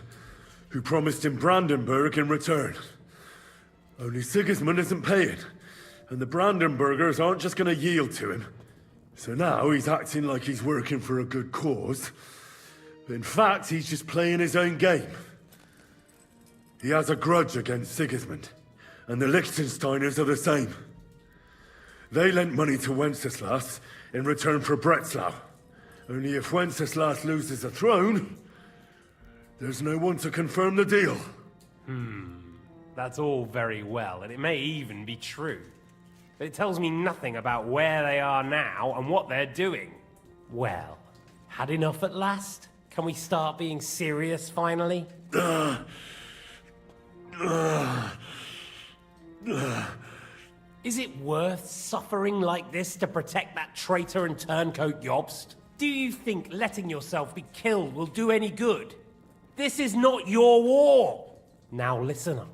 who promised him Brandenburg in return. Only Sigismund isn't paying, and the Brandenburgers aren't just going to yield to him. So now he's acting like he's working for a good cause, but in fact he's just playing his own game. He has a grudge against Sigismund, and the Liechtensteiners are the same. They lent money to Wenceslas in return for Breslau. Only if Wenceslas loses the throne, there's no one to confirm the deal. That's all very well, and it may even be true. But it tells me nothing about where they are now and what they're doing. Well, had enough at last? Can we start being serious finally? Is it worth suffering like this to protect that traitor and turncoat Jobst? Do you think letting yourself be killed will do any good? This is not your war! Now listen up.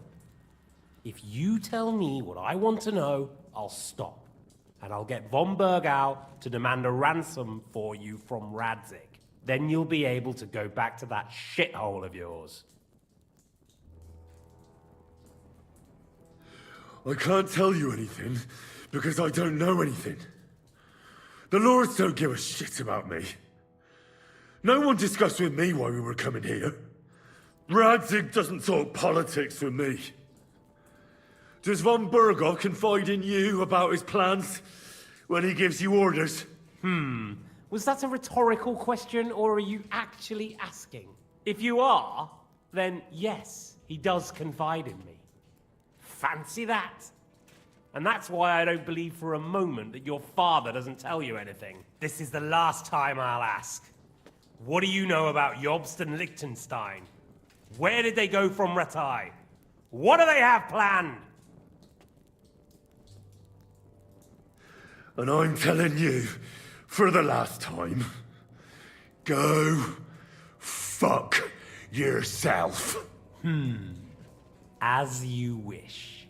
If you tell me what I want to know, I'll stop. And I'll get von Berg out to demand a ransom for you from Radzig. Then you'll be able to go back to that shithole of yours. I can't tell you anything, because I don't know anything. The lords don't give a shit about me. No one discussed with me why we were coming here. Radzig doesn't talk politics with me. Does von Bergov confide in you about his plans when he gives you orders? Was that a rhetorical question, or are you actually asking? If you are, then yes, he does confide in me. Fancy that. And that's why I don't believe for a moment that your father doesn't tell you anything. This is the last time I'll ask. What do you know about Jobst and Liechtenstein? Where did they go from Ratai? What do they have planned? And I'm telling you, for the last time, go fuck yourself. As you wish.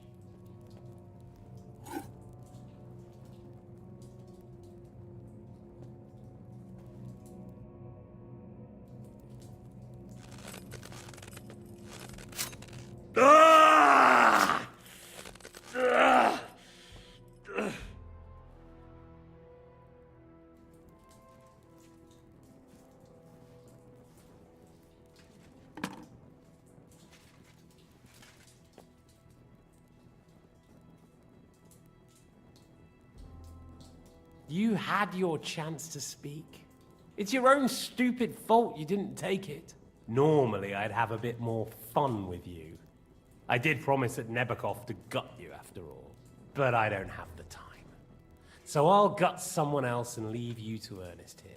You had your chance to speak. It's your own stupid fault you didn't take it. Normally, I'd have a bit more fun with you. I did promise at Nebakov to gut you after all, but I don't have the time. So I'll gut someone else and leave you to Ernest here.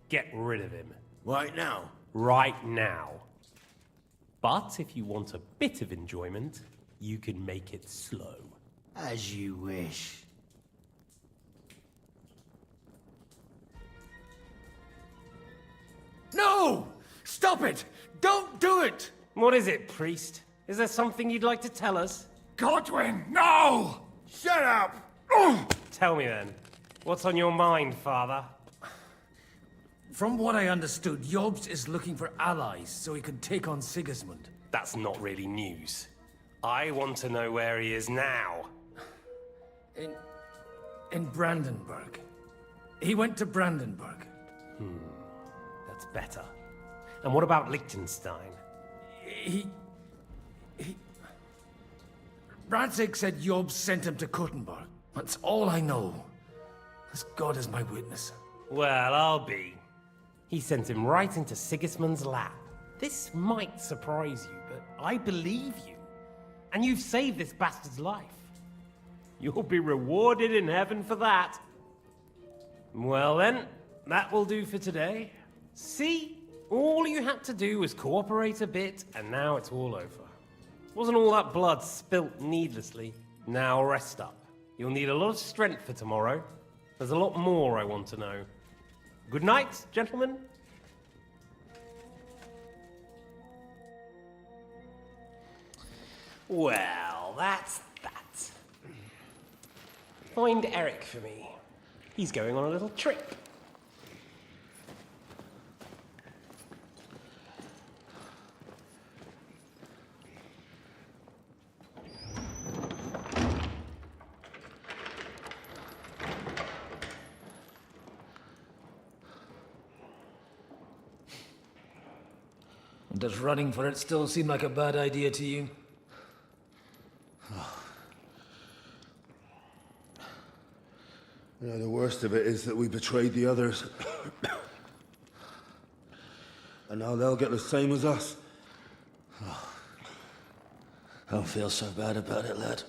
Get rid of him. Right now? Right now. But if you want a bit of enjoyment, you can make it slow. As you wish. No! Stop it! Don't do it! What is it, priest? Is there something you'd like to tell us? Godwin, no! Shut up! Tell me then. What's on your mind, father? From what I understood, Jobst is looking for allies so he can take on Sigismund. That's not really news. I want to know where he is now. In Brandenburg. He went to Brandenburg. That's better. And what about Liechtenstein? Radzig said Jobst sent him to Kuttenberg. That's all I know. As God is my witness. Well, I'll be. He sent him right into Sigismund's lap. This might surprise you, but I believe you. And you've saved this bastard's life. You'll be rewarded in heaven for that. Well then, that will do for today. See? All you had to do was cooperate a bit, and now it's all over. Wasn't all that blood spilt needlessly. Now rest up. You'll need a lot of strength for tomorrow. There's a lot more I want to know. Good night, gentlemen. Well, that's that. Find Eric for me. He's going on a little trip. Does running for it still seem like a bad idea to you? You know, the worst of it is that we betrayed the others. And now they'll get the same as us. Don't feel so bad about it, lad.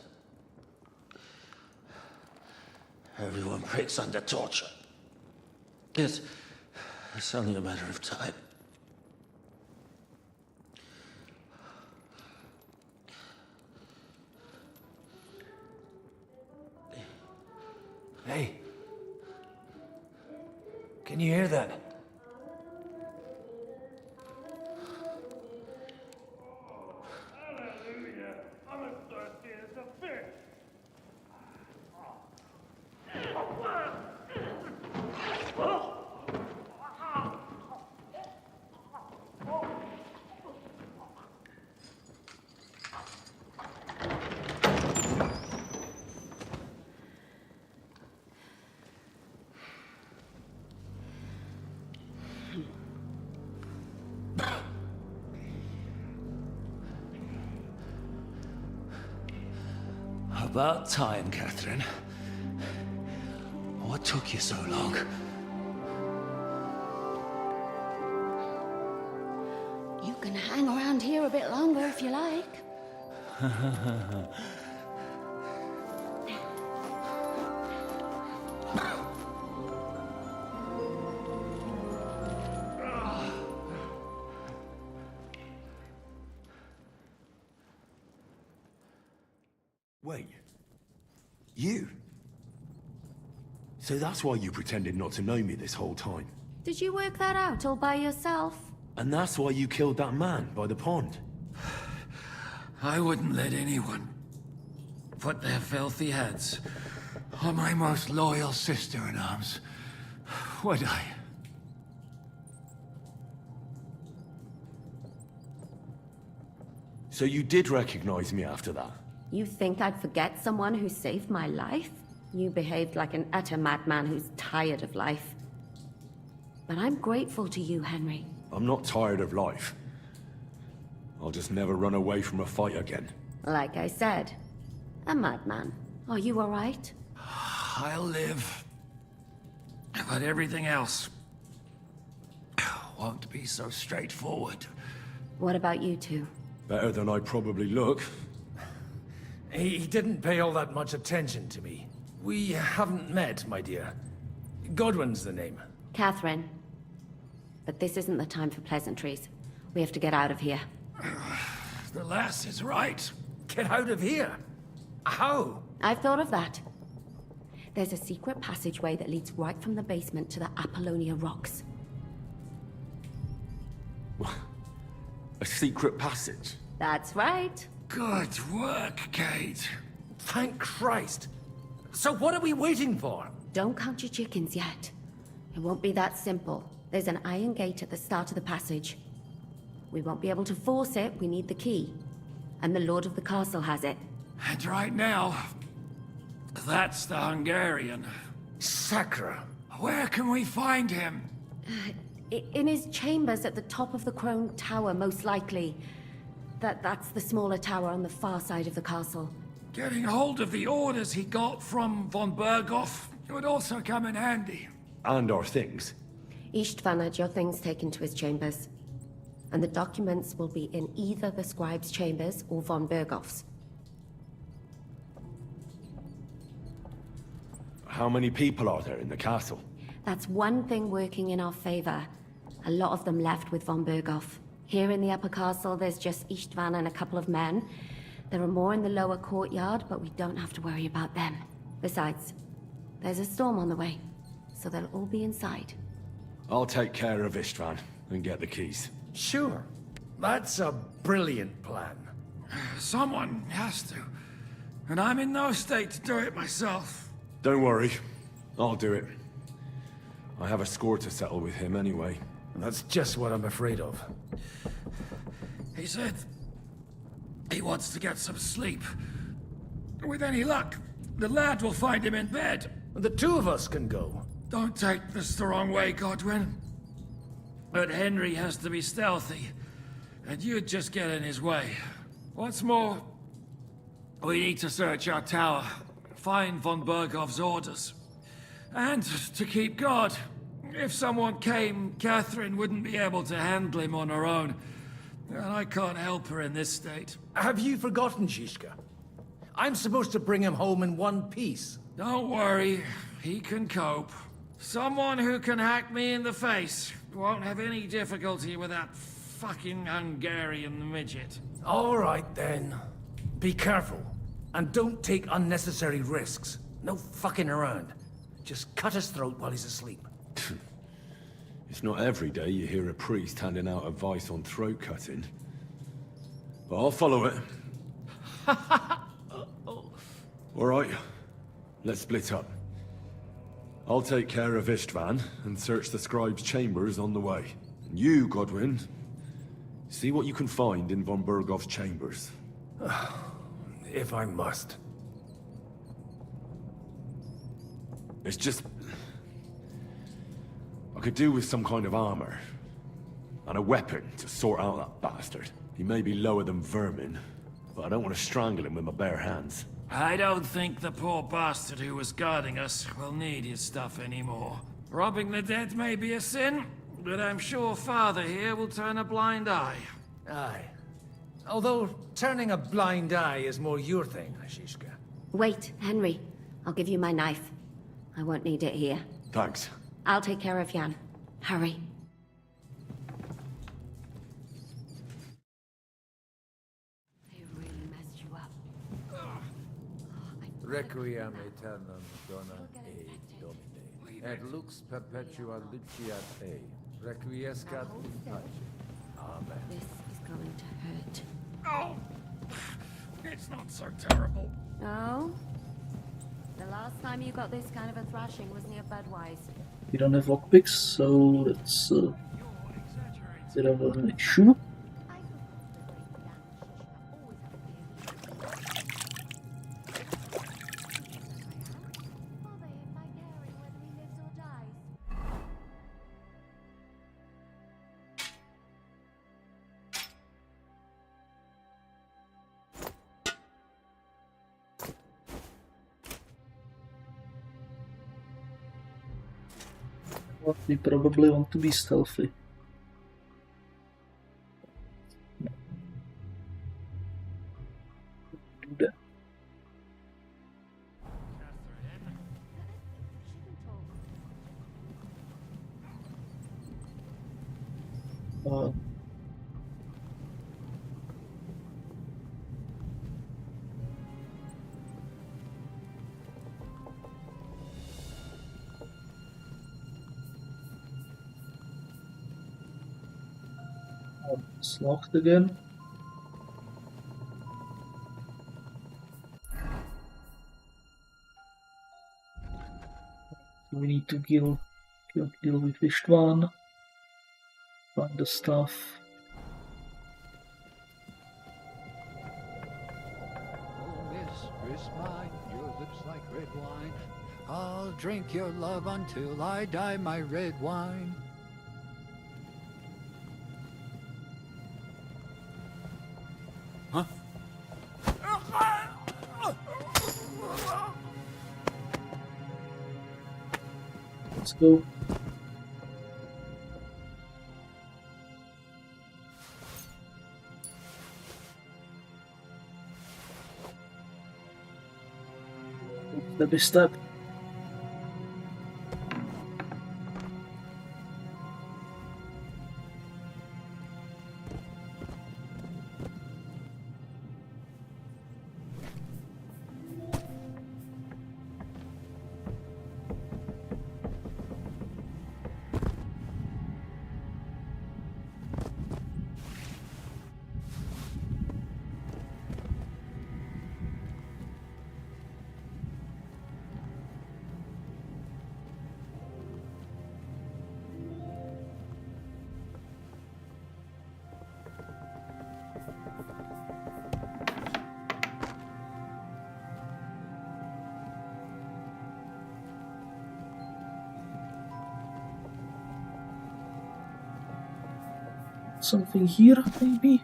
Everyone breaks under torture. It's only a matter of time. Hey. Can you hear that? About time, Catherine. What took you so long? You can hang around here a bit longer if you like. Wait. You? So that's why you pretended not to know me this whole time? Did you work that out all by yourself? And that's why you killed that man by the pond? I wouldn't let anyone put their filthy heads on my most loyal sister-in-arms, would I? So you did recognize me after that? You think I'd forget someone who saved my life? You behaved like an utter madman who's tired of life. But I'm grateful to you, Henry. I'm not tired of life. I'll just never run away from a fight again. Like I said, a madman. Are you all right? I'll live. But everything else won't be so straightforward. What about you two? Better than I probably look. He didn't pay all that much attention to me. We haven't met, my dear. Godwin's the name. Catherine. But this isn't the time for pleasantries. We have to get out of here. The lass is right. Get out of here? How? I've thought of that. There's a secret passageway that leads right from the basement to the Apollonia Rocks. A secret passage? That's right. Good work, Kate. Thank Christ. So what are we waiting for? Don't count your chickens yet. It won't be that simple. There's an iron gate at the start of the passage. We won't be able to force it, we need the key. And the Lord of the Castle has it. And right now, that's the Hungarian. Sacra. Where can we find him? In his chambers at the top of the Crone Tower, most likely. That's the smaller tower on the far side of the castle. Getting hold of the orders he got from von Berghoff would also come in handy. And our things. Istvan had your things taken to his chambers. And the documents will be in either the scribe's chambers or von Berghoff's. How many people are there in the castle? That's one thing working in our favor. A lot of them left with von Berghoff. Here in the upper castle, there's just Istvan and a couple of men. There are more in the lower courtyard, but we don't have to worry about them. Besides, there's a storm on the way, so they'll all be inside. I'll take care of Istvan and get the keys. Sure. That's a brilliant plan. Someone has to. And I'm in no state to do it myself. Don't worry. I'll do it. I have a score to settle with him anyway. That's just what I'm afraid of. He said he wants to get some sleep. With any luck, the lad will find him in bed. The two of us can go. Don't take this the wrong way, Godwin. But Henry has to be stealthy, and you'd just get in his way. What's more, we need to search our tower, find von Berghoff's orders, and to keep guard. If someone came, Catherine wouldn't be able to handle him on her own, and I can't help her in this state. Have you forgotten, Zizka? I'm supposed to bring him home in one piece. Don't worry, he can cope. Someone who can hack me in the face won't have any difficulty with that fucking Hungarian midget. All right, then. Be careful. And don't take unnecessary risks. No fucking around. Just cut his throat while he's asleep. It's not every day you hear a priest handing out advice on throat cutting. But I'll follow it. All right, let's split up. I'll take care of Istvan and search the scribe's chambers on the way. And you, Godwin, see what you can find in von Berghoff's chambers. If I must. It's just... I could do with some kind of armor. And a weapon to sort out that bastard. He may be lower than vermin, but I don't want to strangle him with my bare hands. I don't think the poor bastard who was guarding us will need his stuff anymore. Robbing the dead may be a sin, but I'm sure Father here will turn a blind eye. Aye. Although, turning a blind eye is more your thing, Zizka. Wait, Henry. I'll give you my knife. I won't need it here. Thanks. I'll take care of Jan. Hurry. They really messed you up. Requiem aeternam dona e Domine, et lux perpetua luciat e, requiescat in pace. Amen. This is going to hurt. Oh! It's not so terrible. Oh? The last time you got this kind of a thrashing was near Budweiser. We don't have lockpicks, so that's a bit of an issue. But we probably want to be stealthy. Do that. Uh, it's locked again. We need to deal with Istvan. Find the stuff. Oh, mistress mine, your lips like red wine. I'll drink your love until I die, my red wine. Huh? Let's go. Let me step. Something here, maybe?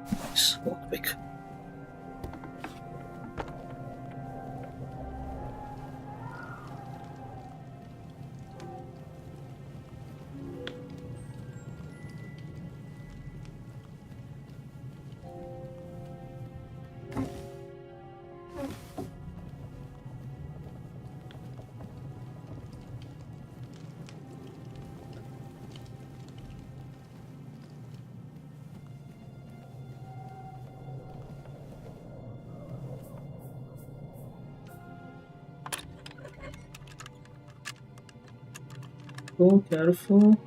Nice, lockpick. Oh, careful.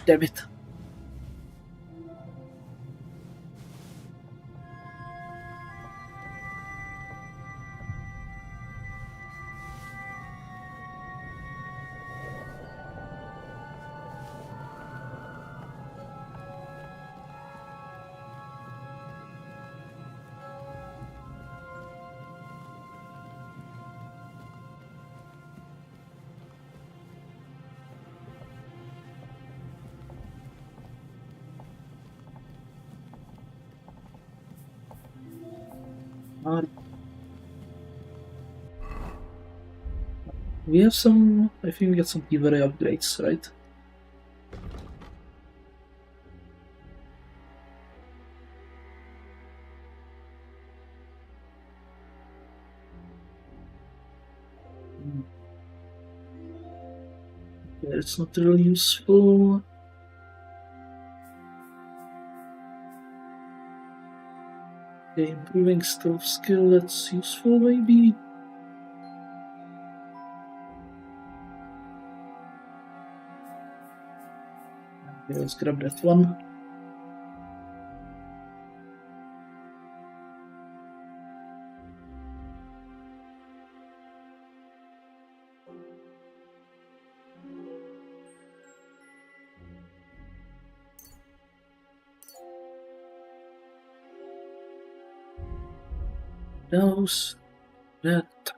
Damn it. We have some, I think we got some giveaway upgrades, right? Yeah, it's not really useful. Okay, improving stealth skill, that's useful maybe? Okay, let's grab that one. Those, that.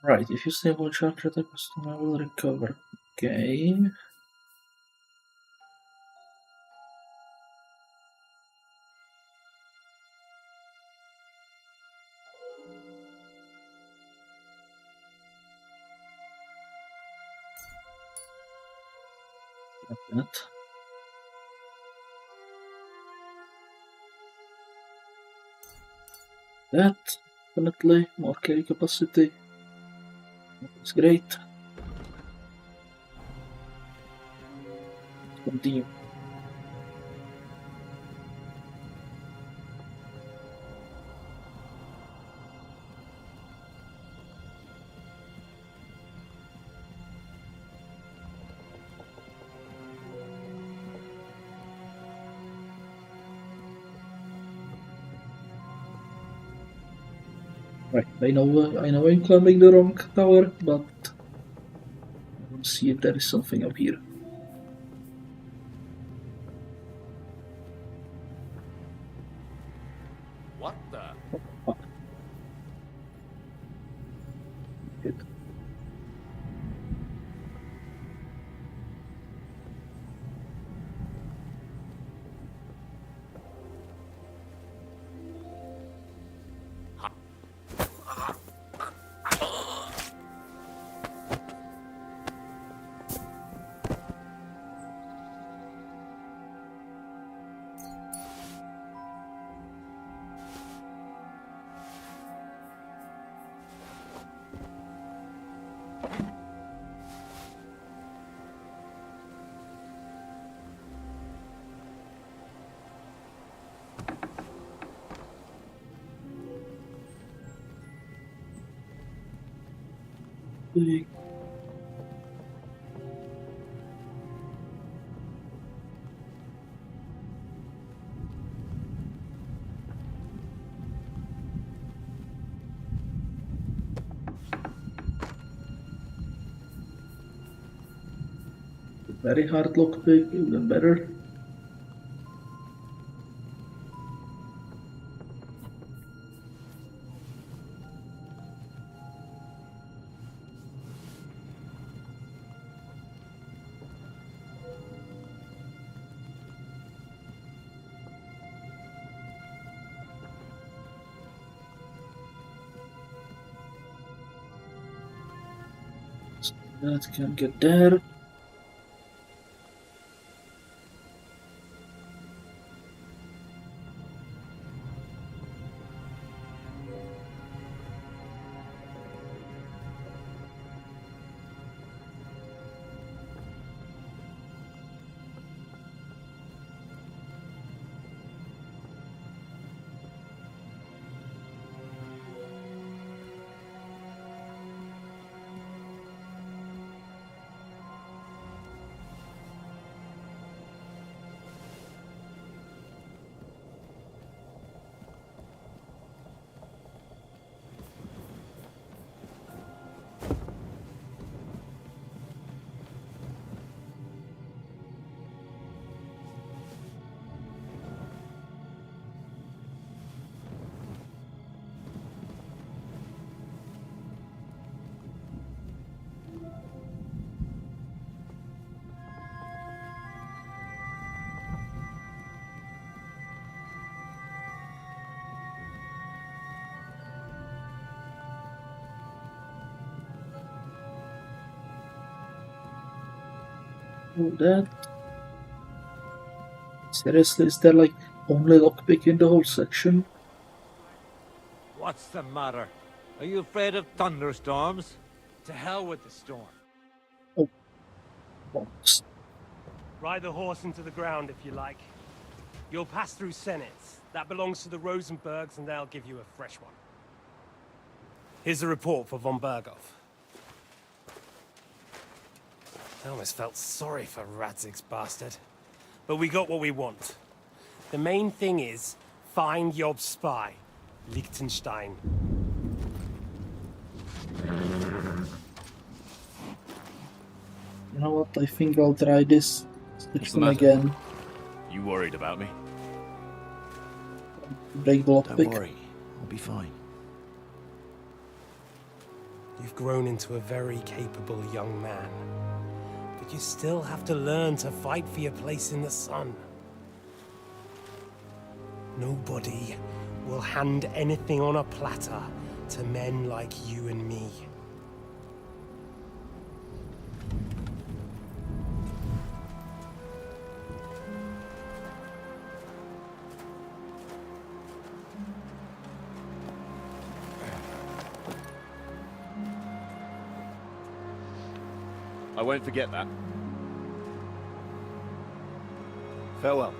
Right, if you stay one chapter, the customer will recover. Okay. That. That, definitely, more carry capacity. That's great. Continue. Right, I know I'm climbing the wrong tower, but I want to see if there is something up here. What the? Good. Big. Very hard lockpick, even better. That can get there. That. Seriously, is there like only lockpick in the whole section? What's the matter? Are you afraid of thunderstorms? To hell with the storm. Oh. Ride the horse into the ground if you like. You'll pass through Senates. That belongs to the Rosenbergs, and they'll give you a fresh one. Here's a report for von Berghoff. I almost felt sorry for Radzig's bastard. But we got what we want. The main thing is, find Job's spy, Liechtenstein. You know what? I think I'll try this section again. You worried about me? Break the lockpick. Don't worry, I'll be fine. You've grown into a very capable young man. But you still have to learn to fight for your place in the sun. Nobody will hand anything on a platter to men like you and me. I won't forget that. Farewell.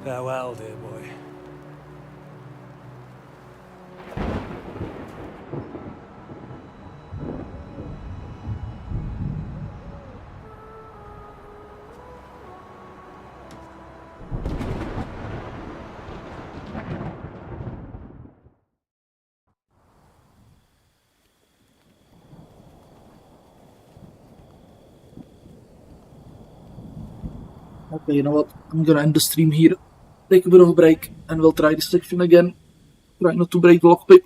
Farewell, dear boy. Okay, you know what? I'm gonna end the stream here. Take a bit of a break, and we'll try this section again. Try not to break the lockpick.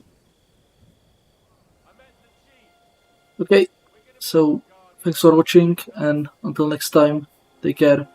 Okay, so thanks for watching, and until next time, take care.